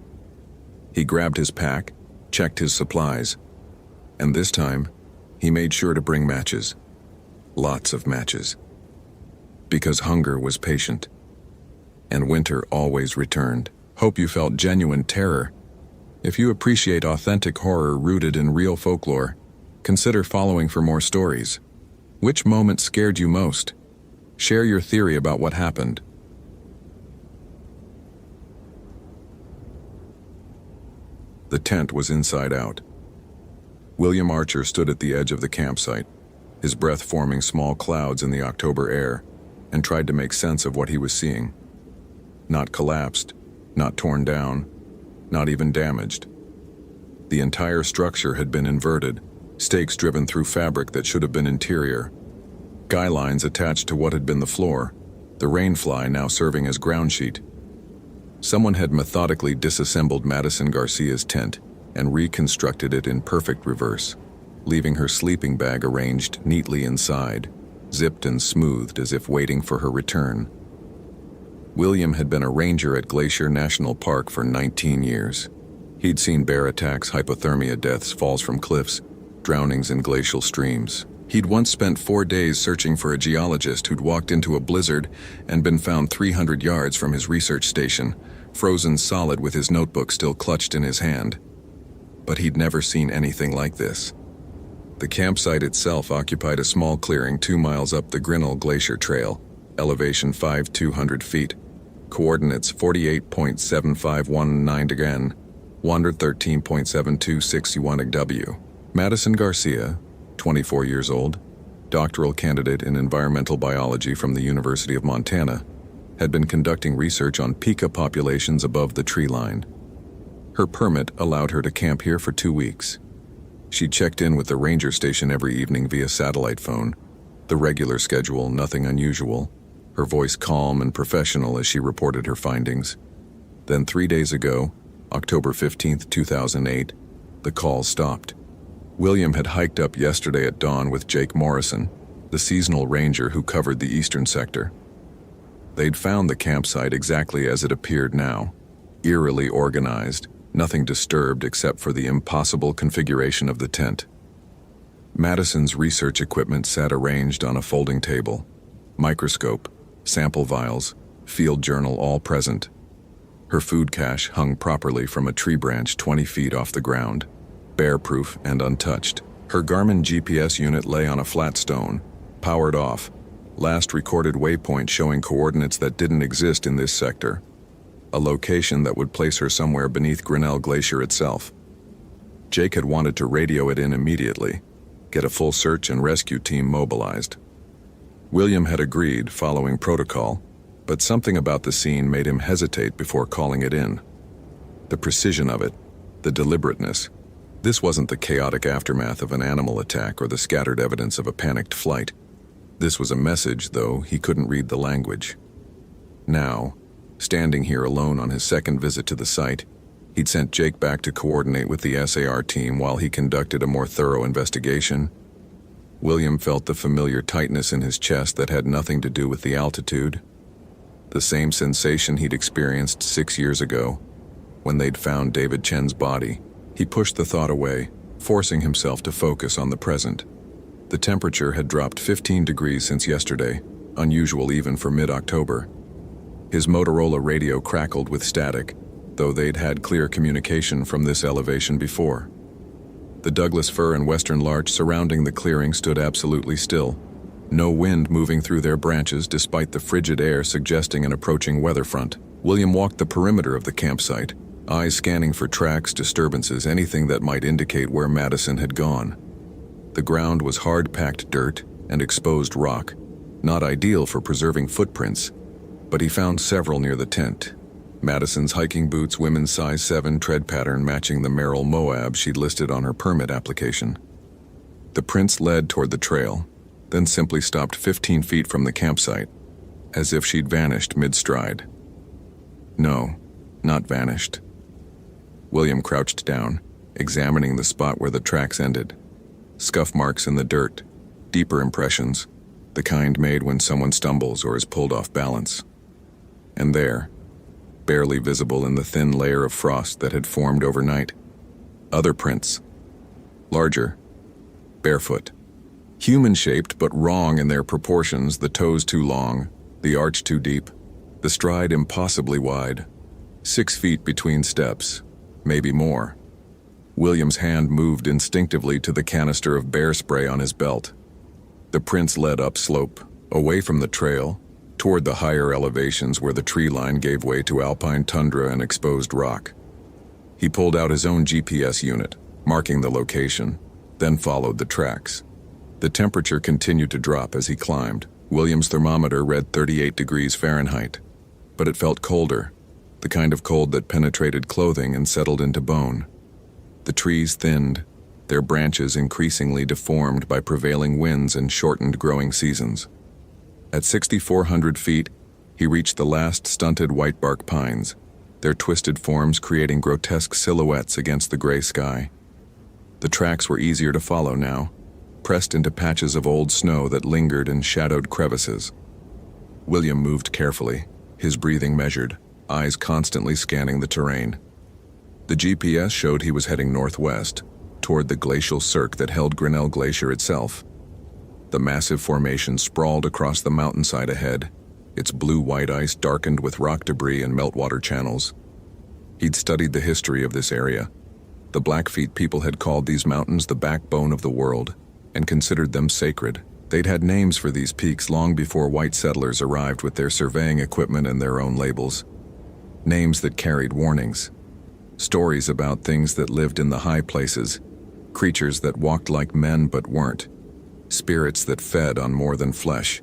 He grabbed his pack, checked his supplies, and this time, he made sure to bring matches. Lots of matches. Because hunger was patient, and winter always returned. Hope you felt genuine terror. If you appreciate authentic horror rooted in real folklore, consider following for more stories. Which moment scared you most? Share your theory about what happened. The tent was inside out. William Archer stood at the edge of the campsite, his breath forming small clouds in the October air, and tried to make sense of what he was seeing. Not collapsed, not torn down, not even damaged. The entire structure had been inverted, stakes driven through fabric that should have been interior, guy lines attached to what had been the floor, the rainfly now serving as ground sheet. Someone had methodically disassembled Madison Garcia's tent and reconstructed it in perfect reverse, leaving her sleeping bag arranged neatly inside, zipped and smoothed as if waiting for her return. William had been a ranger at Glacier National Park for 19 years. He'd seen bear attacks, hypothermia deaths, falls from cliffs, drownings in glacial streams. He'd once spent 4 days searching for a geologist who'd walked into a blizzard and been found 300 yards from his research station, frozen solid with his notebook still clutched in his hand. But he'd never seen anything like this. The campsite itself occupied a small clearing 2 miles up the Grinnell Glacier Trail, elevation 5,200 feet, coordinates 48.7519 again, 113.7261 W. Madison Garcia, 24 years old, doctoral candidate in environmental biology from the University of Montana, had been conducting research on pika populations above the tree line. Her permit allowed her to camp here for 2 weeks. She checked in with the ranger station every evening via satellite phone, the regular schedule, nothing unusual, her voice calm and professional as she reported her findings. Then 3 days ago, October 15, 2008, the call stopped. William had hiked up yesterday at dawn with Jake Morrison, the seasonal ranger who covered the eastern sector. They'd found the campsite exactly as it appeared now, eerily organized, nothing disturbed except for the impossible configuration of the tent. Madison's research equipment sat arranged on a folding table, microscope, sample vials, field journal all present. Her food cache hung properly from a tree branch 20 feet off the ground, bear-proof and untouched. Her Garmin GPS unit lay on a flat stone, powered off, last recorded waypoint showing coordinates that didn't exist in this sector, a location that would place her somewhere beneath Grinnell Glacier itself. Jake had wanted to radio it in immediately, get a full search and rescue team mobilized. William had agreed, following protocol, but something about the scene made him hesitate before calling it in. The precision of it, the deliberateness. This wasn't the chaotic aftermath of an animal attack or the scattered evidence of a panicked flight. This was a message, though he couldn't read the language. Now, standing here alone on his second visit to the site, he'd sent Jake back to coordinate with the SAR team while he conducted a more thorough investigation. William felt the familiar tightness in his chest that had nothing to do with the altitude. The same sensation he'd experienced 6 years ago, when they'd found David Chen's body. He pushed the thought away, forcing himself to focus on the present. The temperature had dropped 15 degrees since yesterday, unusual even for mid-October. His Motorola radio crackled with static, though they'd had clear communication from this elevation before. The Douglas fir and western larch surrounding the clearing stood absolutely still, no wind moving through their branches despite the frigid air suggesting an approaching weather front. William walked the perimeter of the campsite, eyes scanning for tracks, disturbances, anything that might indicate where Madison had gone. The ground was hard-packed dirt and exposed rock, not ideal for preserving footprints, but he found several near the tent. Madison's hiking boots, women's size 7 tread pattern matching the Merrill Moab she'd listed on her permit application. The prints led toward the trail, then simply stopped 15 feet from the campsite, as if she'd vanished mid-stride. No, not vanished. William crouched down, examining the spot where the tracks ended. Scuff marks in the dirt, deeper impressions, the kind made when someone stumbles or is pulled off balance. And there, barely visible in the thin layer of frost that had formed overnight, other prints. Larger, barefoot. Human-shaped but wrong in their proportions, the toes too long, the arch too deep, the stride impossibly wide. 6 feet between steps, maybe more. William's hand moved instinctively to the canister of bear spray on his belt. The prints led upslope, away from the trail, toward the higher elevations where the tree line gave way to alpine tundra and exposed rock. He pulled out his own GPS unit, marking the location, then followed the tracks. The temperature continued to drop as he climbed. William's thermometer read 38 degrees Fahrenheit, but it felt colder, the kind of cold that penetrated clothing and settled into bone. The trees thinned, their branches increasingly deformed by prevailing winds and shortened growing seasons. At 6,400 feet, he reached the last stunted whitebark pines, their twisted forms creating grotesque silhouettes against the gray sky. The tracks were easier to follow now, pressed into patches of old snow that lingered in shadowed crevices. William moved carefully, his breathing measured, eyes constantly scanning the terrain. The GPS showed he was heading northwest, toward the glacial cirque that held Grinnell Glacier itself. The massive formation sprawled across the mountainside ahead, its blue-white ice darkened with rock debris and meltwater channels. He'd studied the history of this area. The Blackfeet people had called these mountains the backbone of the world and considered them sacred. They'd had names for these peaks long before white settlers arrived with their surveying equipment and their own labels. Names that carried warnings. Stories about things that lived in the high places, creatures that walked like men but weren't, spirits that fed on more than flesh.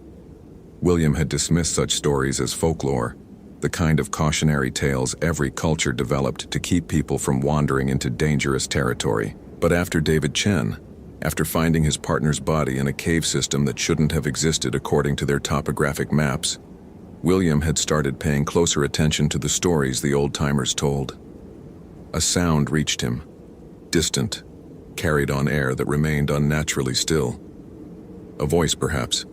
William had dismissed such stories as folklore, the kind of cautionary tales every culture developed to keep people from wandering into dangerous territory. But after David Chen, after finding his partner's body in a cave system that shouldn't have existed according to their topographic maps, William had started paying closer attention to the stories the old-timers told. A sound reached him, distant, carried on air that remained unnaturally still. A voice, perhaps,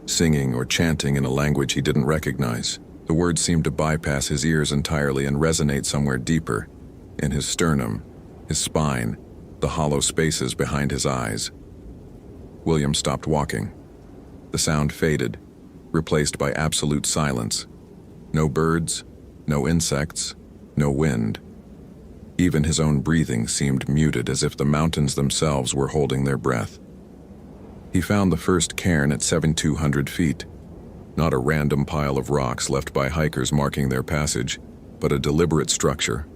singing or chanting in a language he didn't recognize. The words seemed to bypass his ears entirely and resonate somewhere deeper, in his sternum, his spine, the hollow spaces behind his eyes. William stopped walking. The sound faded, replaced by absolute silence. No birds, no insects, no wind. Even his own breathing seemed muted, as if the mountains themselves were holding their breath. He found the first cairn at 7,200 feet. Not a random pile of rocks left by hikers marking their passage, but a deliberate structure.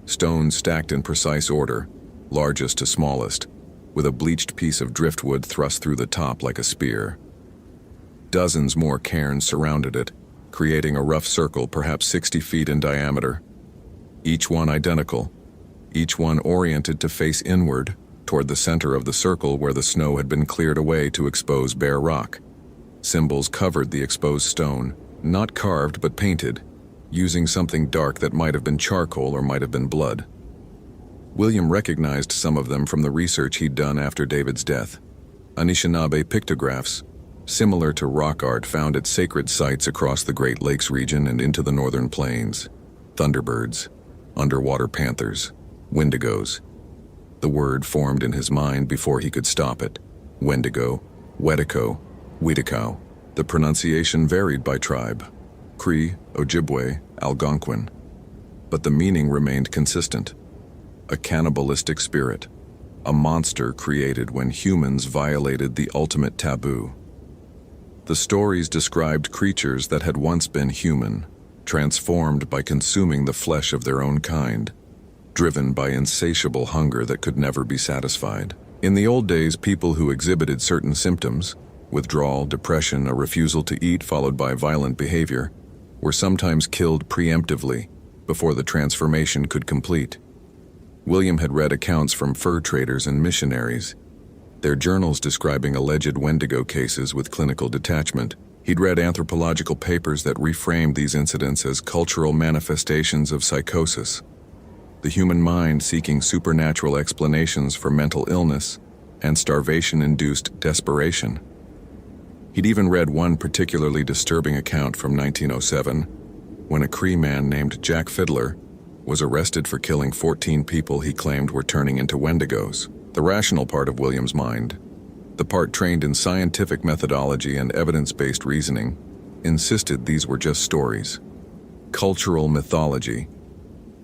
Stones stacked in precise order, largest to smallest, with a bleached piece of driftwood thrust through the top like a spear. Dozens more cairns surrounded it, creating a rough circle perhaps 60 feet in diameter. Each one identical, each one oriented to face inward, toward the center of the circle where the snow had been cleared away to expose bare rock. Symbols covered the exposed stone, not carved but painted, using something dark that might have been charcoal or might have been blood. William recognized some of them from the research he'd done after David's death. Anishinaabe pictographs, similar to rock art found at sacred sites across the Great Lakes region and into the northern plains. Thunderbirds, underwater panthers, wendigos. The word formed in his mind before he could stop it. Wendigo, Wedico, Weedicow. The pronunciation varied by tribe. Cree, Ojibwe, Algonquin. But the meaning remained consistent. A cannibalistic spirit. A monster created when humans violated the ultimate taboo. The stories described creatures that had once been human, transformed by consuming the flesh of their own kind, driven by insatiable hunger that could never be satisfied. In the old days, people who exhibited certain symptoms, withdrawal, depression, a refusal to eat followed by violent behavior, were sometimes killed preemptively before the transformation could complete. William had read accounts from fur traders and missionaries, their journals describing alleged Wendigo cases with clinical detachment. He'd read anthropological papers that reframed these incidents as cultural manifestations of psychosis, the human mind seeking supernatural explanations for mental illness and starvation-induced desperation. He'd even read one particularly disturbing account from 1907, when a Cree man named Jack Fiddler was arrested for killing 14 people he claimed were turning into Wendigos. The rational part of William's mind, the part trained in scientific methodology and evidence-based reasoning, insisted these were just stories. Cultural mythology,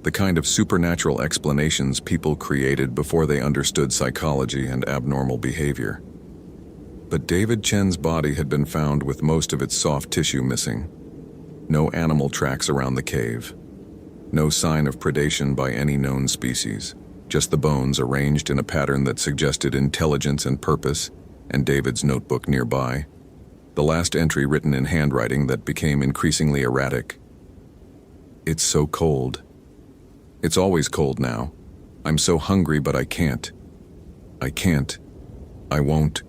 the kind of supernatural explanations people created before they understood psychology and abnormal behavior. But David Chen's body had been found with most of its soft tissue missing. No animal tracks around the cave. No sign of predation by any known species. Just the bones arranged in a pattern that suggested intelligence and purpose, and David's notebook nearby. The last entry written in handwriting that became increasingly erratic. It's so cold. It's always cold now. I'm so hungry, but I can't. I can't. I won't.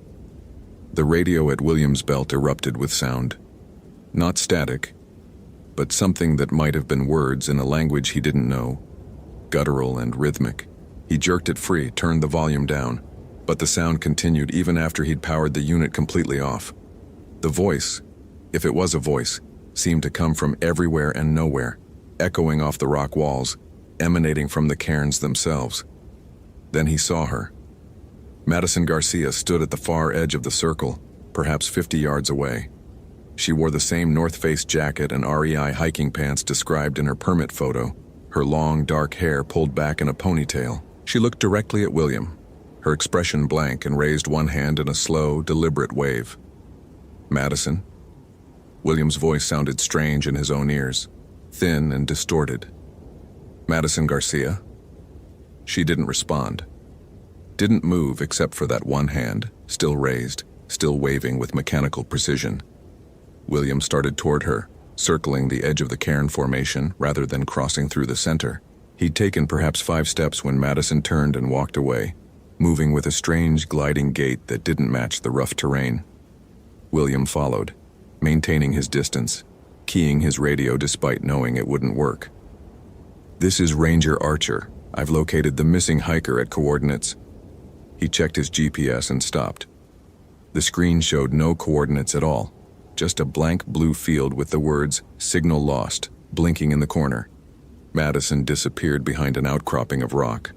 The radio at William's belt erupted with sound. Not static, but something that might have been words in a language he didn't know. Guttural and rhythmic. He jerked it free, turned the volume down, but the sound continued even after he'd powered the unit completely off. The voice, if it was a voice, seemed to come from everywhere and nowhere, echoing off the rock walls, emanating from the cairns themselves. Then he saw her. Madison Garcia stood at the far edge of the circle, perhaps 50 yards away. She wore the same North Face jacket and REI hiking pants described in her permit photo, her long, dark hair pulled back in a ponytail. She looked directly at William, her expression blank, and raised one hand in a slow, deliberate wave. Madison? William's voice sounded strange in his own ears, thin and distorted. Madison Garcia? She didn't respond. Didn't move except for that one hand, still raised, still waving with mechanical precision. William started toward her, circling the edge of the cairn formation rather than crossing through the center. He'd taken perhaps 5 steps when Madison turned and walked away, moving with a strange gliding gait that didn't match the rough terrain. William followed, maintaining his distance, keying his radio despite knowing it wouldn't work. "This is Ranger Archer. I've located the missing hiker at coordinates." He checked his GPS and stopped. The screen showed no coordinates at all, just a blank blue field with the words "Signal Lost" blinking in the corner. Madison disappeared behind an outcropping of rock.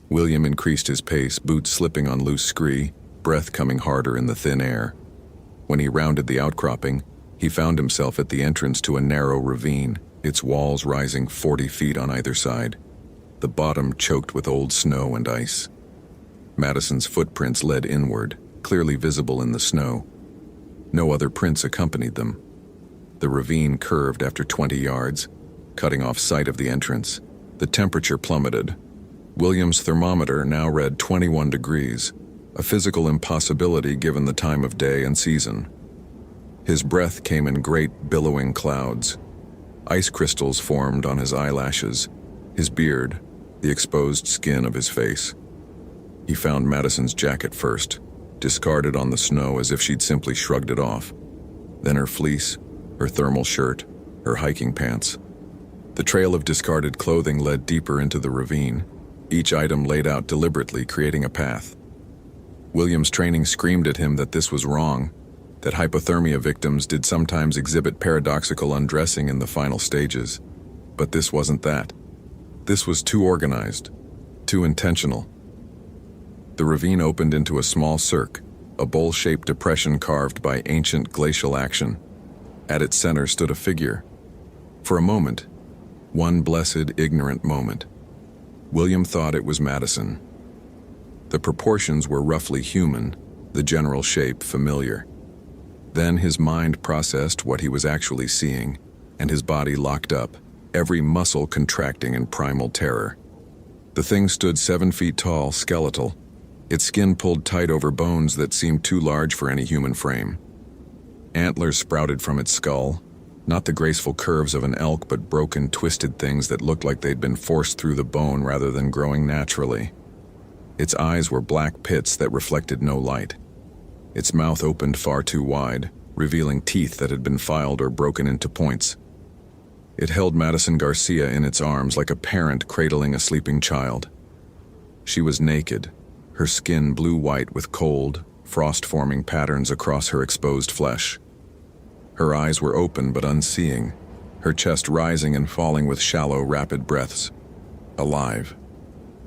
William increased his pace, boots slipping on loose scree, breath coming harder in the thin air. When he rounded the outcropping, he found himself at the entrance to a narrow ravine, its walls rising 40 feet on either side, the bottom choked with old snow and ice. Madison's footprints led inward, clearly visible in the snow. No other prints accompanied them. The ravine curved after 20 yards, cutting off sight of the entrance. The temperature plummeted. William's thermometer now read 21 degrees, a physical impossibility given the time of day and season. His breath came in great billowing clouds. Ice crystals formed on his eyelashes, his beard, the exposed skin of his face. He found Madison's jacket first, discarded on the snow as if she'd simply shrugged it off. Then her fleece, her thermal shirt, her hiking pants. The trail of discarded clothing led deeper into the ravine, each item laid out deliberately, creating a path. William's training screamed at him that this was wrong, that hypothermia victims did sometimes exhibit paradoxical undressing in the final stages. But this wasn't that. This was too organized, too intentional. The ravine opened into a small cirque, a bowl-shaped depression carved by ancient glacial action. At its center stood a figure. For a moment, one blessed, ignorant moment, William thought it was Madison. The proportions were roughly human, the general shape familiar. Then his mind processed what he was actually seeing, and his body locked up, every muscle contracting in primal terror. The thing stood 7 feet tall, skeletal, its skin pulled tight over bones that seemed too large for any human frame. Antlers sprouted from its skull, not the graceful curves of an elk, but broken, twisted things that looked like they'd been forced through the bone rather than growing naturally. Its eyes were black pits that reflected no light. Its mouth opened far too wide, revealing teeth that had been filed or broken into points. It held Madison Garcia in its arms like a parent cradling a sleeping child. She was naked, her skin blue-white with cold, frost-forming patterns across her exposed flesh. Her eyes were open but unseeing, her chest rising and falling with shallow, rapid breaths. Alive.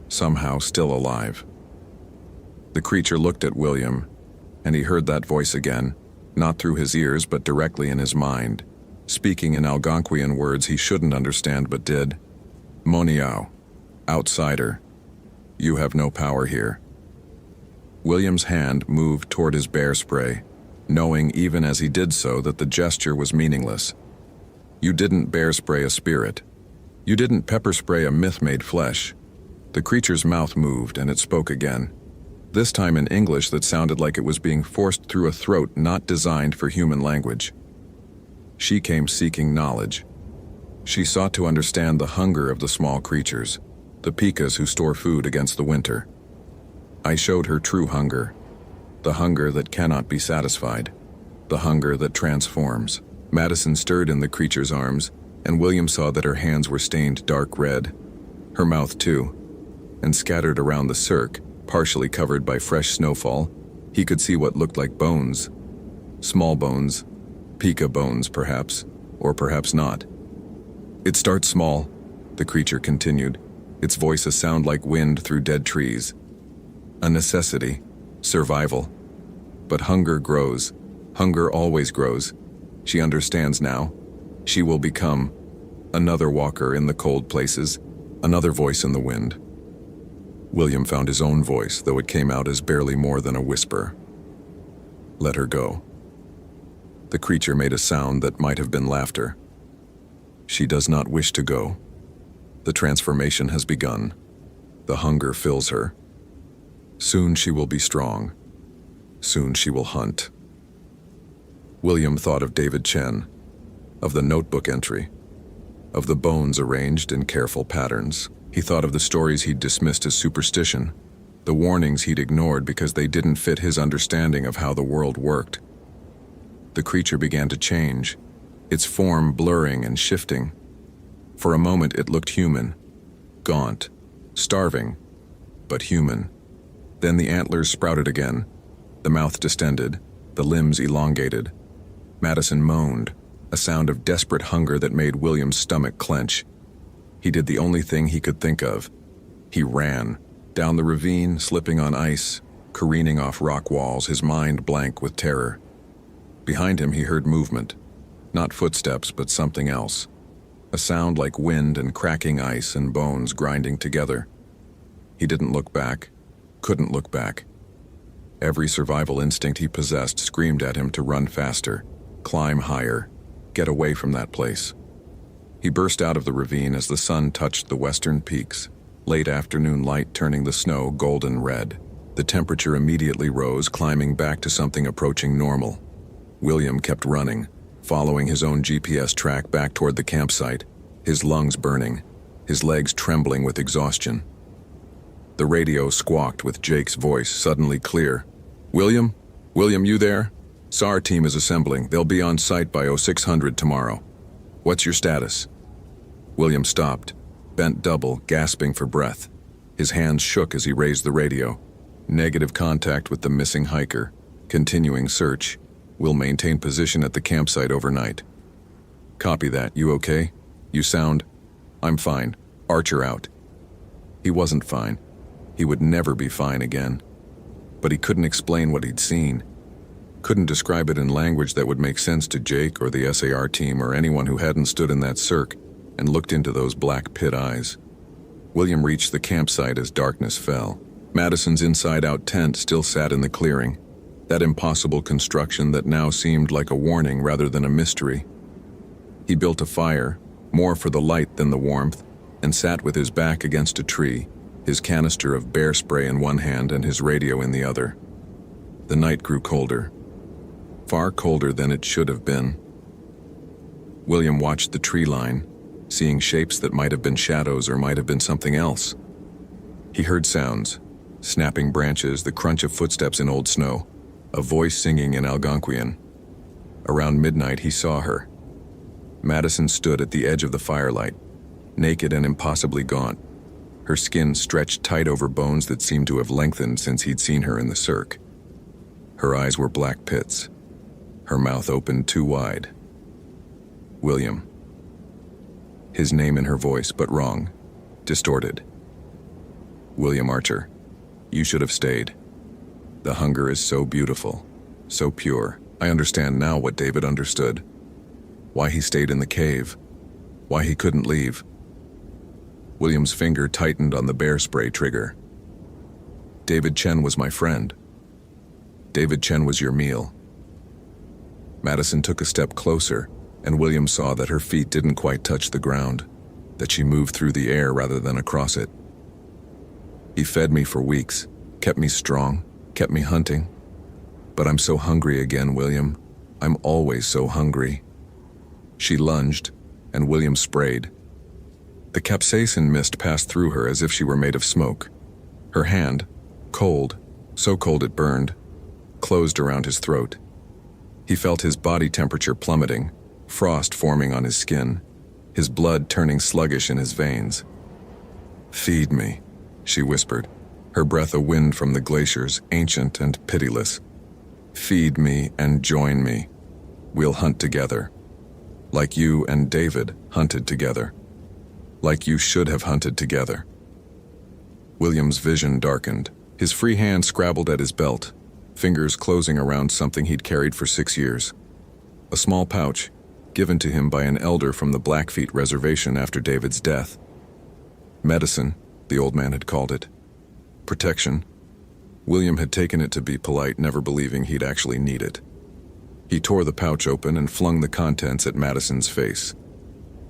Somehow still alive. The creature looked at William, and he heard that voice again, not through his ears but directly in his mind, speaking in Algonquian words he shouldn't understand but did. Moniao, outsider, you have no power here. William's hand moved toward his bear spray, knowing even as he did so that the gesture was meaningless. You didn't bear spray a spirit. You didn't pepper spray a myth made flesh. The creature's mouth moved and it spoke again. this time in English that sounded like it was being forced through a throat not designed for human language. She came seeking knowledge. She sought to understand the hunger of the small creatures, the pikas who store food against the winter. I showed her true hunger, the hunger that cannot be satisfied, the hunger that transforms. Madison stirred in the creature's arms, and William saw that her hands were stained dark red, her mouth too, and scattered around the cirque, partially covered by fresh snowfall, he could see what looked like bones. Small bones, pika bones perhaps, or perhaps not. It starts small, the creature continued, its voice a sound like wind through dead trees. A necessity, survival. But hunger grows. Hunger always grows. She understands now. She will become another walker in the cold places, another voice in the wind. William found his own voice, though it came out as barely more than a whisper. Let her go. The creature made a sound that might have been laughter. She does not wish to go. The transformation has begun. The hunger fills her. Soon she will be strong. Soon she will hunt. William thought of David Chen, of the notebook entry, of the bones arranged in careful patterns. He thought of the stories he'd dismissed as superstition, the warnings he'd ignored because they didn't fit his understanding of how the world worked. The creature began to change, its form blurring and shifting. For a moment it looked human, gaunt, starving, but human. Then the antlers sprouted again, the mouth distended, the limbs elongated. Madison moaned, a sound of desperate hunger that made William's stomach clench. He did the only thing he could think of. He ran, down the ravine, slipping on ice, careening off rock walls, his mind blank with terror. Behind him he heard movement, not footsteps but something else. A sound like wind and cracking ice and bones grinding together. He didn't look back, couldn't look back. Every survival instinct he possessed screamed at him to run faster, climb higher, get away from that place. He burst out of the ravine as the sun touched the western peaks, late afternoon light turning the snow golden red. The temperature immediately rose, climbing back to something approaching normal. William kept running, following his own GPS track back toward the campsite, his lungs burning, his legs trembling with exhaustion. The radio squawked with Jake's voice suddenly clear. William? William, you there? SAR team is assembling. They'll be on site by 0600 tomorrow. What's your status? William stopped, bent double, gasping for breath. His hands shook as he raised the radio. Negative contact with the missing hiker. Continuing search. We'll maintain position at the campsite overnight. Copy that. You okay? You sound... I'm fine. Archer out. He wasn't fine. He would never be fine again. But he couldn't explain what he'd seen. Couldn't describe it in language that would make sense to Jake or the SAR team or anyone who hadn't stood in that cirque and looked into those black pit eyes. William reached the campsite as darkness fell. Madison's inside-out tent still sat in the clearing, that impossible construction that now seemed like a warning rather than a mystery. He built a fire, more for the light than the warmth, and sat with his back against a tree, his canister of bear spray in one hand and his radio in the other. The night grew colder, far colder than it should have been. William watched the tree line, seeing shapes that might have been shadows or might have been something else. He heard sounds, snapping branches, the crunch of footsteps in old snow, a voice singing in Algonquian. Around midnight he saw her. Madison stood at the edge of the firelight, naked and impossibly gaunt, her skin stretched tight over bones that seemed to have lengthened since he'd seen her in the cirque. Her eyes were black pits, her mouth opened too wide. William. His name in her voice, but wrong, distorted. William Archer, you should have stayed. The hunger is so beautiful, so pure. I understand now what David understood. Why he stayed in the cave. Why he couldn't leave. William's finger tightened on the bear spray trigger. David Chen was my friend. David Chen was your meal. Madison took a step closer, and William saw that her feet didn't quite touch the ground, that she moved through the air rather than across it. He fed me for weeks, kept me strong, kept me hunting. But I'm so hungry again, William. I'm always so hungry. She lunged, and William sprayed. The capsaicin mist passed through her as if she were made of smoke. Her hand, cold, so cold it burned, closed around his throat. He felt his body temperature plummeting, frost forming on his skin, his blood turning sluggish in his veins. "Feed me," she whispered, her breath a wind from the glaciers, ancient and pitiless. "Feed me and join me. We'll hunt together. Like you and David hunted together. Like you should have hunted together." William's vision darkened. His free hand scrabbled at his belt, fingers closing around something he'd carried for 6 years. A small pouch, given to him by an elder from the Blackfeet Reservation after David's death. Medicine, the old man had called it. Protection. William had taken it to be polite, never believing he'd actually need it. He tore the pouch open and flung the contents at Madison's face.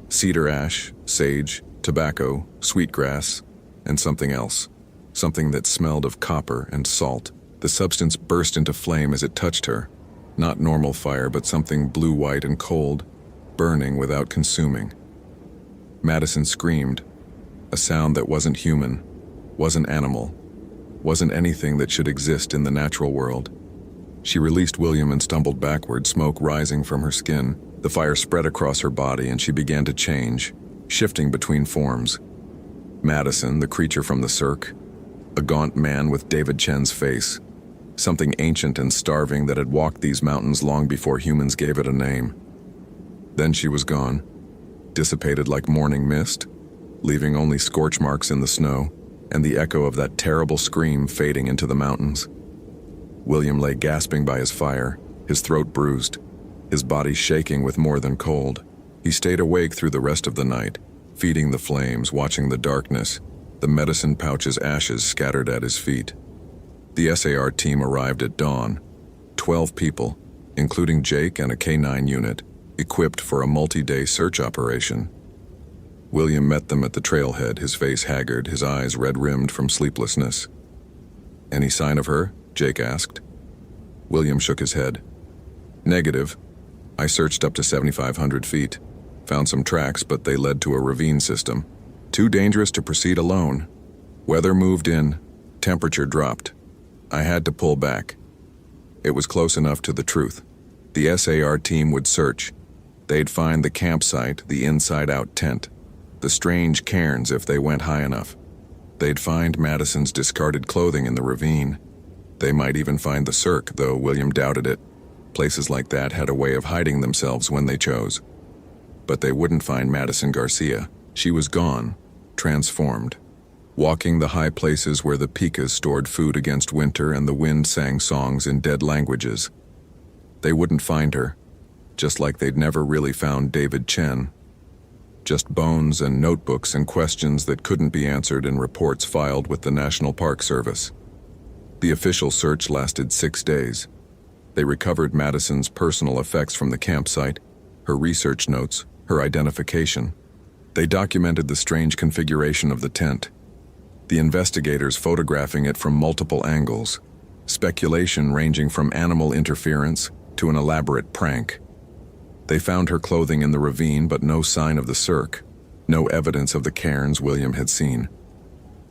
Cedar ash, sage, tobacco, sweetgrass, and something else. Something that smelled of copper and salt. The substance burst into flame as it touched her. Not normal fire, but something blue-white and cold, burning without consuming. Madison screamed, a sound that wasn't human, wasn't animal, wasn't anything that should exist in the natural world. She released William and stumbled backward, smoke rising from her skin. The fire spread across her body and she began to change, shifting between forms. Madison, the creature from the Cirque, a gaunt man with David Chen's face, something ancient and starving that had walked these mountains long before humans gave it a name. Then she was gone, dissipated like morning mist, leaving only scorch marks in the snow and the echo of that terrible scream fading into the mountains. William lay gasping by his fire, his throat bruised, his body shaking with more than cold. He stayed awake through the rest of the night, feeding the flames, watching the darkness, the medicine pouch's ashes scattered at his feet. The SAR team arrived at dawn, 12 people, including Jake and a K-9 unit, equipped for a multi-day search operation. William met them at the trailhead, his face haggard, his eyes red-rimmed from sleeplessness. "Any sign of her?" Jake asked. William shook his head. "Negative. I searched up to 7,500 feet. Found some tracks, but they led to a ravine system. Too dangerous to proceed alone. Weather moved in. Temperature dropped. I had to pull back. It was close enough to the truth. The SAR team would search. They'd find the campsite, the inside-out tent, the strange cairns if they went high enough. They'd find Madison's discarded clothing in the ravine. They might even find the Cirque, though William doubted it. Places like that had a way of hiding themselves when they chose. But they wouldn't find Madison Garcia. She was gone, transformed, walking the high places where the Picas stored food against winter and the wind sang songs in dead languages. They wouldn't find her, just like they'd never really found David Chen. Just bones and notebooks and questions that couldn't be answered in reports filed with the National Park Service. The official search lasted 6 days. They recovered Madison's personal effects from the campsite, her research notes, her identification. They documented the strange configuration of the tent, the investigators photographing it from multiple angles, speculation ranging from animal interference to an elaborate prank. They found her clothing in the ravine, but no sign of the Cirque, no evidence of the cairns William had seen.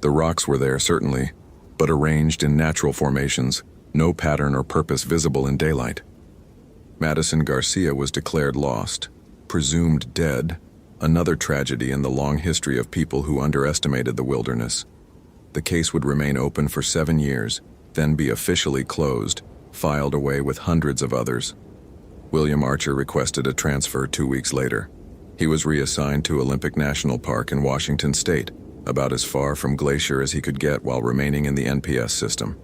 The rocks were there, certainly, but arranged in natural formations, no pattern or purpose visible in daylight. Madison Garcia was declared lost, presumed dead, another tragedy in the long history of people who underestimated the wilderness. The case would remain open for 7 years, then be officially closed, filed away with hundreds of others. William Archer requested a transfer 2 weeks later. He was reassigned to Olympic National Park in Washington State, about as far from Glacier as he could get while remaining in the NPS system.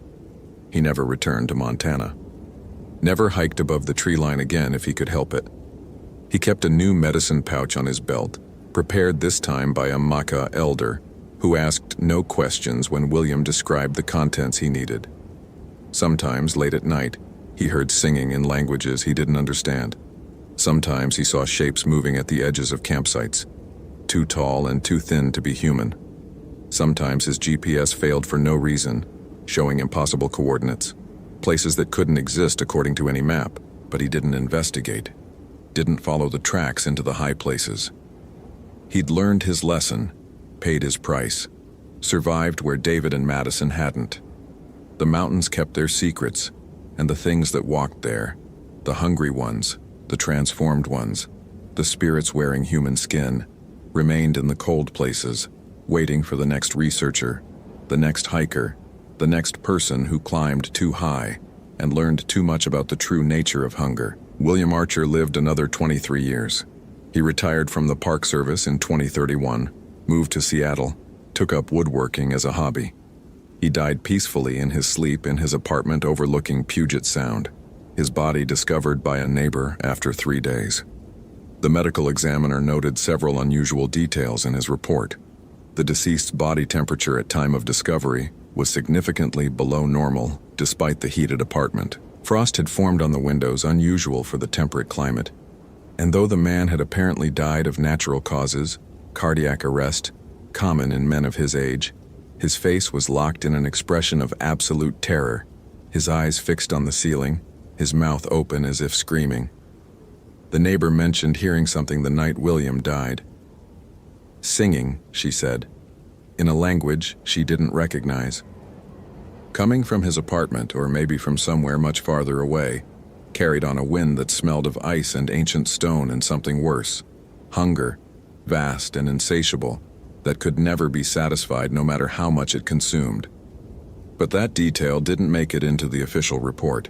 He never returned to Montana. Never hiked above the tree line again if he could help it. He kept a new medicine pouch on his belt, prepared this time by a Maka elder, who asked no questions when William described the contents he needed. Sometimes, late at night, he heard singing in languages he didn't understand. Sometimes he saw shapes moving at the edges of campsites, too tall and too thin to be human. Sometimes his GPS failed for no reason. showing impossible coordinates, places that couldn't exist according to any map, but he didn't investigate, didn't follow the tracks into the high places. He'd learned his lesson, paid his price, survived where David and Madison hadn't. The mountains kept their secrets, and the things that walked there, the hungry ones, the transformed ones, the spirits wearing human skin, remained in the cold places, waiting for the next researcher, the next hiker, the next person who climbed too high and learned too much about the true nature of hunger. William Archer lived another 23 years. He retired from the Park Service in 2031, moved to Seattle, took up woodworking as a hobby. He died peacefully in his sleep in his apartment overlooking Puget Sound, his body discovered by a neighbor after 3 days. The medical examiner noted several unusual details in his report. The deceased's body temperature at time of discovery was significantly below normal despite the heated apartment. Frost had formed on the windows, unusual for the temperate climate, and though the man had apparently died of natural causes, cardiac arrest, common in men of his age, his face was locked in an expression of absolute terror, his eyes fixed on the ceiling, his mouth open as if screaming. The neighbor mentioned hearing something the night William died. Singing, she said, in a language she didn't recognize. Coming from his apartment, or maybe from somewhere much farther away, carried on a wind that smelled of ice and ancient stone and something worse, hunger, vast and insatiable, that could never be satisfied no matter how much it consumed. But that detail didn't make it into the official report.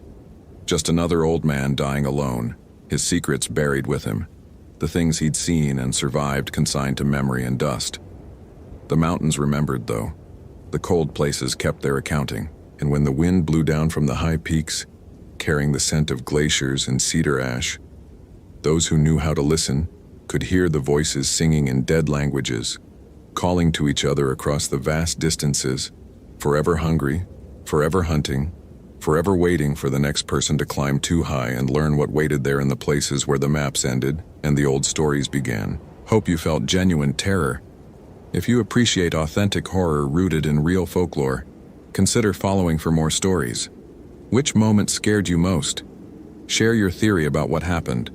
Just another old man dying alone, his secrets buried with him, the things he'd seen and survived consigned to memory and dust. The mountains remembered, though. The cold places kept their accounting, and when the wind blew down from the high peaks, carrying the scent of glaciers and cedar ash, those who knew how to listen could hear the voices singing in dead languages, calling to each other across the vast distances, forever hungry, forever hunting, forever waiting for the next person to climb too high and learn what waited there in the places where the maps ended and the old stories began. Hope you felt genuine terror. If you appreciate authentic horror rooted in real folklore, consider following for more stories. Which moment scared you most? Share your theory about what happened.